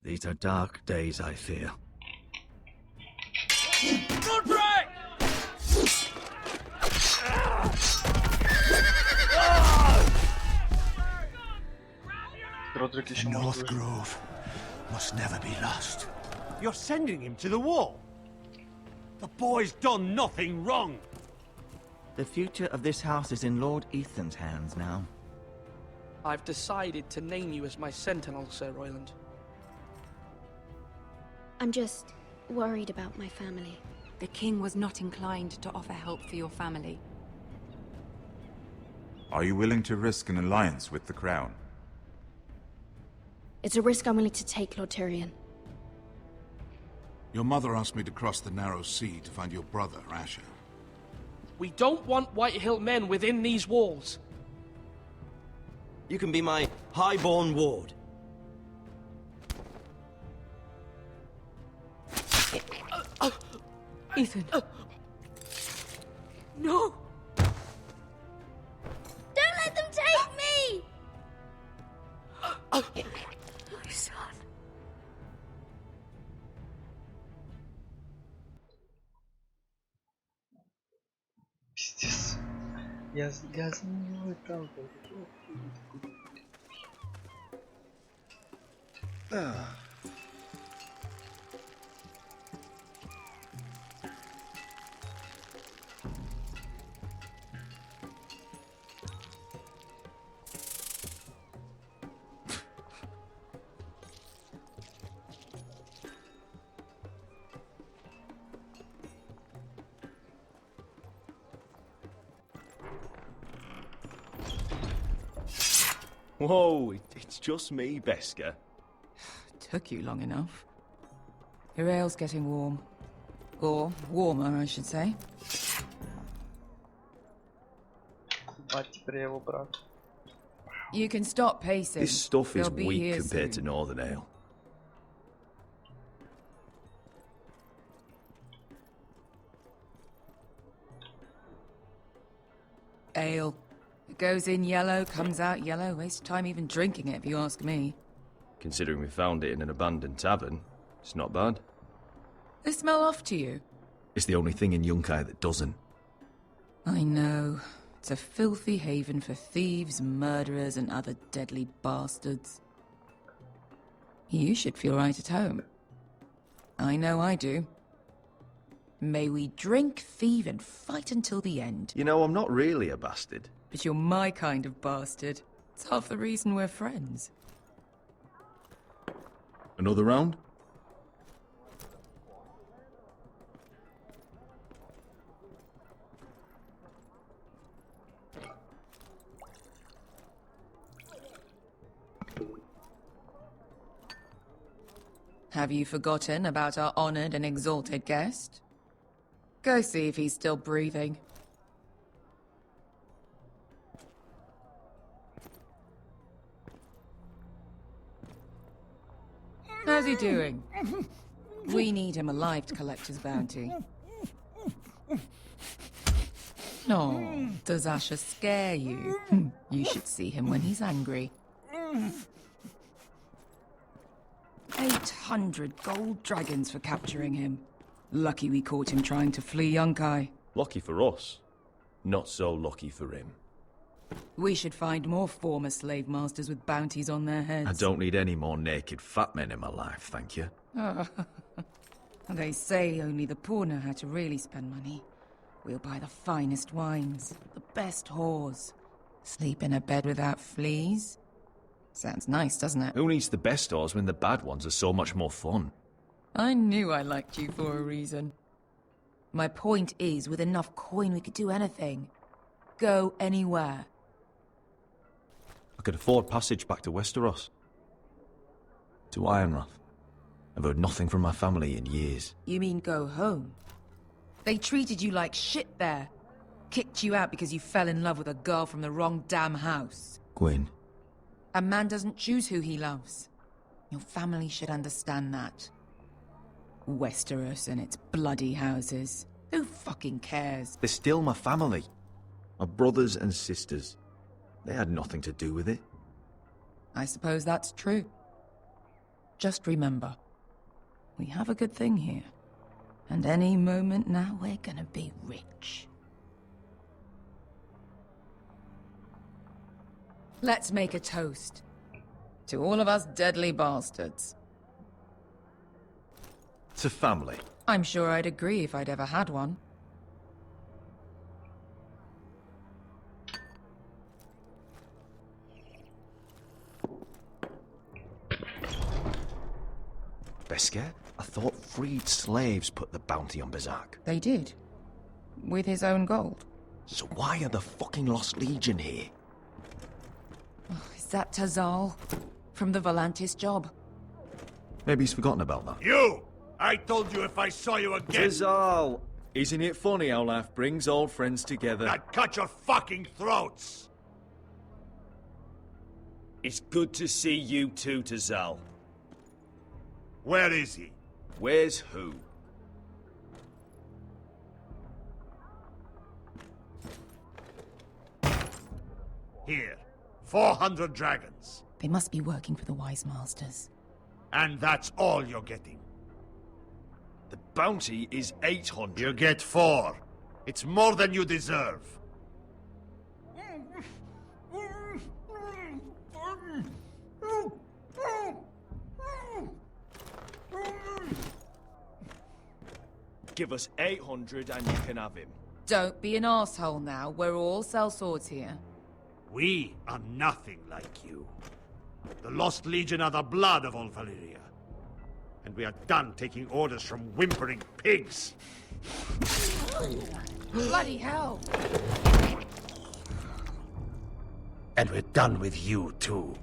These are dark days, I fear. The North Grove must never be lost. You're sending him to the wall? The boy's done nothing wrong. The future of this house is in Lord Ethan's hands now. I've decided to name you as my sentinel, Sir Royland. I'm just worried about my family. The king was not inclined to offer help for your family. Are you willing to risk an alliance with the crown? It's a risk I'm willing to take, Lord Tyrion. Your mother asked me to cross the narrow sea to find your brother, Asher. We don't want Whitehill men within these walls. You can be my highborn ward. Ethan. No! Don't let them take me! My son. Пиздец. Я за него и там Whoa, it's just me, Beska. Took you long enough. Your ale's getting warm. Or warmer, I should say. You can stop pacing. This stuff is They'll be weak here compared soon. to Northern Ale. Ale. It goes in yellow, comes out yellow. Waste time even drinking it, if you ask me. Considering we found it in an abandoned tavern, it's not bad. They smell off to you. It's the only thing in Yunkai that doesn't. I know. It's a filthy haven for thieves, murderers, and other deadly bastards. You should feel right at home. I know I do. May we drink, thieve, and fight until the end. You know, I'm not really a bastard. But you're my kind of bastard. It's half the reason we're friends. Another round? Have you forgotten about our honored and exalted guest? Go see if he's still breathing. How's he doing? We need him alive to collect his bounty. No, does Asher scare you? You should see him when he's angry. 800 gold dragons for capturing him. Lucky we caught him trying to flee Yunkai. Lucky for us. Not so lucky for him. We should find more former slave masters with bounties on their heads. I don't need any more naked fat men in my life, thank you. They say only the poor know how to really spend money. We'll buy the finest wines, the best whores. Sleep in a bed without fleas. Sounds nice, doesn't it? Who needs the best whores when the bad ones are so much more fun? I knew I liked you for a reason. My point is, with enough coin we could do anything. Go anywhere. I could afford passage back to Westeros. To Ironrath. I've heard nothing from my family in years. You mean go home? They treated you like shit there. Kicked you out because you fell in love with a girl from the wrong damn house. Gwyn. A man doesn't choose who he loves. Your family should understand that. Westeros and its bloody houses. Who fucking cares? They're still my family. My brothers and sisters. They had nothing to do with it. I suppose that's true. Just remember, we have a good thing here. And any moment now, we're gonna be rich. Let's make a toast. To all of us deadly bastards. To family. I'm sure I'd agree if I'd ever had one. Besker? I thought freed slaves put the bounty on Berserk. They did. With his own gold. So why are the fucking Lost Legion here? Oh, is that Tazal? From the Volantis job? Maybe he's forgotten about that. You! I told you if I saw you again... Tazal! Isn't it funny how life brings old friends together? I'd cut your fucking throats! It's good to see you too, Tazal. Where is he? Where's who? Here. 400 dragons. They must be working for the Wise Masters. And that's all you're getting. The bounty is 800. You get 4. It's more than you deserve. Give us 800 and you can have him. Don't be an arsehole now. We're all sellswords here. We are nothing like you. The Lost Legion are the blood of all Valyria. And we are done taking orders from whimpering pigs. Bloody hell! And we're done with you, too.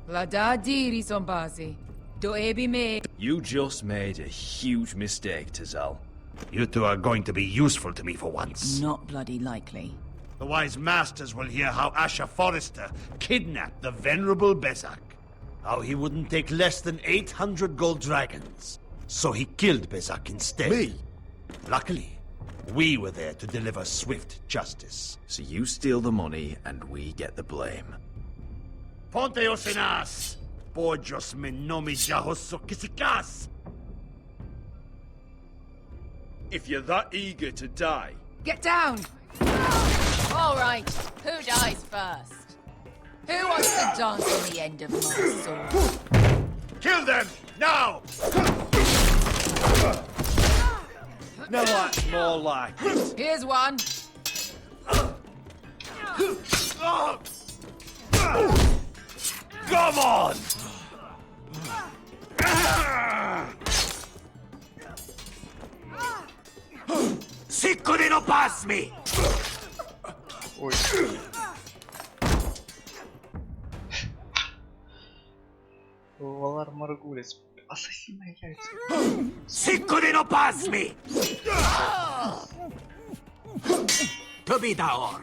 Vladadiri Zombazi. Do ebi me. You just made a huge mistake, Tazal. You two are going to be useful to me for once. Not bloody likely. The wise masters will hear how Asher Forrester kidnapped the venerable Bezak. How he wouldn't take less than 800 gold dragons. So he killed Bezak instead. Me? Luckily, we were there to deliver swift justice. So you steal the money and we get the blame. Ponteos en as! Bojos me nomi jahoso kisikas! If you're that eager to die... Get down! All right, who dies first? Who wants to dance on the end of my sword? Kill them! Now! No, that's more like it. Here's one. Come on! Sicko di non pass me! Ой. Валар Маргулец. Ассасинное яйцо. Sicko di non pass me! Tobitaor!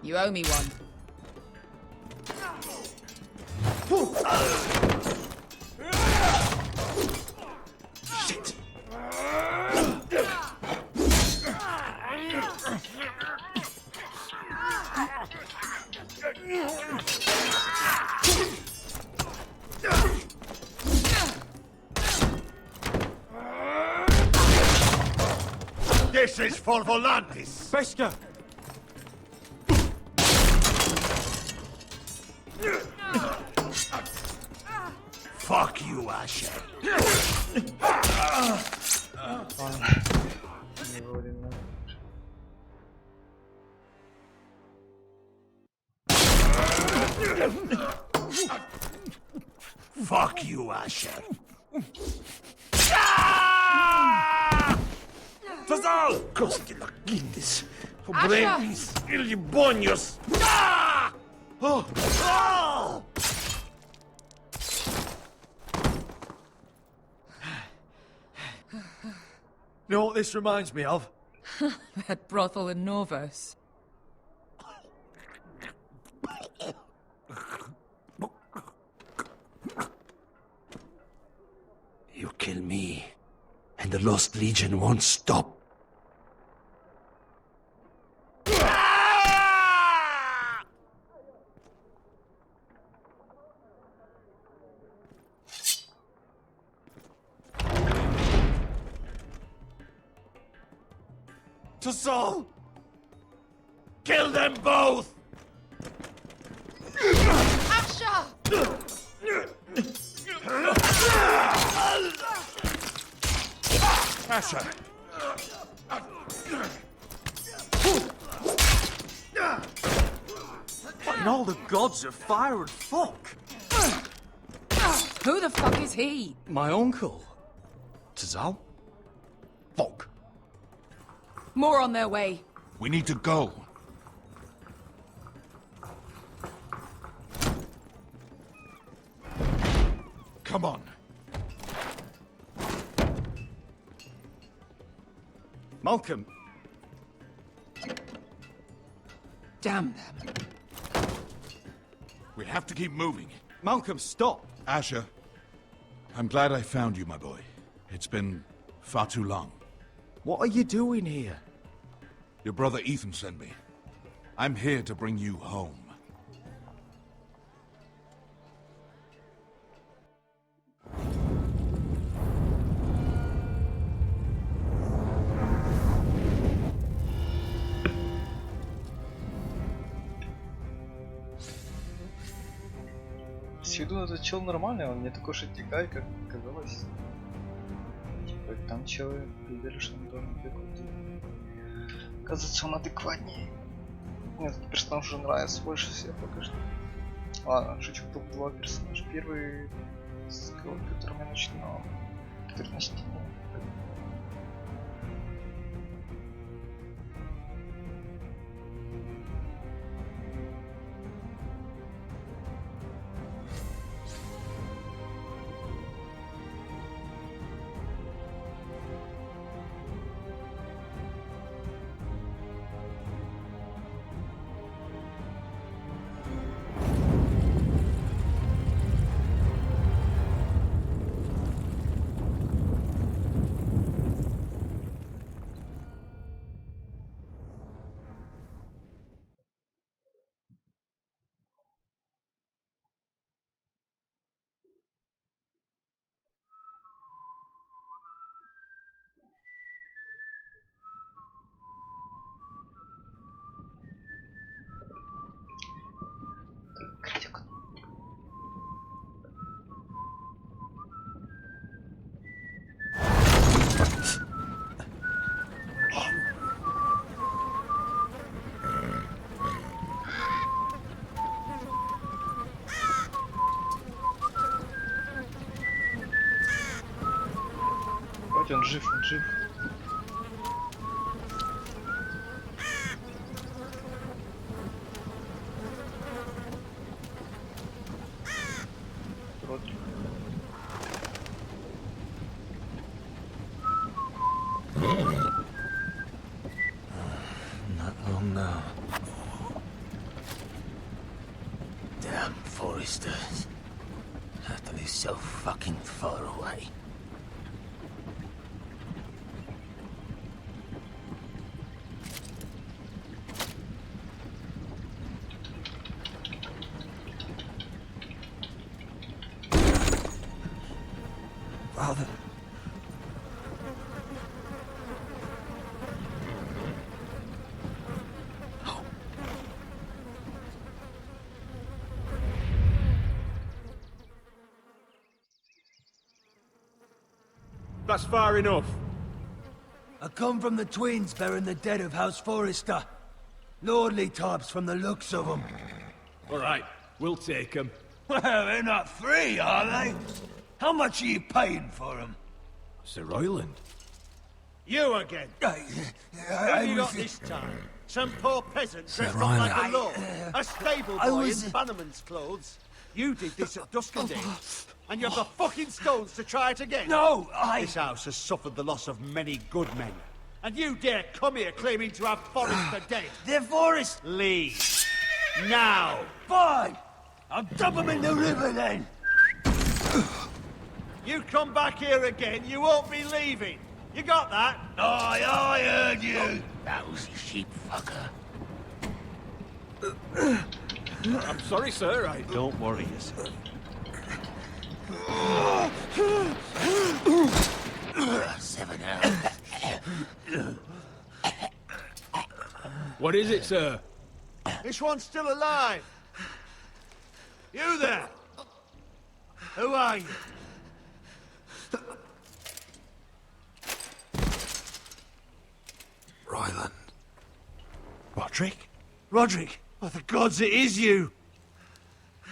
You owe me one. Shit! This is for Volantis! Beskar! Fuck you, Asher. Fuck you, Asher. Tazal! Costi la guindis. Asher! Obremis, ilibonios. Ah! Oh! Oh! You know what this reminds me of? That brothel in Novos. You kill me, and the Lost Legion won't stop. Tazal! Kill them both! Asher! Asher! In all the gods of fire and fuck! Who the fuck is he? My uncle. Tazal? Fuck. More on their way. We need to go. Come on. Malcolm. Damn them. We have to keep moving. Malcolm, stop. Asher, I'm glad I found you, my boy. It's been far too long. What are you doing here? Your brother Ethan sent me. I'm here to bring you home. С виду этот чел нормальный, он не такой шатикай, как казалось. Типа там челы видели, что он должен прикрутить. Кажется, он адекватнее. Мне этот персонаж уже нравится больше всех пока что. Ладно, шучу, топ-2 персонаж. Первый, с которым я начинал, который на стене. Он жив, он жив. Родрик. Not long now. Damn Foresters. That is so fucking far away. Father. That's far enough. I come from the twins bearing the dead of House Forrester. Lordly types from the looks of them. All right, we'll take them. Well, they're not free, are they? How much are you paying for them? Sir Royland. You again. Who have you got this time? Some poor peasant dressed up like a lord. A stable boy in bannerman's clothes. You did this at Duskendale. And you have the fucking stones to try it again? No, This house has suffered the loss of many good men. And you dare come here claiming to have Forrester dead? They're Forrest. Leave. Now. Fine. I'll dump them in the river then. You come back here again, you won't be leaving. You got that? Aye, I heard you. Lousy sheep fucker. I'm sorry, sir. Don't worry yourself. Seven hours. What is it, sir? This one's still alive. You there? Who are you? Royland. Roderick? Roderick? Oh, the gods, it is you!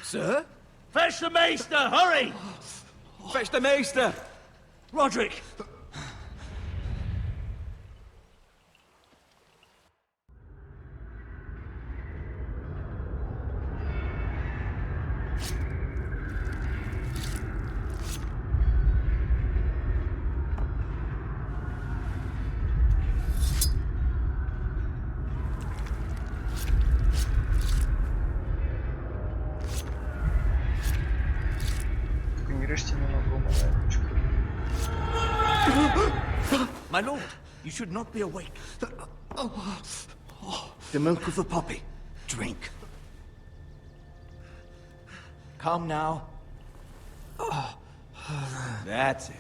Sir? Fetch the maester, hurry! Fetch the maester! Roderick! My lord, you should not be awake. The milk of the poppy. Drink. Calm now. That's it.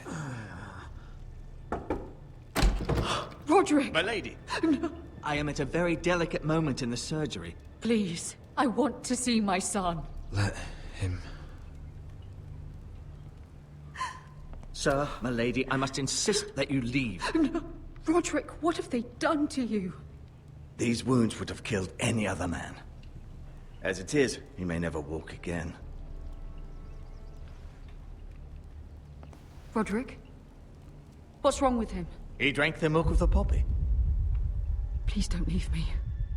Roderick! My lady. No. I am at a very delicate moment in the surgery. Please, I want to see my son. Let him. Sir, my lady, I must insist that you leave. No. Roderick, what have they done to you? These wounds would have killed any other man. As it is, he may never walk again. Roderick? What's wrong with him? He drank the milk of the poppy. Please don't leave me.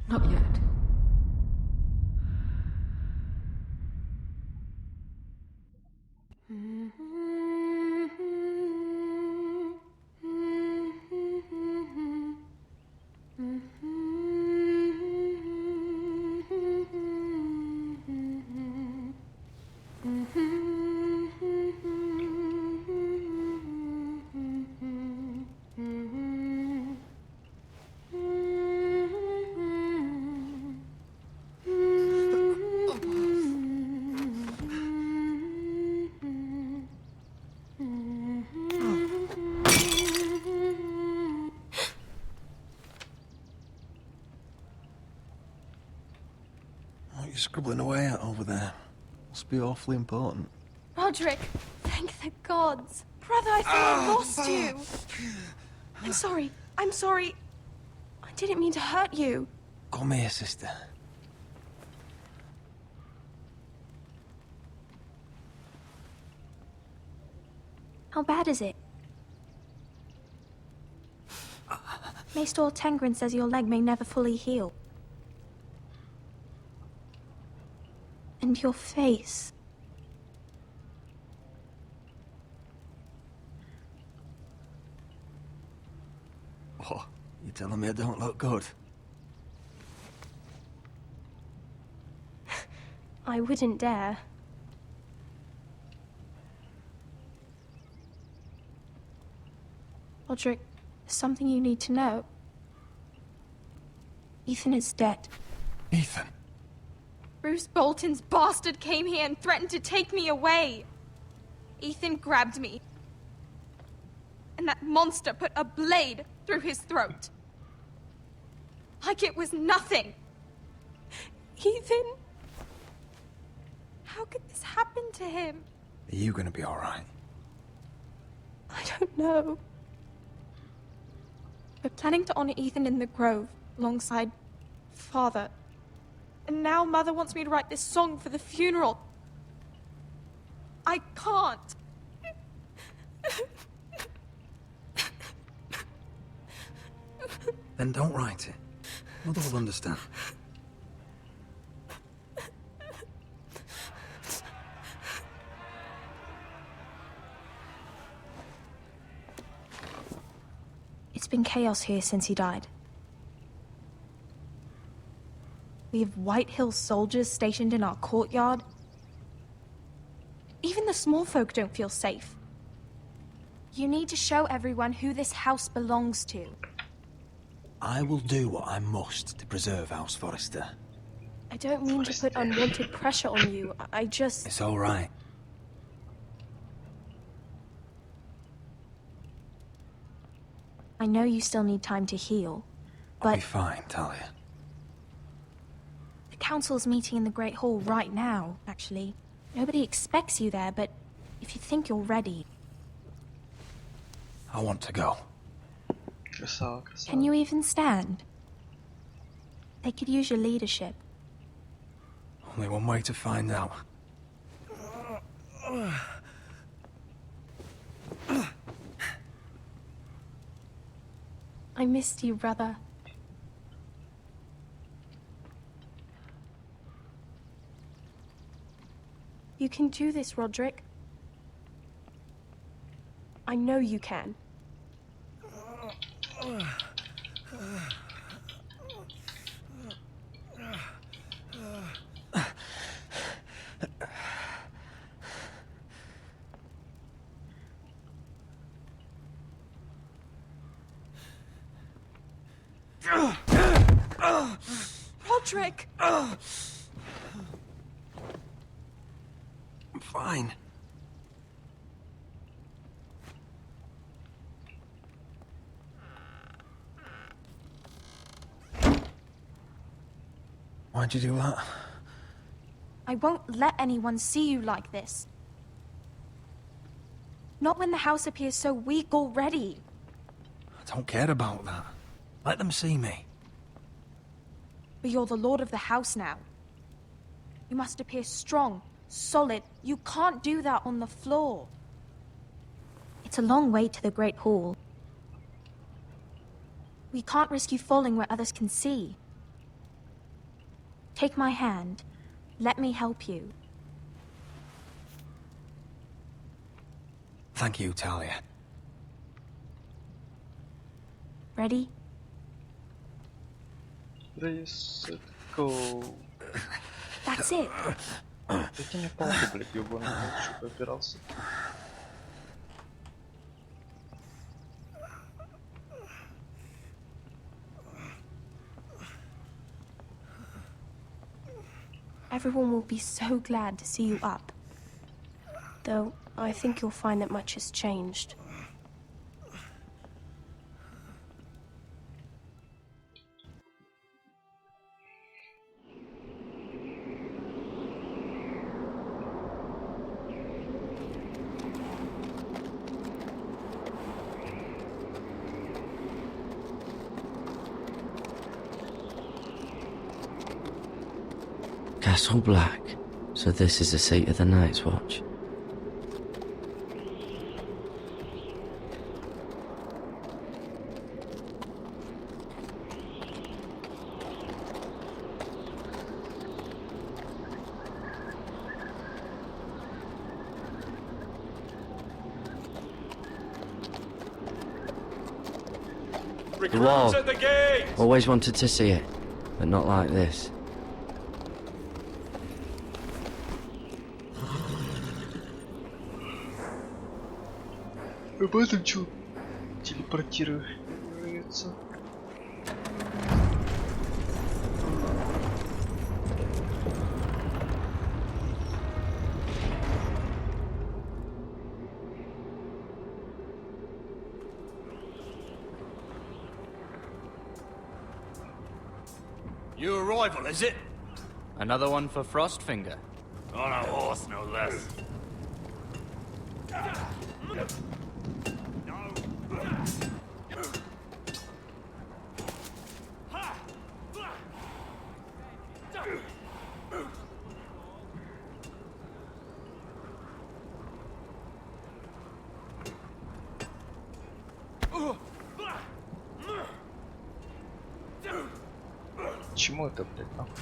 Not yet. What are you scribbling away at over there? Must be awfully important. Roderick, thank the gods. Brother, I thought I lost you. I'm sorry. I'm sorry. I didn't mean to hurt you. Come here, sister. How bad is it? Maester Tengrin says your leg may never fully heal. And your face. What? You telling me I don't look good? I wouldn't dare. Roderick, there's something you need to know. Ethan is dead. Ethan? Bruce Bolton's bastard came here and threatened to take me away. Ethan grabbed me. And that monster put a blade through his throat. Like it was nothing. Ethan? How could this happen to him? Are you gonna be alright? I don't know. We're planning to honor Ethan in the Grove, alongside Father. And now Mother wants me to write this song for the funeral. I can't. Then don't write it. Mother will understand. It's been chaos here since he died. We have White Hill soldiers stationed in our courtyard. Even the small folk don't feel safe. You need to show everyone who this house belongs to. I will do what I must to preserve House Forrester. I don't mean to put unwanted pressure on you. I just... It's alright. I know you still need time to heal, but... I'll be fine, Talia. The council's meeting in the Great Hall right now, actually. Nobody expects you there, but if you think you're ready... I want to go. Can you even stand? They could use your leadership. Only one way to find out. I missed you, brother. You can do this, Roderick. I know you can. Roderick! I'm fine. Why'd you do that? I won't let anyone see you like this. Not when the house appears so weak already. I don't care about that. Let them see me. But you're the lord of the house now. You must appear strong, solid. You can't do that on the floor. It's a long way to the Great Hall. We can't risk you falling where others can see. Take my hand. Let me help you. Thank you, Talia. Ready? Let's go. That's it. Прикинь, я палку, блядь, ёбаный, чтобы опирался. Everyone will be so glad to see you up. Though, I think you'll find that much has changed. Castle Black. So this is the seat of the Night's Watch. The wall. At the gate! Always wanted to see it, but not like this. Об этом чё? Телепортируется. New arrival, is it? Another one for Frostfinger. On a horse, no less. Чему это, блядь, нахуй?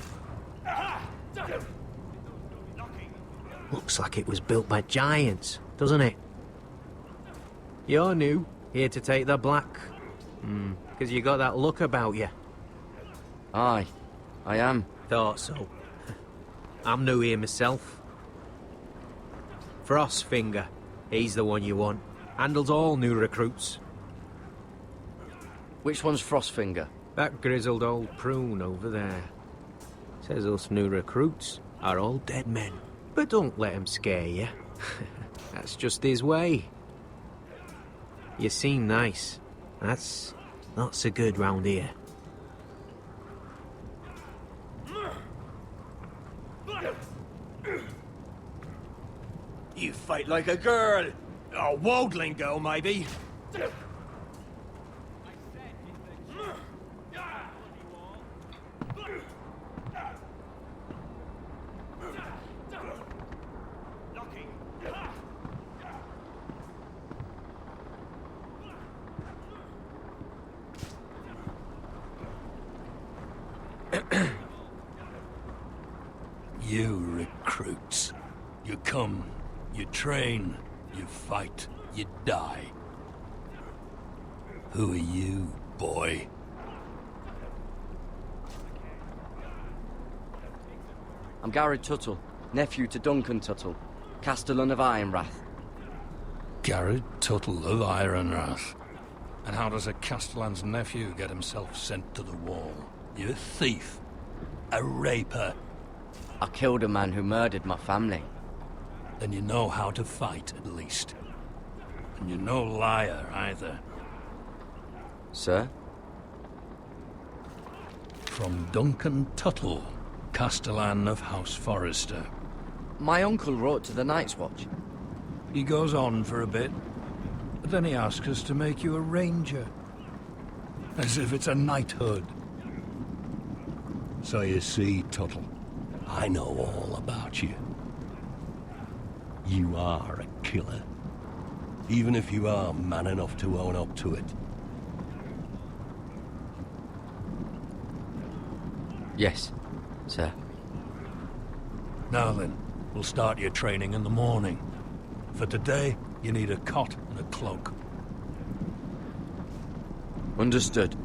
Looks like it was built by giants, doesn't it? You're new, here to take the black. Because you got that look about you. Aye, I am. Thought so. I'm new here myself. Frostfinger, he's the one you want. Handles all new recruits. Which one's Frostfinger? That grizzled old prune over there. Says us new recruits are all dead men. But don't let him scare you. That's just his way. You seem nice. That's not so good round here. You fight like a girl. A wildling girl, maybe. You recruits. You come, you train, you fight, you die. Who are you, boy? I'm Garrett Tuttle, nephew to Duncan Tuttle, Castellan of Ironrath. Garrett Tuttle of Ironrath. And how does a Castellan's nephew get himself sent to the wall? You a thief? A raper? I killed a man who murdered my family. Then you know how to fight, at least. And you're no liar, either. Sir? From Duncan Tuttle, Castellan of House Forrester. My uncle wrote to the Night's Watch. He goes on for a bit, but then he asks us to make you a ranger. As if it's a knighthood. So you see, Tuttle, I know all about you. You are a killer. Even if you are man enough to own up to it. Yes, sir. Now then, we'll start your training in the morning. For today, you need a cot and a cloak. Understood.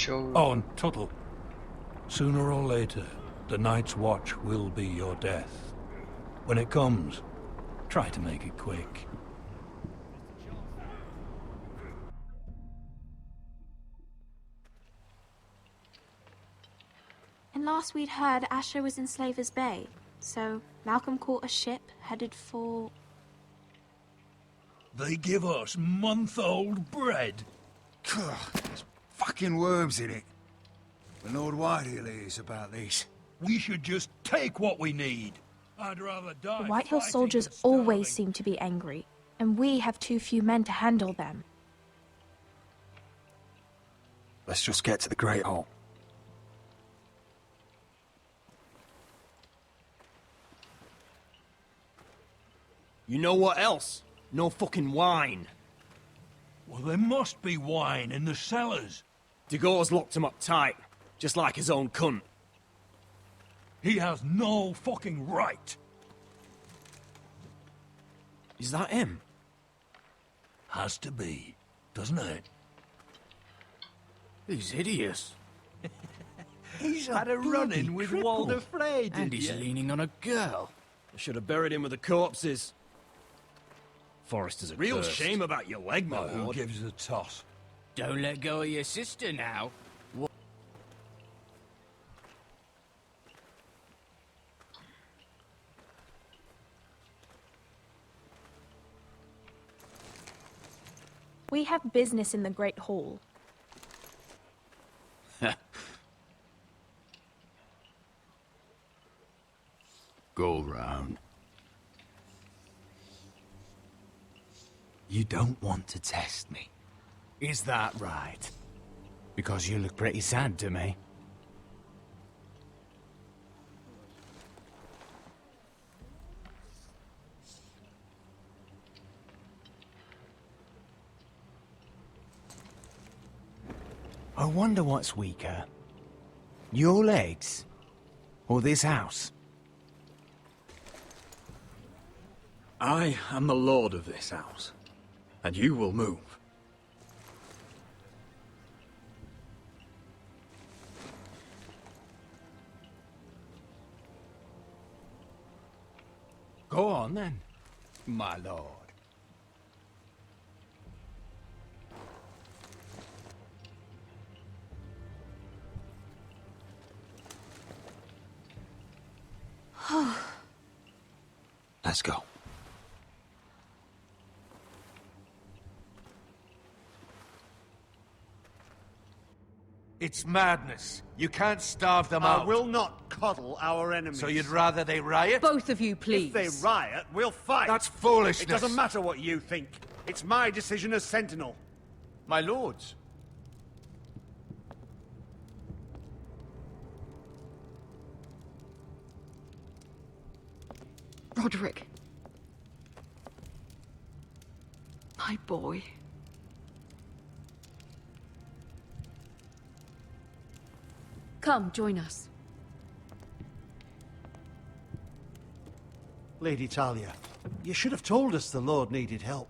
Oh, and Tuttle. Sooner or later, the Night's Watch will be your death. When it comes, try to make it quick. And last we'd heard, Asher was in Slaver's Bay. So Malcolm caught a ship headed for... They give us month-old bread. There's fucking worms in it. The Lord Whitehill is about this. We should just take what we need. I'd rather die. The Whitehill soldiers always seem to be angry, and we have too few men to handle them. Let's just get to the Great Hall. You know what else? No fucking wine. Well, there must be wine in the cellars. Degor's locked him up tight, just like his own cunt. He has no fucking right. Is that him? Has to be, doesn't it? He's hideous. He's had a run-in with Walder Frey, And he's leaning on a girl. I should have buried him with the corpses. Forrester's a Real curse. shame about your leg, my Who lord. gives a toss? Don't let go of your sister now. We have business in the Great Hall. Go round. You don't want to test me. Is that right? Because you look pretty sad to me. I wonder what's weaker. Your legs? Or this house? I am the lord of this house, and you will move. Go on then, my lord. Let's go. It's madness. You can't starve them out. I will not coddle our enemies. So you'd rather they riot? Both of you, please. If they riot, we'll fight. That's foolishness. It doesn't matter what you think. It's my decision as Sentinel. My lords. Roderick. My boy. Come, join us. Lady Talia, you should have told us the Lord needed help.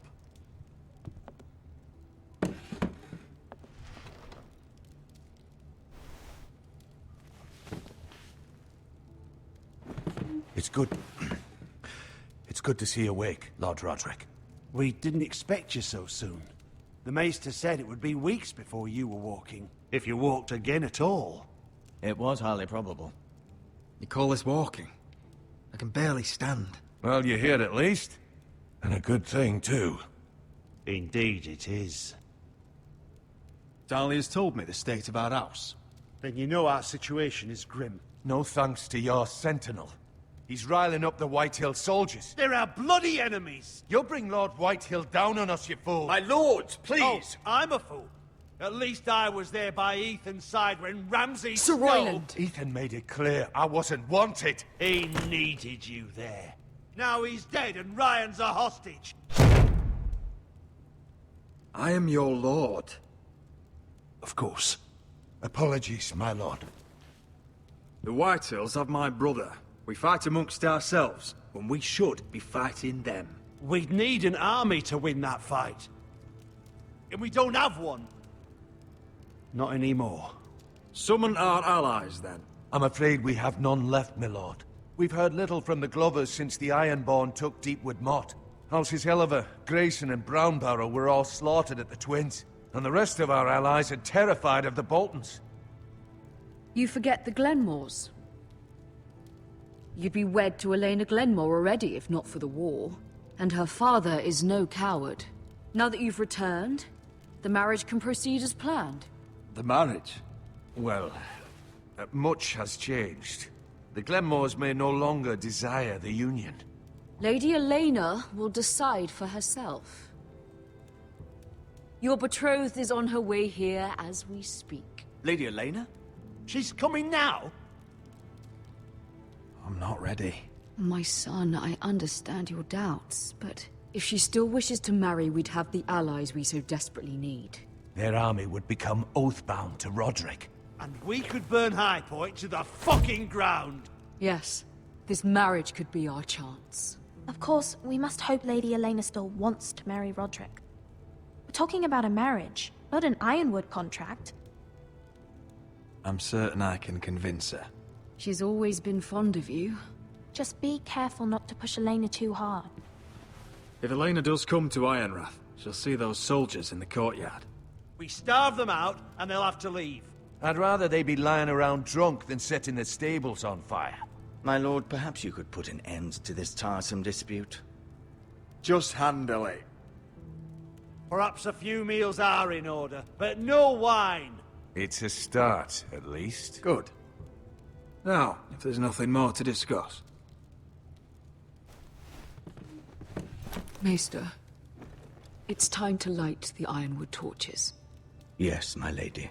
It's good. It's good to see you awake, Lord Roderick. We didn't expect you so soon. The Maester said it would be weeks before you were walking, if you walked again at all. It was highly probable. You call this walking? I can barely stand. Well, you're here at least. And a good thing, too. Indeed it is. Dahlia's told me the state of our house. Then you know our situation is grim. No thanks to your sentinel. He's riling up the Whitehill soldiers. They're our bloody enemies! You'll bring Lord Whitehill down on us, you fool! My lords, please! Oh, I'm a fool. At least I was there by Ethan's side when Ramsay Sir Royland! Ethan made it clear I wasn't wanted. He needed you there. Now he's dead and Ryan's a hostage. I am your lord. Of course. Apologies, my lord. The Whitehills have my brother. We fight amongst ourselves, when we should be fighting them. We'd need an army to win that fight. And we don't have one. Not anymore. Summon our allies, then. I'm afraid we have none left, my lord. We've heard little from the Glovers since the Ironborn took Deepwood Motte. Houses Helliver, Grayson and Brownbarrow were all slaughtered at the Twins, and the rest of our allies are terrified of the Boltons. You forget the Glenmores. You'd be wed to Elena Glenmore already if not for the war. And her father is no coward. Now that you've returned, the marriage can proceed as planned. The marriage? Well, much has changed. The Glenmores may no longer desire the union. Lady Elena will decide for herself. Your betrothed is on her way here as we speak. Lady Elena? She's coming now? I'm not ready. My son, I understand your doubts, but if she still wishes to marry, we'd have the allies we so desperately need. Their army would become oath-bound to Roderick. And we could burn High Point to the fucking ground! Yes, this marriage could be our chance. Of course, we must hope Lady Elena still wants to marry Roderick. We're talking about a marriage, not an Ironwood contract. I'm certain I can convince her. She's always been fond of you. Just be careful not to push Elena too hard. If Elena does come to Ironrath, she'll see those soldiers in the courtyard. We starve them out, and they'll have to leave. I'd rather they be lying around drunk than setting the stables on fire. My lord, perhaps you could put an end to this tiresome dispute. Just handle it. Perhaps a few meals are in order, but no wine! It's a start, at least. Good. Now, if there's nothing more to discuss. Maester, it's time to light the Ironwood torches. Yes, my lady.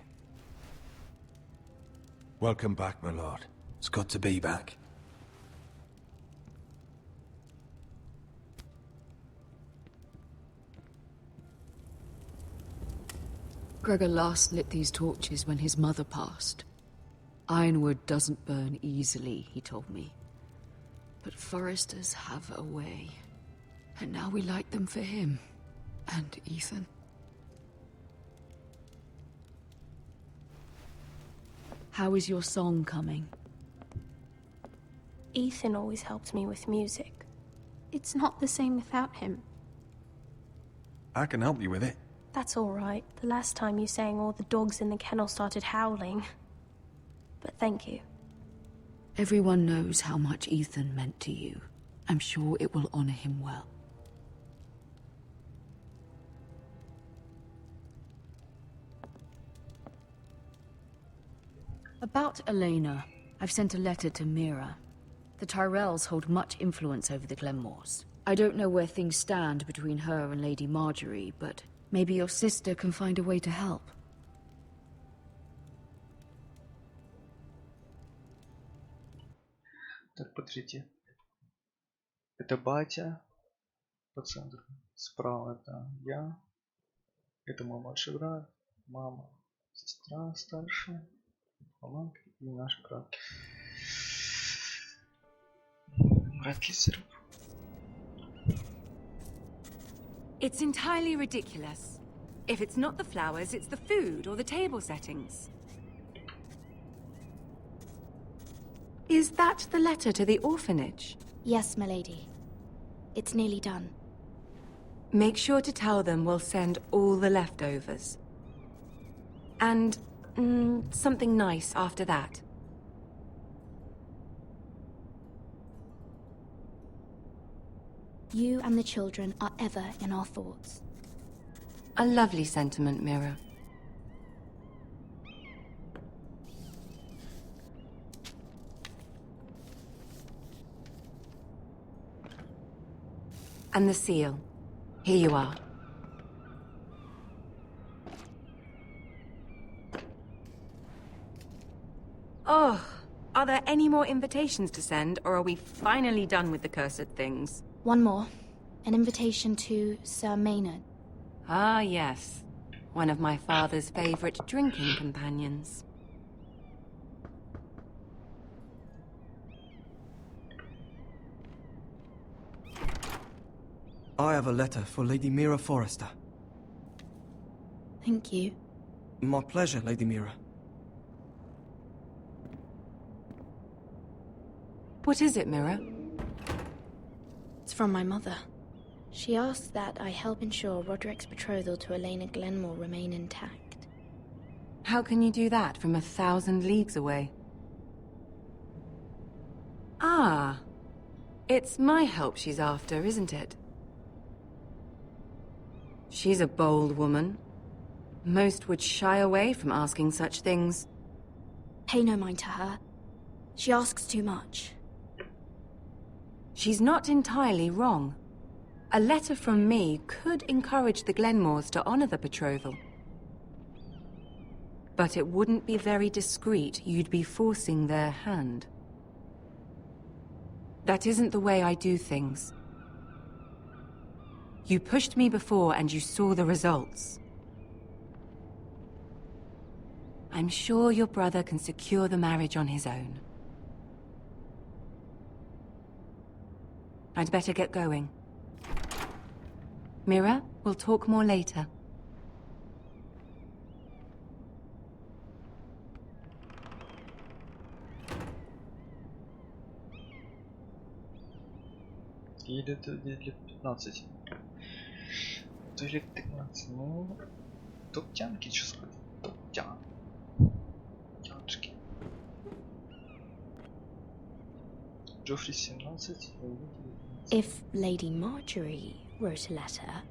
Welcome back, my lord. It's good to be back. Gregor last lit these torches when his mother passed. Ironwood doesn't burn easily, he told me. But foresters have a way. And now we light them for him. And Ethan. How is your song coming? Ethan always helped me with music. It's not the same without him. I can help you with it. That's all right. The last time you sang, all the dogs in the kennel started howling. But thank you. Everyone knows how much Ethan meant to you. I'm sure it will honor him well. About Elena, I've sent a letter to Mira. The Tyrells hold much influence over the Glenmores. I don't know where things stand between her and Lady Marjorie, but maybe your sister can find a way to help. Так, подождите. Это батя по центру. Справа это я. Это мой младший брат. Мама, сестра старшая. Мама и наш брат. Брат Лисеров. It's entirely ridiculous. If it's not the flowers, it's the food or the table settings. Is that the letter to the orphanage? Yes, my lady. It's nearly done. Make sure to tell them we'll send all the leftovers. And something nice after that. You and the children are ever in our thoughts. A lovely sentiment, Mira. And the seal. Here you are. Oh, are there any more invitations to send, or are we finally done with the cursed things? One more. An invitation to Sir Maynard. Ah, yes. One of my father's favorite drinking companions. I have a letter for Lady Mira Forrester. Thank you. My pleasure, Lady Mira. What is it, Mira? It's from my mother. She asks that I help ensure Roderick's betrothal to Elena Glenmore remain intact. How can you do that from 1,000 leagues away? Ah. It's my help she's after, isn't it? She's a bold woman. Most would shy away from asking such things. Pay no mind to her. She asks too much. She's not entirely wrong. A letter from me could encourage the Glenmores to honor the betrothal. But it wouldn't be very discreet. You'd be forcing their hand. That isn't the way I do things. You pushed me before and you saw the results. I'm sure your brother can secure the marriage on his own. I'd better get going. Mira, we'll talk more later. Или это для 15. То или 15. Ну, топтянки, что сказать? Топтян. Тяночки. Джоффри 17. If Lady Marjorie wrote a letter...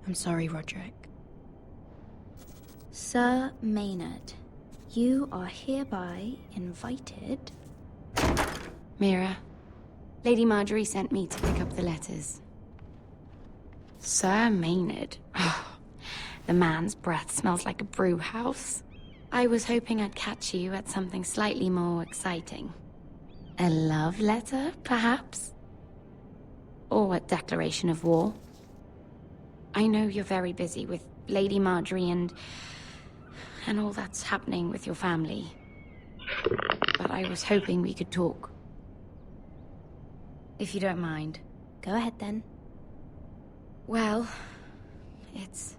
I'm sorry, Roderick. Sir Maynard, you are hereby invited... Mira, Lady Marjorie sent me to pick up the letters. Sir Maynard. The man's breath smells like a brew house. I was hoping I'd catch you at something slightly more exciting. A love letter, perhaps? Or a declaration of war? I know you're very busy with Lady Marjorie and all that's happening with your family. But I was hoping we could talk. If you don't mind. Go ahead, then. Well, it's...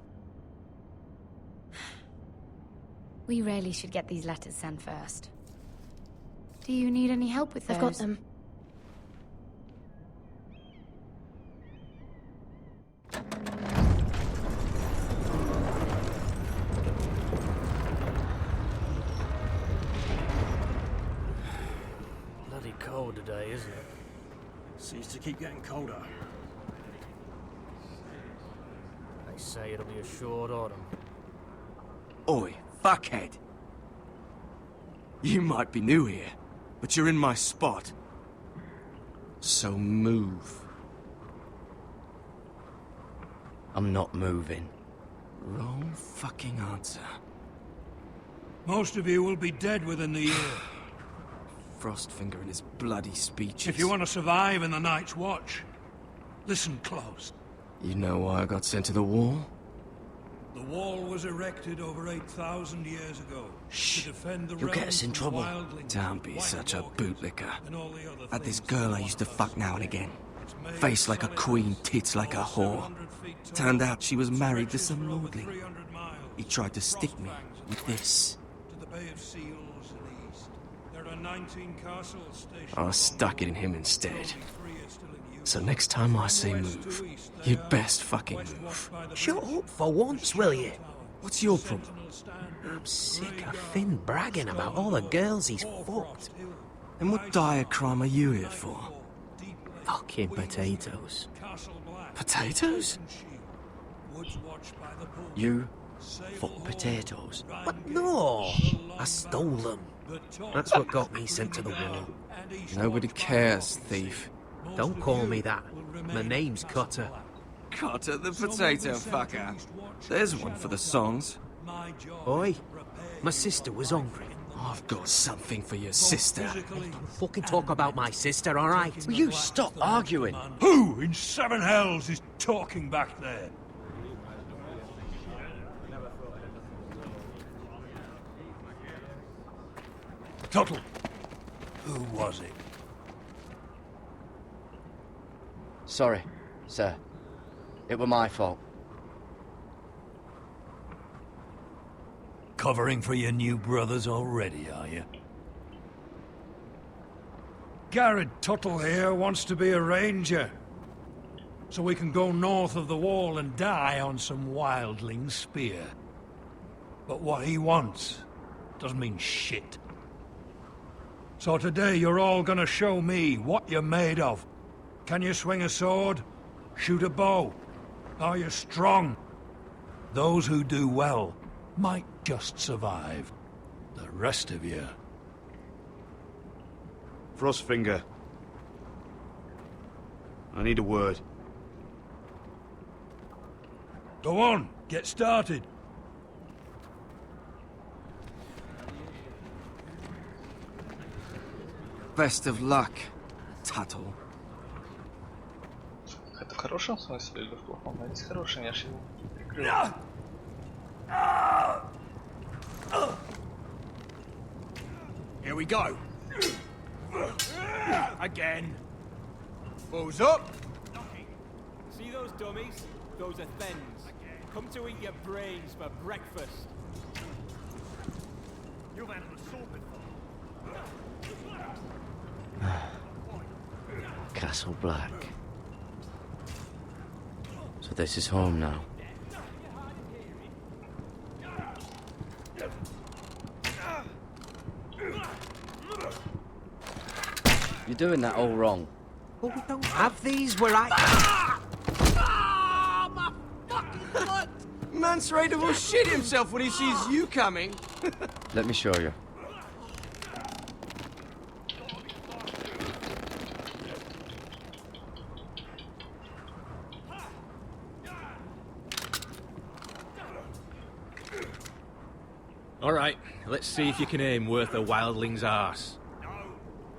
We really should get these letters sent first. Do you need any help with those? I've got them. Bloody cold today, isn't it? Seems to keep getting colder. They say it'll be a short autumn. Oi, fuckhead. You might be new here, but you're in my spot. So move. I'm not moving. Wrong fucking answer. Most of you will be dead within the year. Frostfinger and his bloody speeches. If you want to survive in the Night's Watch, listen close. You know why I got sent to the wall? The wall was erected over 8,000 years ago to defend the You'll get realm us in from trouble. wildlings, Don't be such a bootlicker. and all the other Had this things girl that I used to fuck now and again. made Face like a solid queen, tits like a whore. Turned out she was married to some lordling. He tried to stick me with this. to the Bay of Seals in the east. There are 19 castles stationed I stuck it in him instead. So next time I say move, you'd best fucking move. Shut up for once, will you? What's your problem? I'm sick of Finn bragging about all the girls he's fucked. And what dire crime are you here for? Fucking potatoes. Potatoes? You fuck potatoes? What? No! I stole them. That's what got me sent to the wall. Nobody cares, thief. Don't call me that. My name's Cutter. Cotter the potato fucker. There's one for the songs. Oi, my sister was hungry. I've got something for your sister. Don't fucking talk about my sister, alright? Will you stop arguing? Who in seven hells is talking back there? Tuttle. Who was it? Sorry, sir. It were my fault. Covering for your new brothers already, are you? Garrett Tuttle here wants to be a ranger. So we can go north of the wall and die on some wildling spear. But what he wants doesn't mean shit. So today you're all gonna show me what you're made of. Can you swing a sword? Shoot a bow? Are you strong? Those who do well might just survive. The rest of you... Frostfinger. I need a word. Go on, get started. Best of luck, Tuttle. Это в хорошем смысле или в плохом? Надеюсь, хороший, я ж его прикрыл. Here we go. Again. Balls up. See those dummies? Those are thens. Come to eat your brains for breakfast. You've had an assault Castle Black. So this is home now. You're doing that all wrong. But we don't have these where I... My fucking foot! Mance Raider will shit himself when he sees you coming. Let me show you. Alright, let's see if you can aim worth a wildling's arse.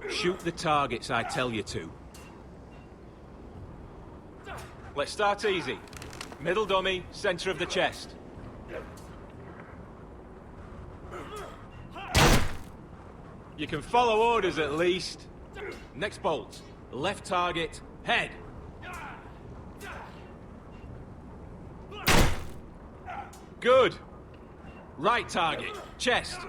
Shoot the targets I tell you to. Let's start easy. Middle dummy, center of the chest. You can follow orders at least. Next bolt. Left target, head. Good. Right target, chest.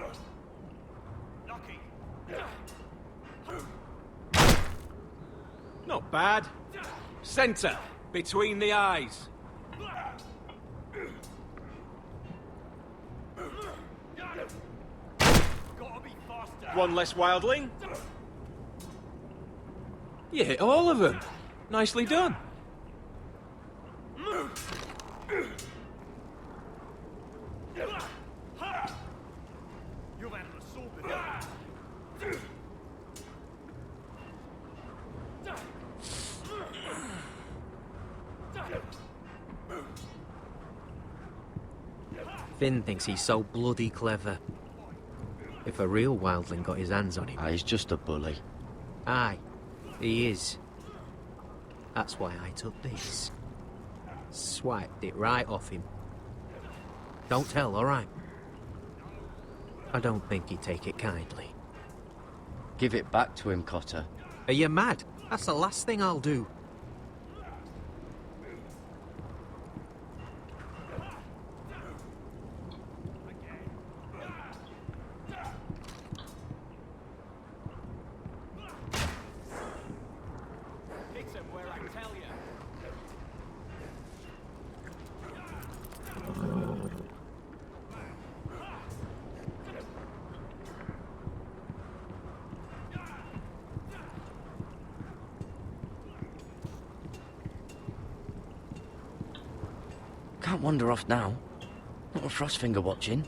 Not bad. Center, between the eyes. One less wildling. You hit all of them. Nicely done. Finn thinks he's so bloody clever. If a real wildling got his hands on him... He's just a bully. Aye, he is. That's why I took this. Swiped it right off him. Don't tell, alright? I don't think he'd take it kindly. Give it back to him, Cotter. Are you mad? That's the last thing I'll do. Can't wander off now. Not with Frostfinger watching.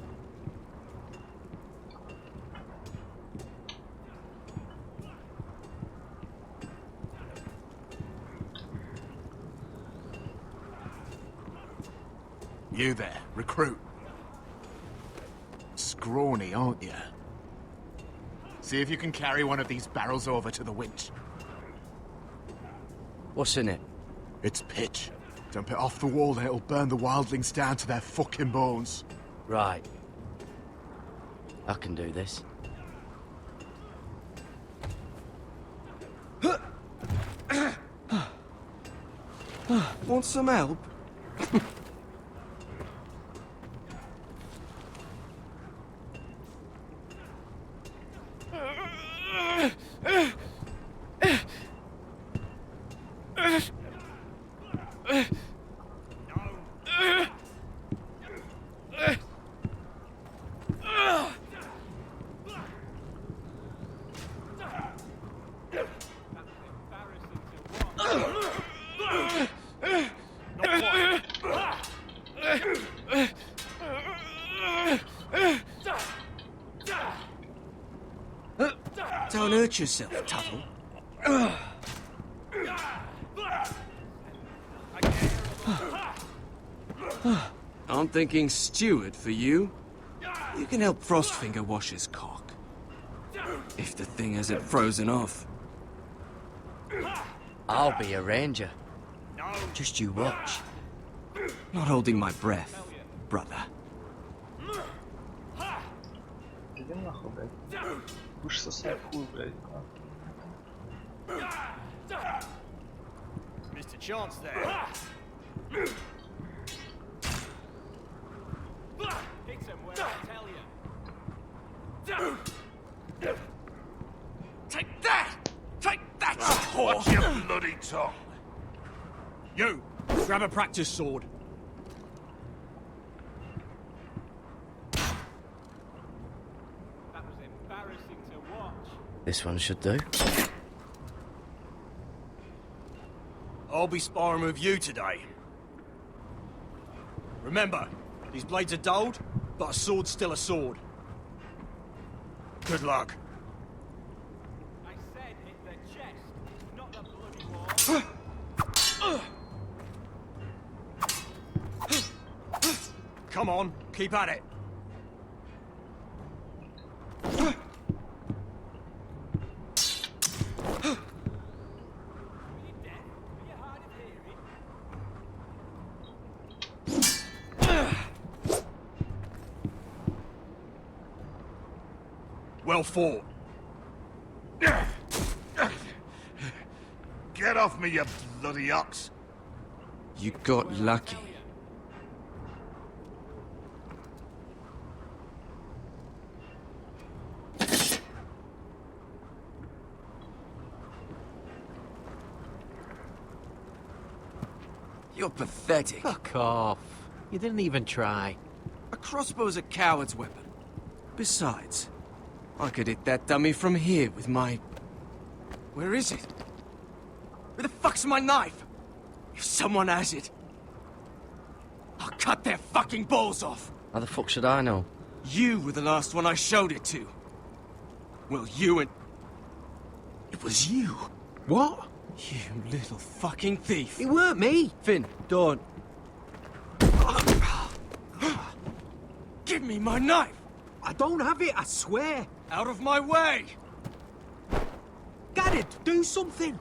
You there, recruit. Scrawny, aren't you? See if you can carry one of these barrels over to the winch. What's in it? It's pitch. Dump it off the wall and it'll burn the wildlings down to their fucking bones. Right. I can do this. Want some help? Don't hurt yourself, Tuttle. I'm thinking steward for you. You can help Frostfinger wash his cock. If the thing hasn't frozen off. I'll be a ranger. Just you watch. Not holding my breath, brother. Иди нахуй, блядь. Будешь сосать хуй, блядь. Mr. Chance there. Hit him where I tell you. Take that! Take that, you whore! Watch your bloody tongue. You, grab a practice sword. That was embarrassing to watch. This one should do. I'll be sparring with you today. Remember, these blades are dulled, but a sword's still a sword. Good luck. I said hit the chest, not the bloody wall. Come on, keep at it. Well fought. Get off me, you bloody ox. You got lucky. You're pathetic. Fuck off. You didn't even try. A crossbow's a coward's weapon. Besides, I could hit that dummy from here with my... Where is it? Where the fuck's my knife? If someone has it, I'll cut their fucking balls off. How the fuck should I know? You were the last one I showed it to. Well, you and... It was you. What? You little fucking thief. It weren't me. Finn, don't. Give me my knife! I don't have it, I swear. Out of my way! Garrett, do something.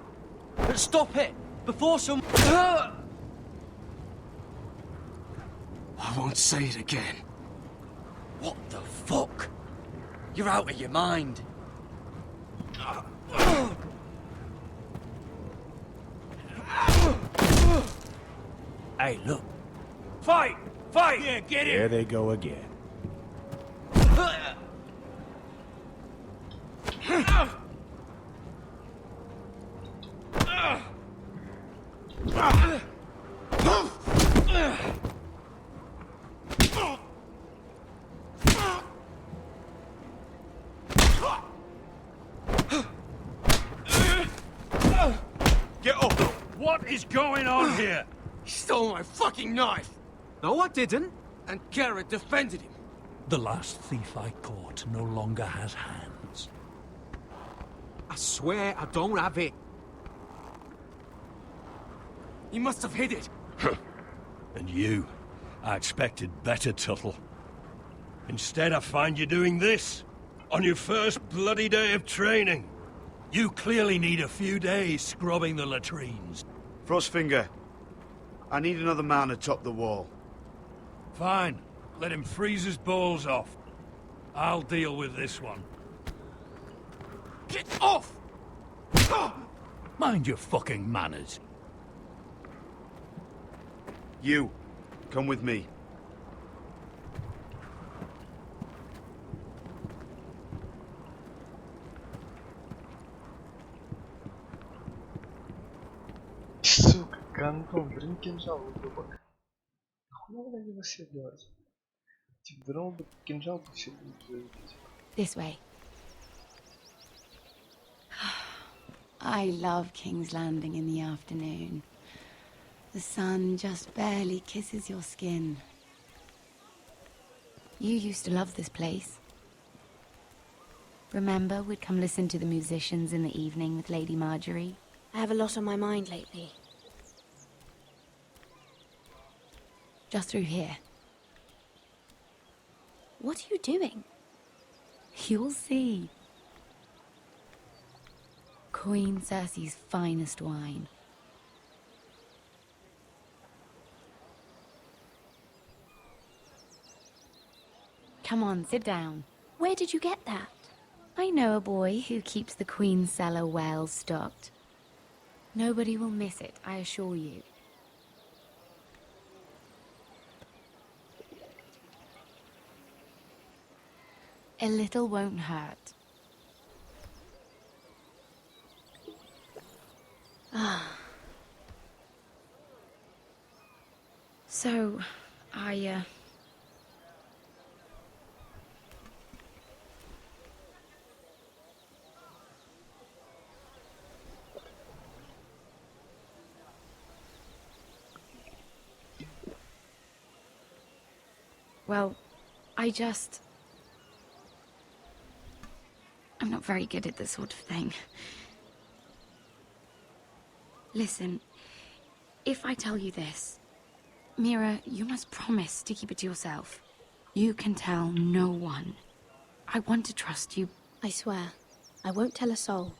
Stop it! Before some... I won't say it again. What the fuck? You're out of your mind. Hey, look. Fight! Fight! Yeah, get it! There they go again. Get up! What is going on here? He stole my fucking knife! No, I didn't. And Garrett defended him. The last thief I caught no longer has hands. I swear I don't have it. He must have hid it. And you? I expected better, Tuttle. Instead, I find you doing this, on your first bloody day of training. You clearly need a few days scrubbing the latrines. Frostfinger, I need another man atop the wall. Fine. Let him freeze his balls off. I'll deal with this one. Get off! Mind your fucking manners. You, come with me. Сука, гандон, блин, кинжал выбор. Нахуя вы его все делаете? Типа, драл бы кинжал, бы все будет заебись. This way. I love King's Landing in the afternoon. The sun just barely kisses your skin. You used to love this place. Remember, we'd come listen to the musicians in the evening with Lady Marjorie? I have a lot on my mind lately. Just through here. What are you doing? You'll see. Queen Cersei's finest wine. Come on, sit down. Where did you get that? I know a boy who keeps the Queen's cellar well stocked. Nobody will miss it, I assure you. A little won't hurt. Ah. So, well, I'm not very good at this sort of thing. Listen, if I tell you this, Mira, you must promise to keep it to yourself. You can tell no one. I want to trust you. I swear, I won't tell a soul.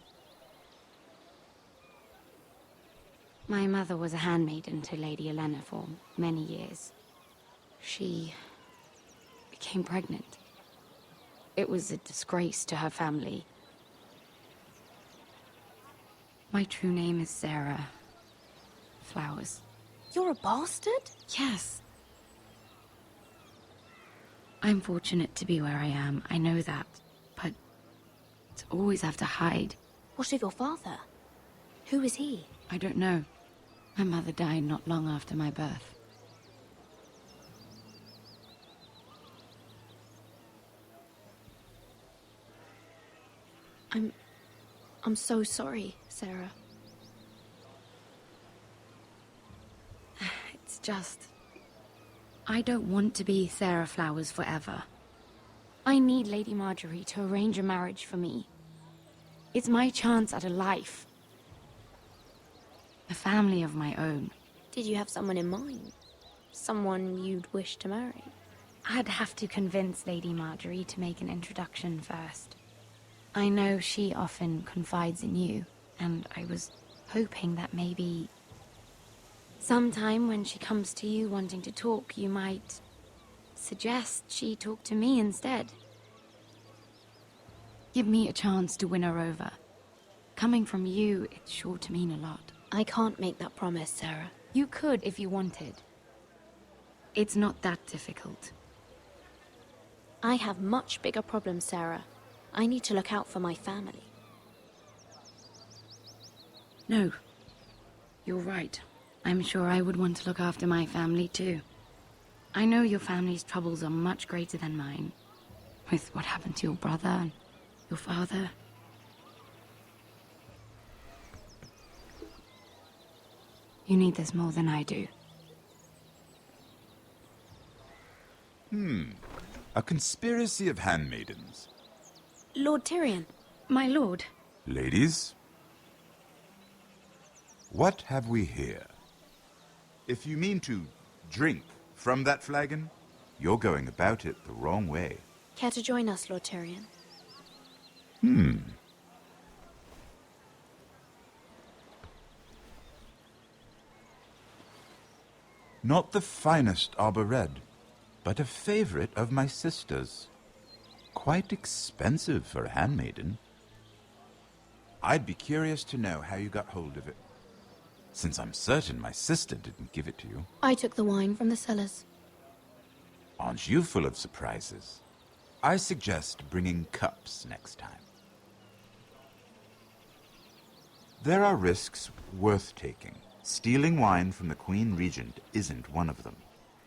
My mother was a handmaiden to Lady Olenna for many years. She became pregnant. It was a disgrace to her family. My true name is Sarah Flowers. You're a bastard? Yes. I'm fortunate to be where I am, I know that. But to always have to hide. What of your father? Who is he? I don't know. My mother died not long after my birth. I'm so sorry, Sarah. It's just... I don't want to be Sarah Flowers forever. I need Lady Marjorie to arrange a marriage for me. It's my chance at a life. A family of my own. Did you have someone in mind? Someone you'd wish to marry? I'd have to convince Lady Marjorie to make an introduction first. I know she often confides in you, and I was hoping that maybe... sometime when she comes to you wanting to talk, you might suggest she talk to me instead. Give me a chance to win her over. Coming from you, it's sure to mean a lot. I can't make that promise, Sarah. You could if you wanted. It's not that difficult. I have much bigger problems, Sarah. I need to look out for my family. No. You're right. I'm sure I would want to look after my family too. I know your family's troubles are much greater than mine. With what happened to your brother and your father. You need this more than I do. A conspiracy of handmaidens. Lord Tyrion. My lord. Ladies, what have we here? If you mean to drink from that flagon, you're going about it the wrong way. Care to join us, Lord Tyrion? Not the finest arbor red, but a favorite of my sister's. Quite expensive for a handmaiden. I'd be curious to know how you got hold of it, since I'm certain my sister didn't give it to you. I took the wine from the cellars. Aren't you full of surprises? I suggest bringing cups next time. There are risks worth taking. Stealing wine from the Queen Regent isn't one of them,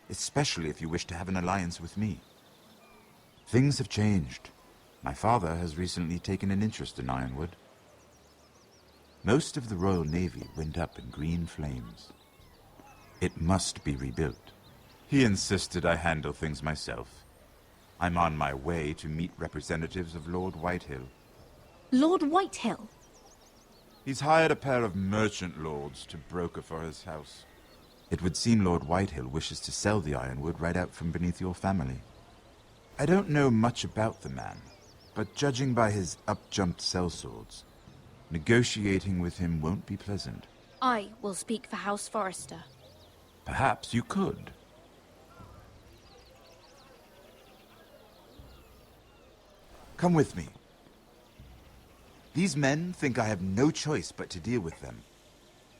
especially if you wish to have an alliance with me. Things have changed. My father has recently taken an interest in Ironwood. Most of the Royal Navy went up in green flames. It must be rebuilt. He insisted I handle things myself. I'm on my way to meet representatives of Lord Whitehill. Lord Whitehill? He's hired a pair of merchant lords to broker for his house. It would seem Lord Whitehill wishes to sell the Ironwood right out from beneath your family. I don't know much about the man, but judging by his up-jumped sellswords, negotiating with him won't be pleasant. I will speak for House Forrester. Perhaps you could. Come with me. These men think I have no choice but to deal with them.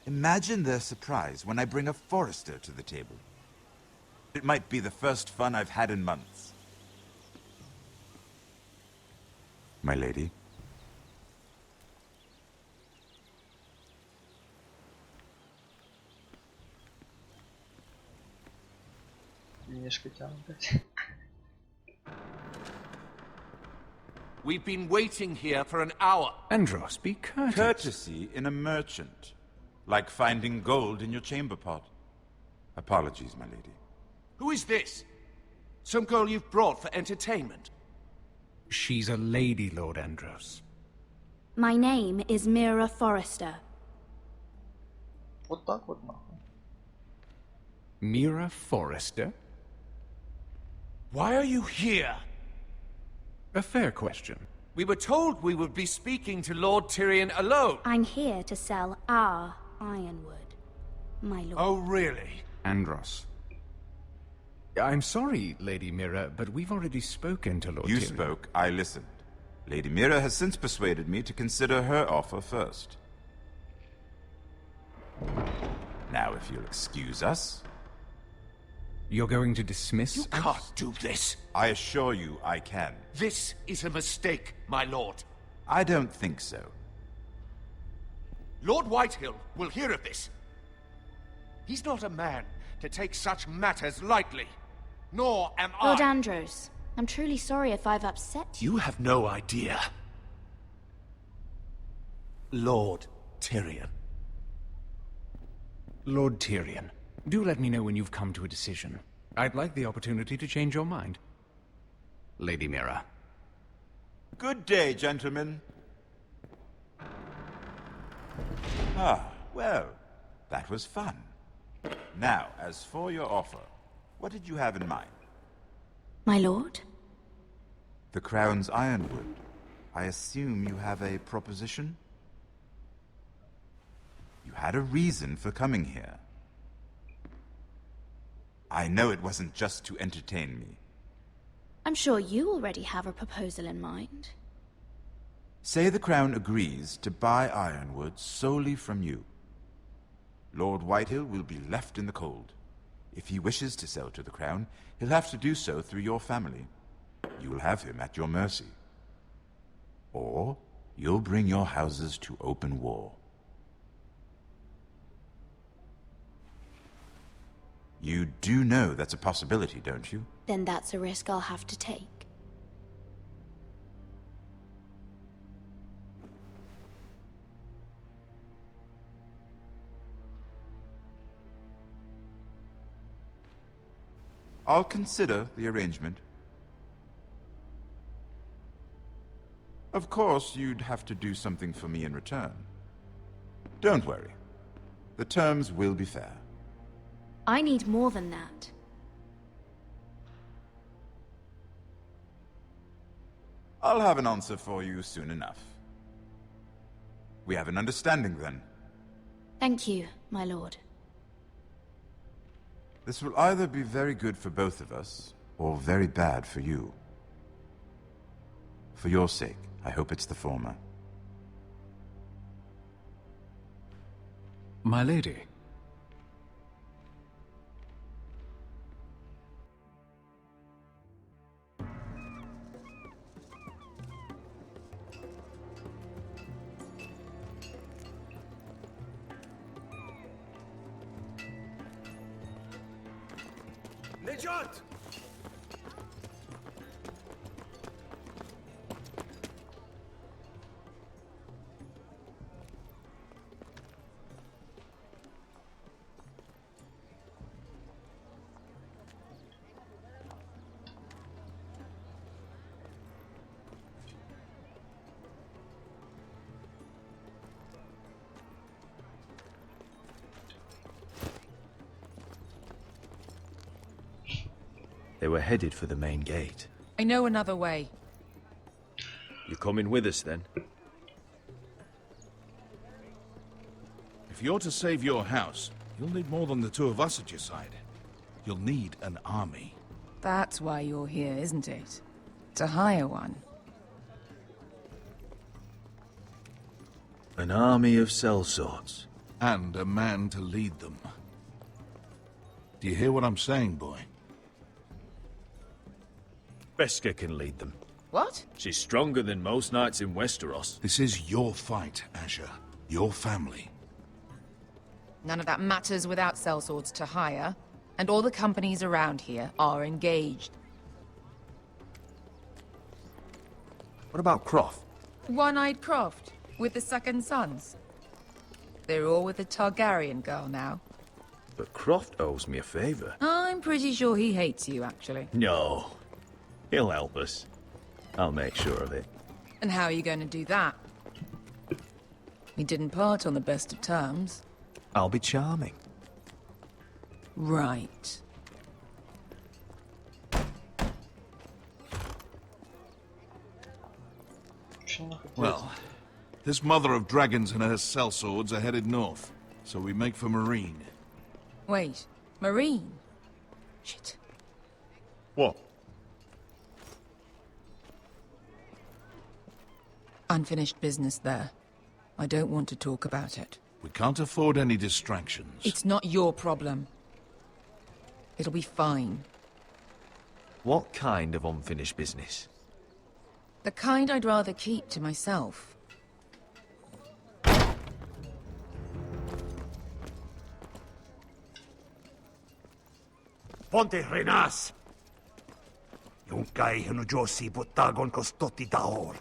Imagine their surprise when I bring a Forrester to the table. It might be the first fun I've had in months. My lady. Винишко тянут, блядь. We've been waiting here for an hour. Andros, be courteous. Courtesy in a merchant. Like finding gold in your chamber pot. Apologies, my lady. Who is this? Some girl you've brought for entertainment? She's a lady, Lord Andros. My name is Mira Forrester. Вот так вот нахуй. Mira Forrester? Why are you here? A fair question. We were told we would be speaking to Lord Tyrion alone. I'm here to sell our Ironwood, my lord. Oh, really? Andros. I'm sorry, Lady Mira, but we've already spoken to Lord You Tyrion. spoke, I listened. Lady Mira has since persuaded me to consider her offer first. Now, if you'll excuse us... You're going to dismiss You us? can't do this. I assure you I can. This is a mistake, my lord. I don't think so. Lord Whitehill will hear of this. He's not a man to take such matters lightly. Nor am Lord I. Andros, I'm truly sorry if I've upset you. You have no idea. Lord Tyrion. Lord Tyrion, do let me know when you've come to a decision. I'd like the opportunity to change your mind. Lady Mira. Good day, gentlemen. Ah, well, that was fun. Now, as for your offer, what did you have in mind? My lord? The Crown's Ironwood. I assume you have a proposition? You had a reason for coming here. I know it wasn't just to entertain me. I'm sure you already have a proposal in mind. Say the Crown agrees to buy Ironwood solely from you. Lord Whitehill will be left in the cold. If he wishes to sell to the Crown, he'll have to do so through your family. You will have him at your mercy. Or you'll bring your houses to open war. You do know that's a possibility, don't you? Then that's a risk I'll have to take. I'll consider the arrangement. Of course, you'd have to do something for me in return. Don't worry. The terms will be fair. I need more than that. I'll have an answer for you soon enough. We have an understanding, then. Thank you, my lord. This will either be very good for both of us, or very bad for you. For your sake, I hope it's the former. My lady. Nejat! They were headed for the main gate. I know another way. You coming with us, then? If you're to save your house, you'll need more than the two of us at your side. You'll need an army. That's why you're here, isn't it? To hire one. An army of sellswords. And a man to lead them. Do you hear what I'm saying, boy? Beska can lead them. What? She's stronger than most knights in Westeros. This is your fight, Asher. Your family. None of that matters without sellswords to hire, and all the companies around here are engaged. What about Croft? One-eyed Croft, with the second sons. They're all with the Targaryen girl now. But Croft owes me a favor. I'm pretty sure he hates you, actually. No. He'll help us. I'll make sure of it. And how are you going to do that? We didn't part on the best of terms. I'll be charming. Right. Well, this mother of dragons and her sellswords are headed north, so we make for Marine. Wait, Marine? Shit. What? Unfinished business there. I don't want to talk about it. We can't afford any distractions. It's not your problem. It'll be fine. What kind of unfinished business? The kind I'd rather keep to myself. Ponte Renas! Yung kay Hanujosi Botagon Kostoti Daor.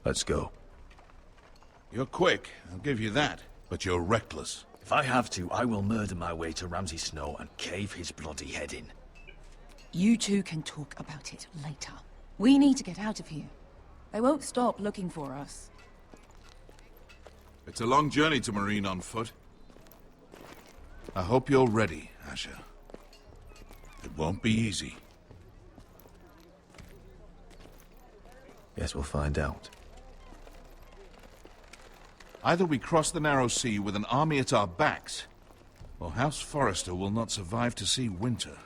Let's go. You're quick, I'll give you that. But you're reckless. If I have to, I will murder my way to Ramsay Snow and cave his bloody head in. You two can talk about it later. We need to get out of here. They won't stop looking for us. It's a long journey to Marine on foot. I hope you're ready, Asher. It won't be easy. Guess we'll find out. Either we cross the narrow sea with an army at our backs, or House Forrester will not survive to see winter.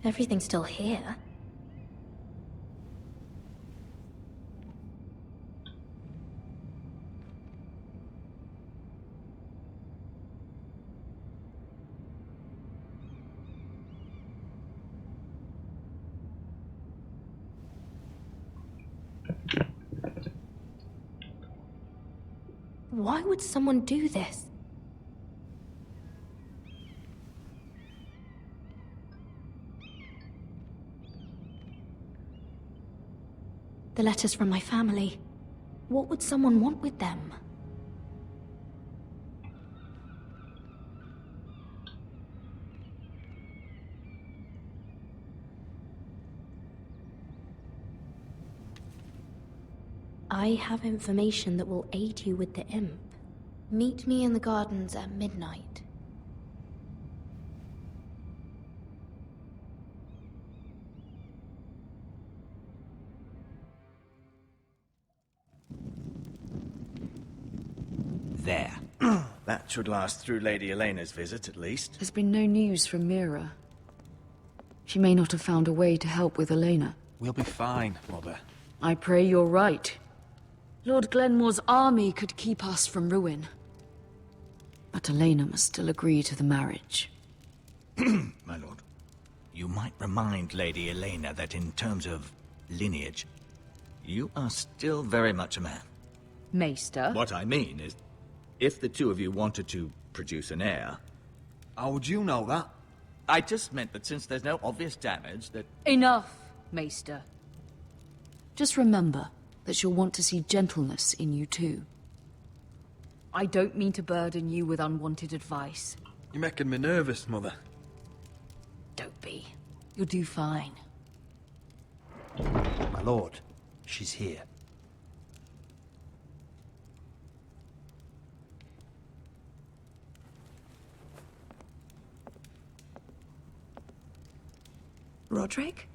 Everything's still here. Why would someone do this? The letters from my family. What would someone want with them? I have information that will aid you with the imp. Meet me in the gardens at midnight. There. That should last through Lady Elena's visit, at least. There's been no news from Mira. She may not have found a way to help with Elena. We'll be fine, Mother. I pray you're right. Lord Glenmore's army could keep us from ruin. But Elena must still agree to the marriage. My lord, you might remind Lady Elena that in terms of lineage, you are still very much a man. Maester? What I mean is, if the two of you wanted to produce an heir... How would you know that? I just meant that since there's no obvious damage, that... Enough, Maester. Just remember that she'll want to see gentleness in you too. I don't mean to burden you with unwanted advice. You're making me nervous, Mother. Don't be. You'll do fine. My lord, she's here. Roderick?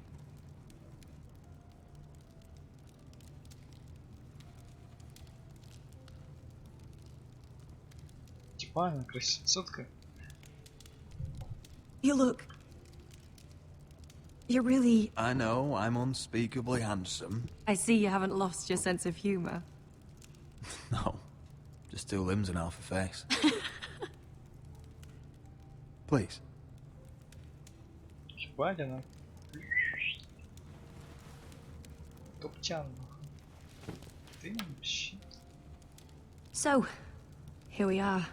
Типа она красотка. You look... You're really... I know, I'm unspeakably handsome. I see you haven't lost your sense of humor. No, just two limbs and half a face. Please. Ебать она. Топчан. Ты вообще. So, here we are.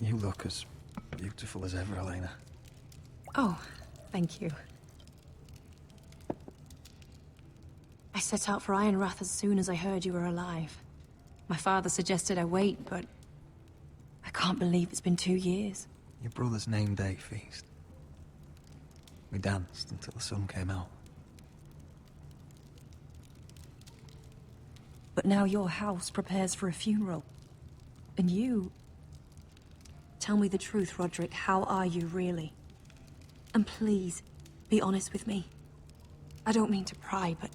You look as beautiful as ever, Elena. Oh, thank you. I set out for Ironrath as soon as I heard you were alive. My father suggested I wait, but I can't believe it's been 2 years. Your brother's name day feast. We danced until the sun came out. But now your house prepares for a funeral. And you... Tell me the truth, Roderick. How are you, really? And please, be honest with me. I don't mean to pry, but...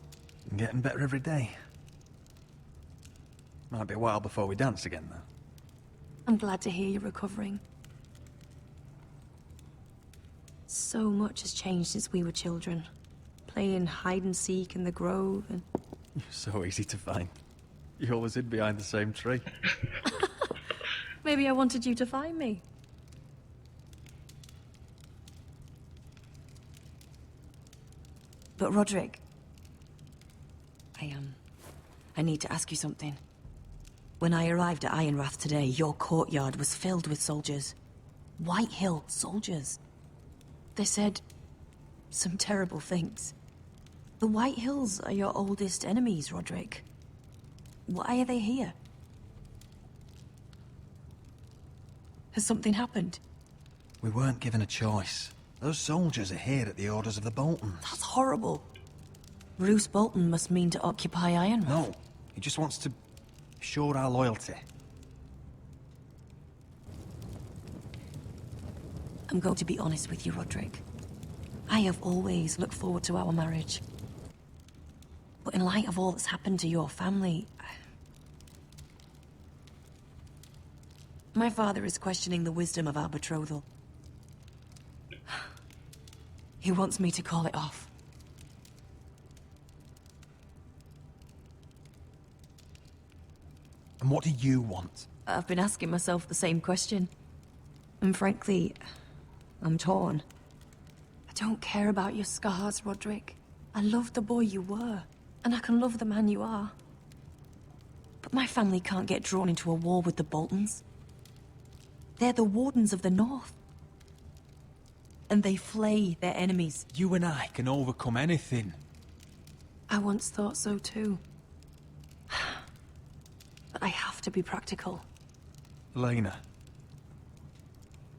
I'm getting better every day. Might be a while before we dance again, though. I'm glad to hear you're recovering. So much has changed since we were children. Playing hide-and-seek in the grove and... You're so easy to find. You always hid behind the same tree. Maybe I wanted you to find me. But Roderick... I need to ask you something. When I arrived at Ironrath today, your courtyard was filled with soldiers. White Hill soldiers. They said some terrible things. The White Hills are your oldest enemies, Roderick. Why are they here? Has something happened? We weren't given a choice. Those soldiers are here at the orders of the Boltons. That's horrible. Roose Bolton must mean to occupy Ironrath. No, he just wants to assure our loyalty. I'm going to be honest with you, Roderick. I have always looked forward to our marriage. But in light of all that's happened to your family... My father is questioning the wisdom of our betrothal. He wants me to call it off. And what do you want? I've been asking myself the same question. And frankly, I'm torn. I don't care about your scars, Roderick. I love the boy you were, and I can love the man you are. But my family can't get drawn into a war with the Boltons. They're the Wardens of the North. And they flay their enemies. You and I can overcome anything. I once thought so too. But I have to be practical. Elena.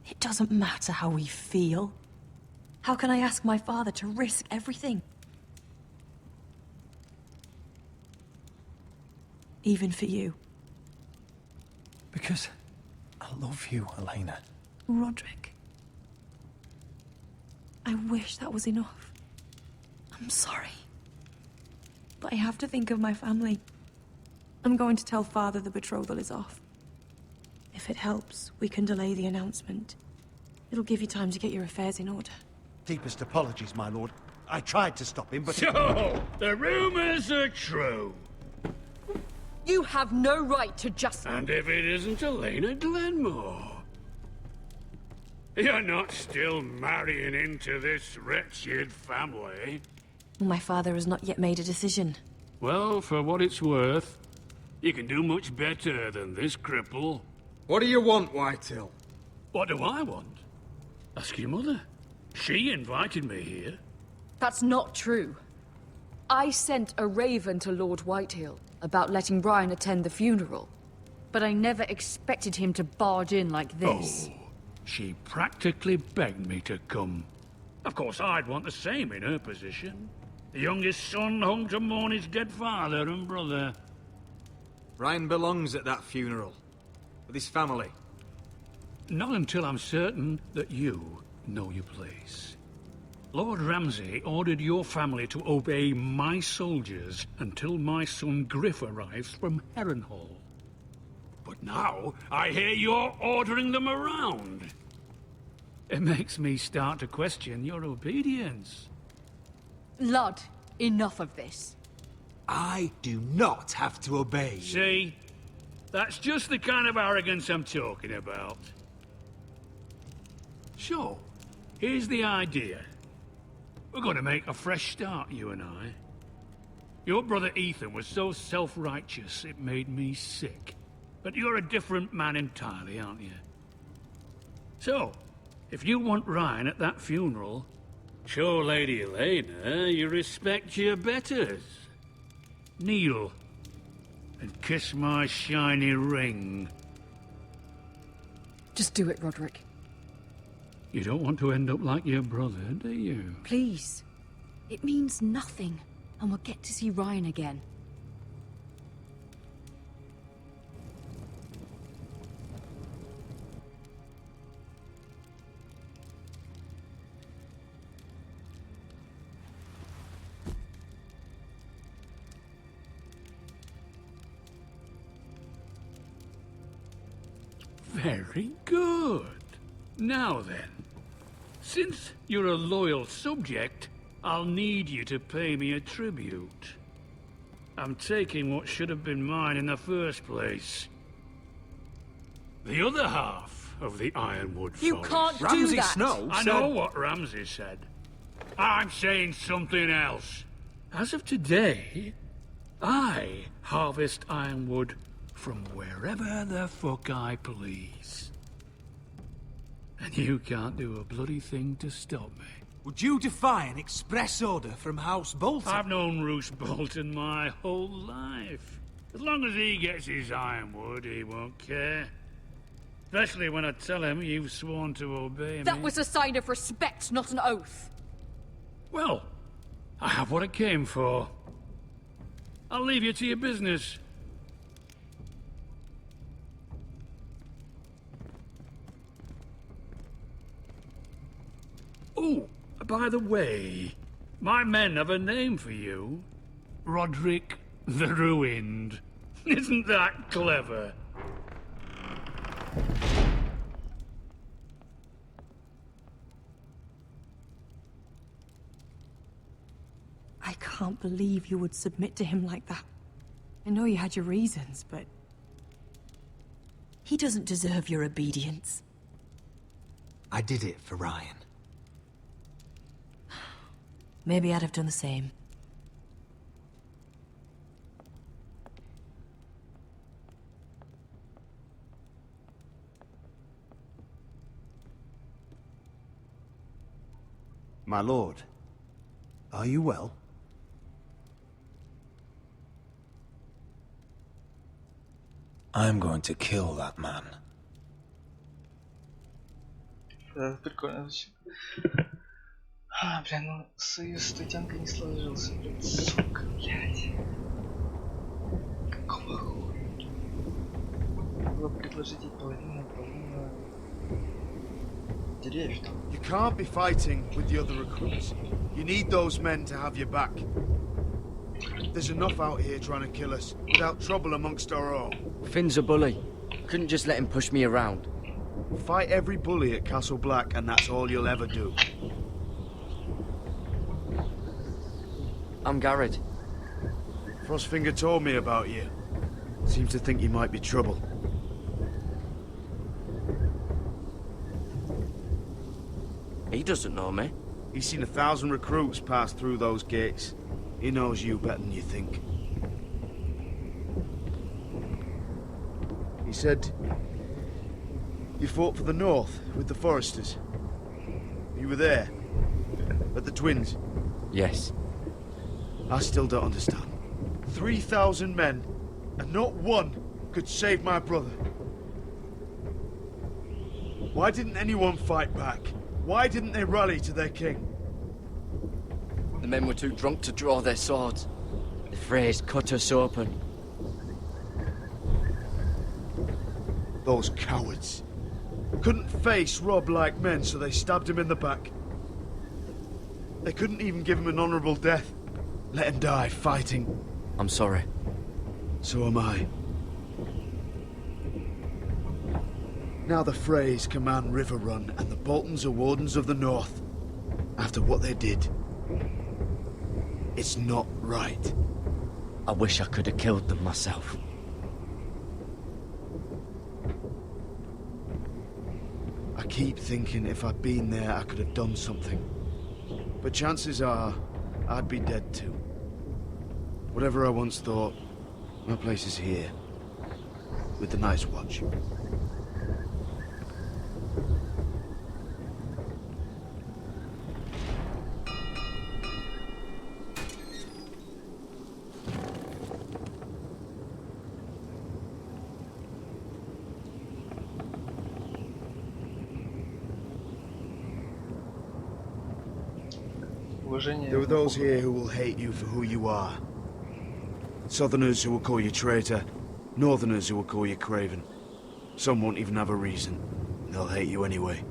It doesn't matter how we feel. How can I ask my father to risk everything? Even for you. Because I love you, Elena. Roderick. I wish that was enough. I'm sorry. But I have to think of my family. I'm going to tell Father the betrothal is off. If it helps, we can delay the announcement. It'll give you time to get your affairs in order. Deepest apologies, my lord. I tried to stop him, but... So, the rumors are true. You have no right to just... And if it isn't Elena Glenmore? You're not still marrying into this wretched family? My father has not yet made a decision. Well, for what it's worth, you can do much better than this cripple. What do you want, Whitehill? What do I want? Ask your mother. She invited me here. That's not true. I sent a raven to Lord Whitehill about letting Brian attend the funeral. But I never expected him to barge in like this. Oh, she practically begged me to come. Of course, I'd want the same in her position. The youngest son home to mourn his dead father and brother. Brian belongs at that funeral. With his family. Not until I'm certain that you know your place. Lord Ramsay ordered your family to obey my soldiers until my son Griff arrives from Harrenhal. But now, I hear you're ordering them around. It makes me start to question your obedience. Lud, enough of this. I do not have to obey you. See? That's just the kind of arrogance I'm talking about. So, here's the idea. We're going to make a fresh start, you and I. Your brother Ethan was so self-righteous it made me sick. But you're a different man entirely, aren't you? So, if you want Ryan at that funeral, show Lady Elena you respect your betters. Kneel and kiss my shiny ring. Just do it, Roderick. You don't want to end up like your brother, do you? Please. It means nothing, and we'll get to see Ryan again. Very good. Now then, since you're a loyal subject, I'll need you to pay me a tribute. I'm taking what should have been mine in the first place. The other half of the Ironwood You Forest. can't do Ramsay that! Snow I said... know what Ramsay said. I'm saying something else. As of today, I harvest ironwood from wherever the fuck I please. And you can't do a bloody thing to stop me. Would you defy an express order from House Bolton? I've known Roose Bolton my whole life. As long as he gets his ironwood, he won't care. Especially when I tell him you've sworn to obey me. That was a sign of respect, not an oath. Well, I have what I came for. I'll leave you to your business. Oh, by the way, my men have a name for you. Roderick the Ruined. Isn't that clever? I can't believe you would submit to him like that. I know you had your reasons, but... he doesn't deserve your obedience. I did it for Ryan. Maybe I'd have done the same. My lord, are you well? I'm going to kill that man. Прикольно звучит. Бля, ну союз с Татьянкой не сложился, блядь, сука, блядь. Какого хуя? Было предложить ей половину деревьев там. You can't be fighting with the other recruits. You need those men to have your back. There's enough out here trying to kill us, without trouble amongst our own. Finn's a bully. Couldn't just let him push me around. Fight every bully at Castle Black, and that's all you'll ever do. I'm Garrett. Frostfinger told me about you. Seems to think you might be trouble. He doesn't know me. He's seen 1,000 recruits pass through those gates. He knows you better than you think. He said... you fought for the North with the Foresters. You were there. At the Twins. Yes. I still don't understand. 3,000 men, and not one could save my brother. Why didn't anyone fight back? Why didn't they rally to their king? The men were too drunk to draw their swords. The Freys cut us open. Those cowards. Couldn't face Rob like men, so they stabbed him in the back. They couldn't even give him an honorable death. Let him die fighting. I'm sorry. So am I. Now the Freys command River Run, and the Boltons are Wardens of the North. After what they did. It's not right. I wish I could have killed them myself. I keep thinking if I'd been there, I could have done something. But chances are, I'd be dead too. Whatever I once thought, my place is here. With the Night's Watch. There are those here who will hate you for who you are. Southerners who will call you traitor. Northerners who will call you craven. Some won't even have a reason. They'll hate you anyway.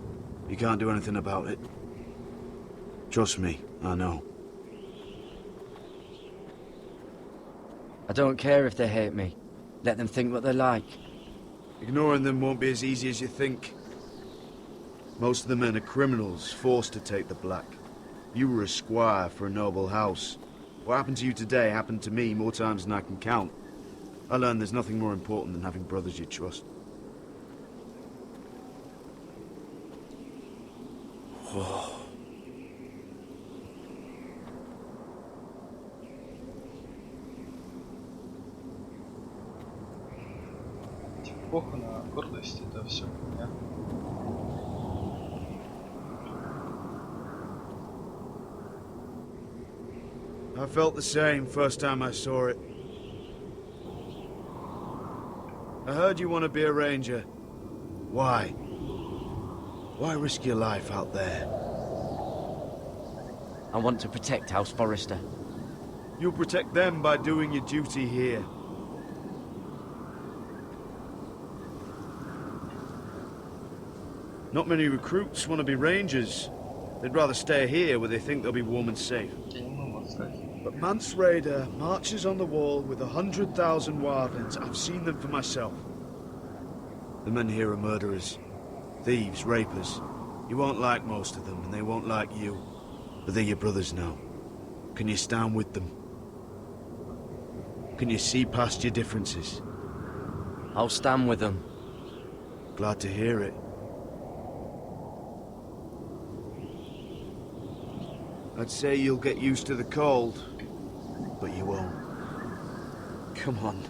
You can't do anything about it. Trust me, I know. I don't care if they hate me. Let them think what they like. Ignoring them won't be as easy as you think. Most of the men are criminals, forced to take the black. You were a squire for a noble house. What happened to you today happened to me more times than I can count. I learned there's nothing more important than having brothers you trust. Whoa. Похуй на гордость, это все понятно. I felt the same first time I saw it. I heard you want to be a ranger. Why? Why risk your life out there? I want to protect House Forrester. You'll protect them by doing your duty here. Not many recruits want to be rangers. They'd rather stay here where they think they'll be warm and safe. But Mance Raider marches on the wall with 100,000 wildlings. I've seen them for myself. The men here are murderers. Thieves, rapers. You won't like most of them, and they won't like you. But they're your brothers now. Can you stand with them? Can you see past your differences? I'll stand with them. Glad to hear it. I'd say you'll get used to the cold, but you won't. Come on.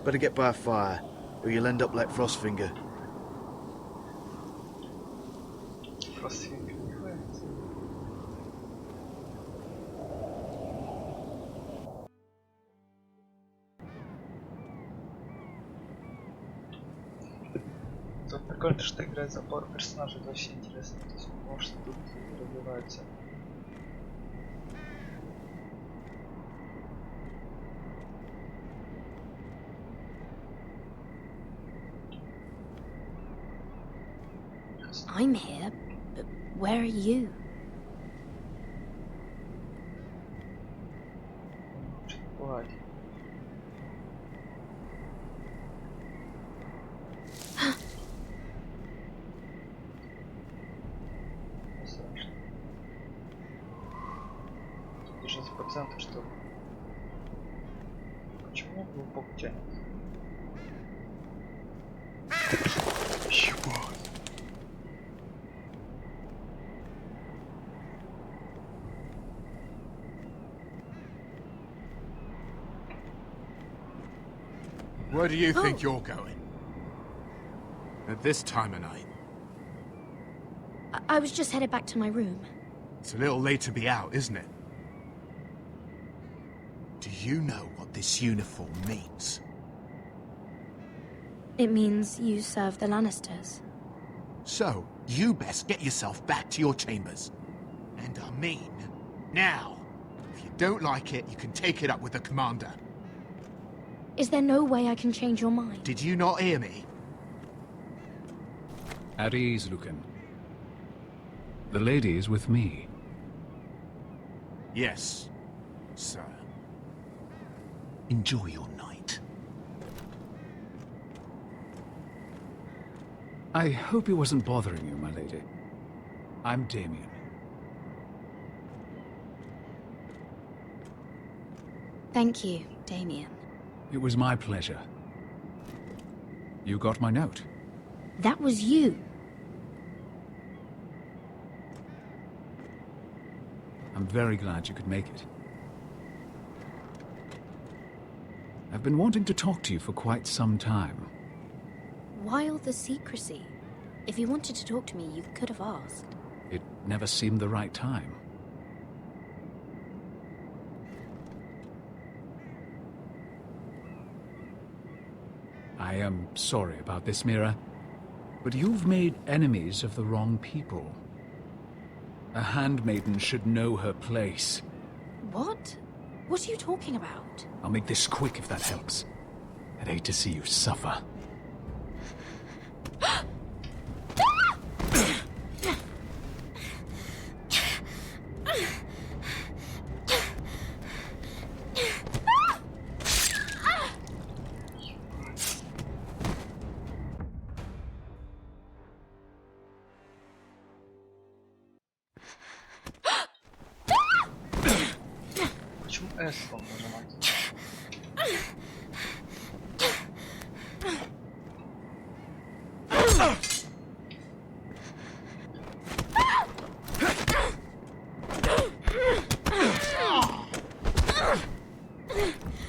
Better get by a fire, or you'll end up like Frostfinger. Frostfinger не хватит. Тут прикольно, что играть за пару персонажей, это вообще интересно. То есть, может, тут развивается. I'm here, but where are you? What? Держать пациента, что ли? Почему глубоко тянет? Чего? Where do you think you're going? At this time of night? I was just headed back to my room. It's a little late to be out, isn't it? Do you know what this uniform means? It means you serve the Lannisters. So, you best get yourself back to your chambers. And I mean, now. If you don't like it, you can take it up with the commander. Is there no way I can change your mind? Did you not hear me? At ease, Lucan. The lady is with me. Yes, sir. Enjoy your night. I hope he wasn't bothering you, my lady. I'm Damien. Thank you, Damien. It was my pleasure. You got my note. That was you. I'm very glad you could make it. I've been wanting to talk to you for quite some time. Why all the secrecy? If you wanted to talk to me, you could have asked. It never seemed the right time. I am sorry about this, Mira, but you've made enemies of the wrong people. A handmaiden should know her place. What? What are you talking about? I'll make this quick if that helps. I'd hate to see you suffer. Почему S нажимать?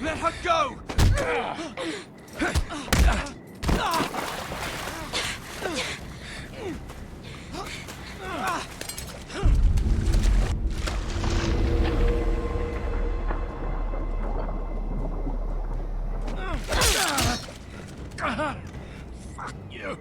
Let her go! Fuck you!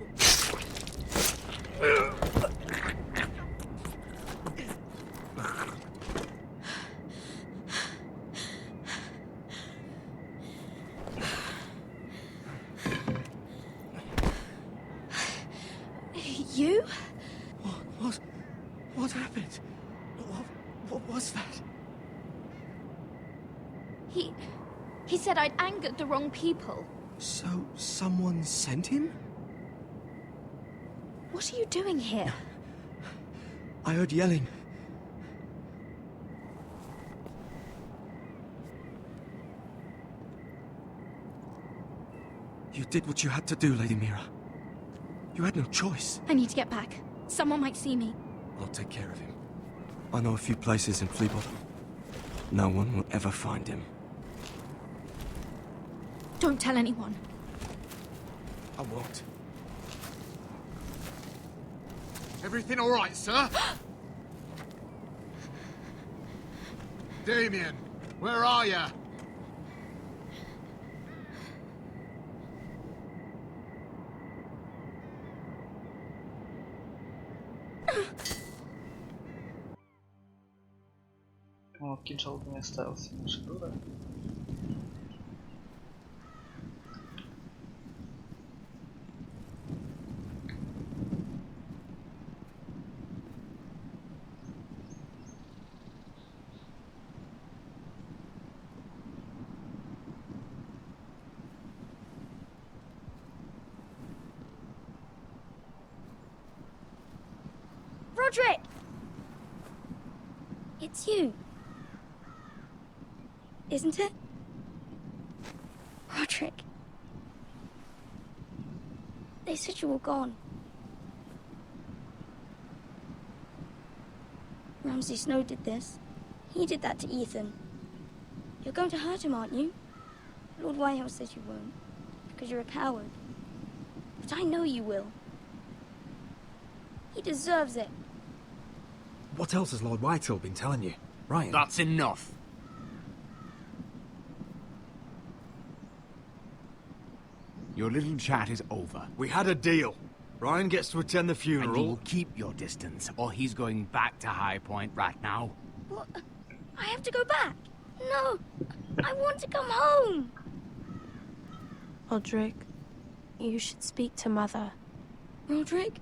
You? What happened? What was that? He said I'd angered the wrong people. So, someone sent him? What are you? are you doing here? I heard yelling. You did what you had to do, Lady Mira. You had no choice. I need to get back. Someone might see me. I'll take care of him. I know a few places in Fleabottom. No one will ever find him. Don't tell anyone. I won't. Everything all right, sir? Damien, where are you? О, кинжал бы не остался, наша дура. Roderick! It's you. Isn't it? Roderick. They said you were gone. Ramsay Snow did this. He did that to Ethan. You're going to hurt him, aren't you? Lord Whitehill says you won't, because you're a coward. But I know you will. He deserves it. What else has Lord Whitehill been telling you, Ryan? That's enough. Your little chat is over. We had a deal. Ryan gets to attend the And funeral. you will keep your distance, or he's going back to High Point right now. What? I have to go back. No, I want to come home. Roderick, you should speak to Mother. Roderick,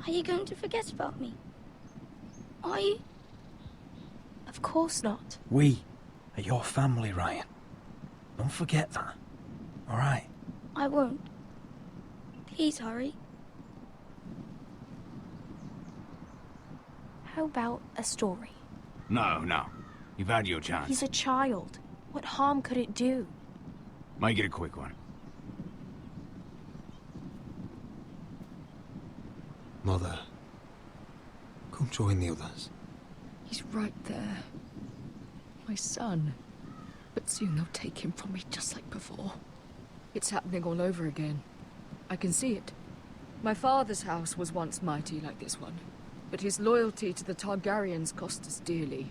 are you going to forget about me? Are you? Of course not. We are your family, Ryan. Don't forget that. All right? I won't. Please hurry. How about a story? No. You've had your chance. He's a child. What harm could it do? Make it a quick one. Mother, come join the others. He's right there. My son. But soon they'll take him from me just like before. It's happening all over again. I can see it. My father's house was once mighty like this one, but his loyalty to the Targaryens cost us dearly.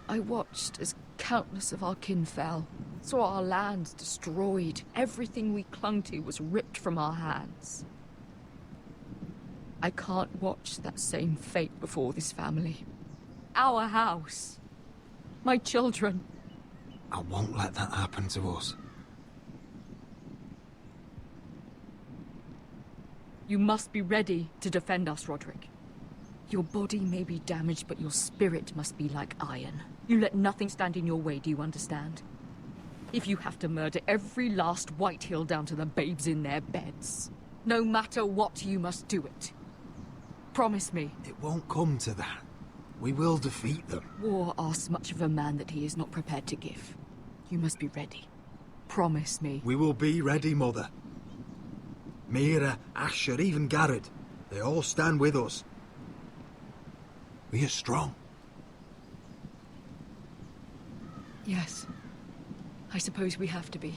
I watched as countless of our kin fell, saw our lands destroyed, everything we clung to was ripped from our hands. I can't watch that same fate before this family. Our house. My children. I won't let that happen to us. You must be ready to defend us, Roderick. Your body may be damaged, but your spirit must be like iron. You let nothing stand in your way, do you understand? If you have to murder every last Whitehill down to the babes in their beds, no matter what, you must do it. Promise me. It won't come to that. We will defeat them. War asks much of a man that he is not prepared to give. You must be ready. Promise me. We will be ready, Mother. Mira, Asher, even Garrett. They all stand with us. We are strong. Yes. I suppose we have to be.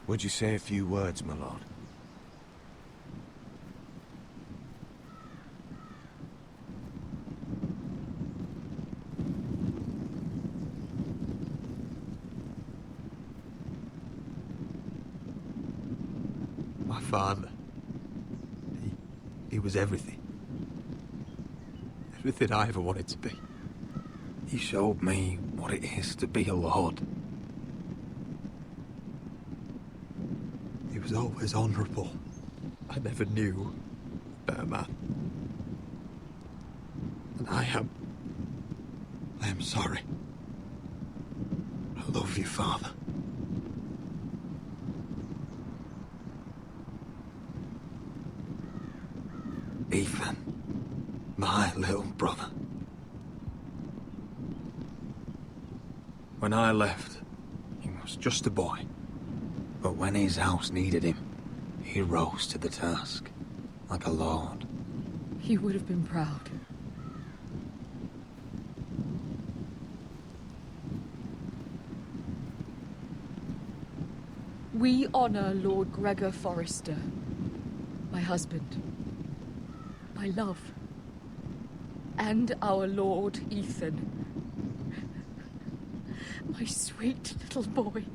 Would you say a few words, my lord? My father. He was everything. Everything I ever wanted to be. He showed me what it is to be a lord. He was always honourable. I never knew a better man. And I am sorry. I love you, Father. Ethan, my little brother. When I left, he was just a boy. But when his house needed him, he rose to the task, like a lord. He would have been proud. We honor Lord Gregor Forrester, my husband, my love, and our Lord Ethan, my sweet little boy.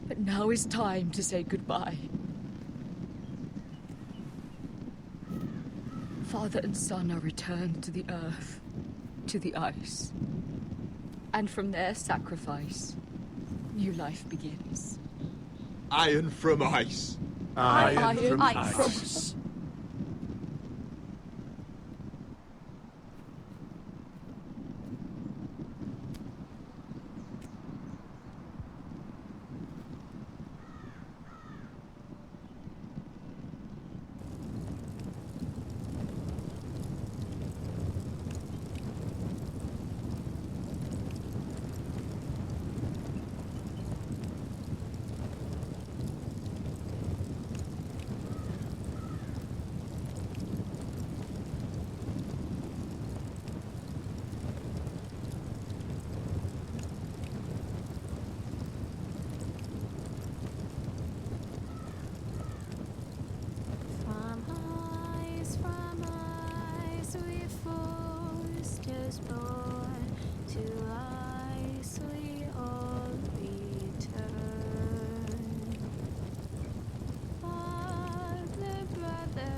But now is time to say goodbye. Father and son are returned to the earth, to the ice. And from their sacrifice, new life begins. Iron from ice. Iron from ice. From ice we foresters born, to ice we all return. Father, brother,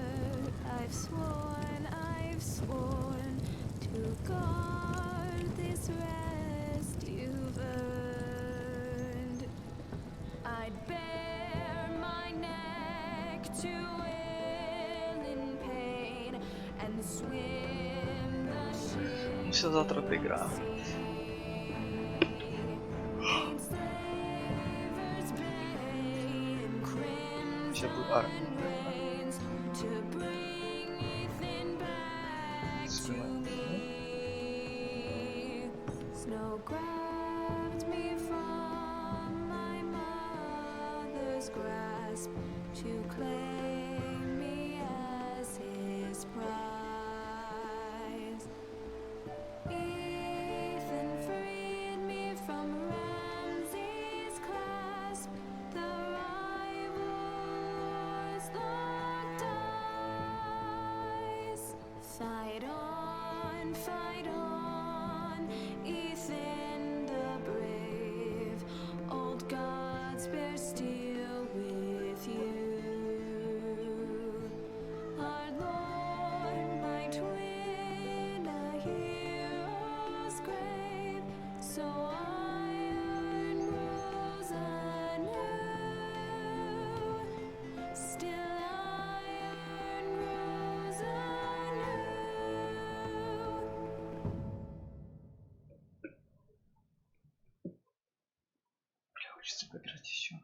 I've sworn to guard this rest you've earned. I'd bare my neck to and swim the ship. Muszę zatrapy gra. Się był armii. To bring Ethan back to me. Snow grabbed me from my mother's grasp to claim me as his prize. Ethan freed me from Ramsay's clasp. The rivals locked eyes. Fight on, Ethan the brave. Old gods bear steel with you. Our Lord, my twin, a hero's grave. So iron rose anew. Still iron rose anew. Бля, хочется поиграть еще.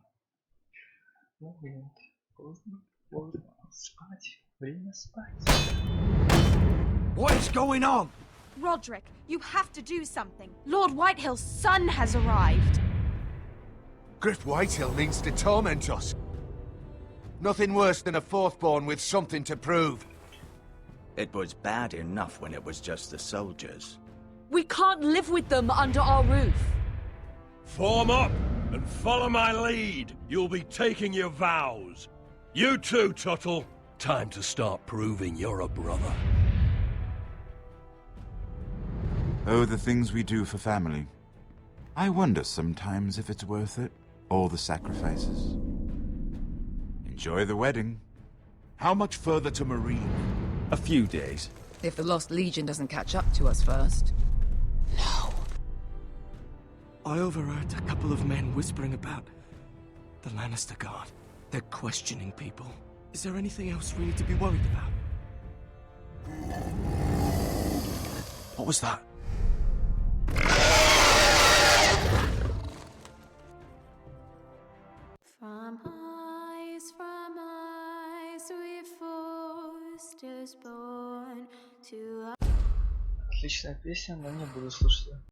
Ну нет, поздно. Спать. Время спать. What is going on? Roderick, you have to do something. Lord Whitehill's son has arrived. Griff Whitehill means to torment us. Nothing worse than a fourthborn with something to prove. It was bad enough when it was just the soldiers. We can't live with them under our roof. Form up and follow my lead. You'll be taking your vows. You too, Tuttle. Time to start proving you're a brother. Oh, the things we do for family. I wonder sometimes if it's worth it. All the sacrifices. Enjoy the wedding. How much further to Marine? A few days. If the Lost Legion doesn't catch up to us first. I overheard a couple of men whispering about the Lannister Guard. They're questioning people. Is there anything else we need to be worried about? What was that? From ice we foresters born, to Отличная песня, но не буду слушать.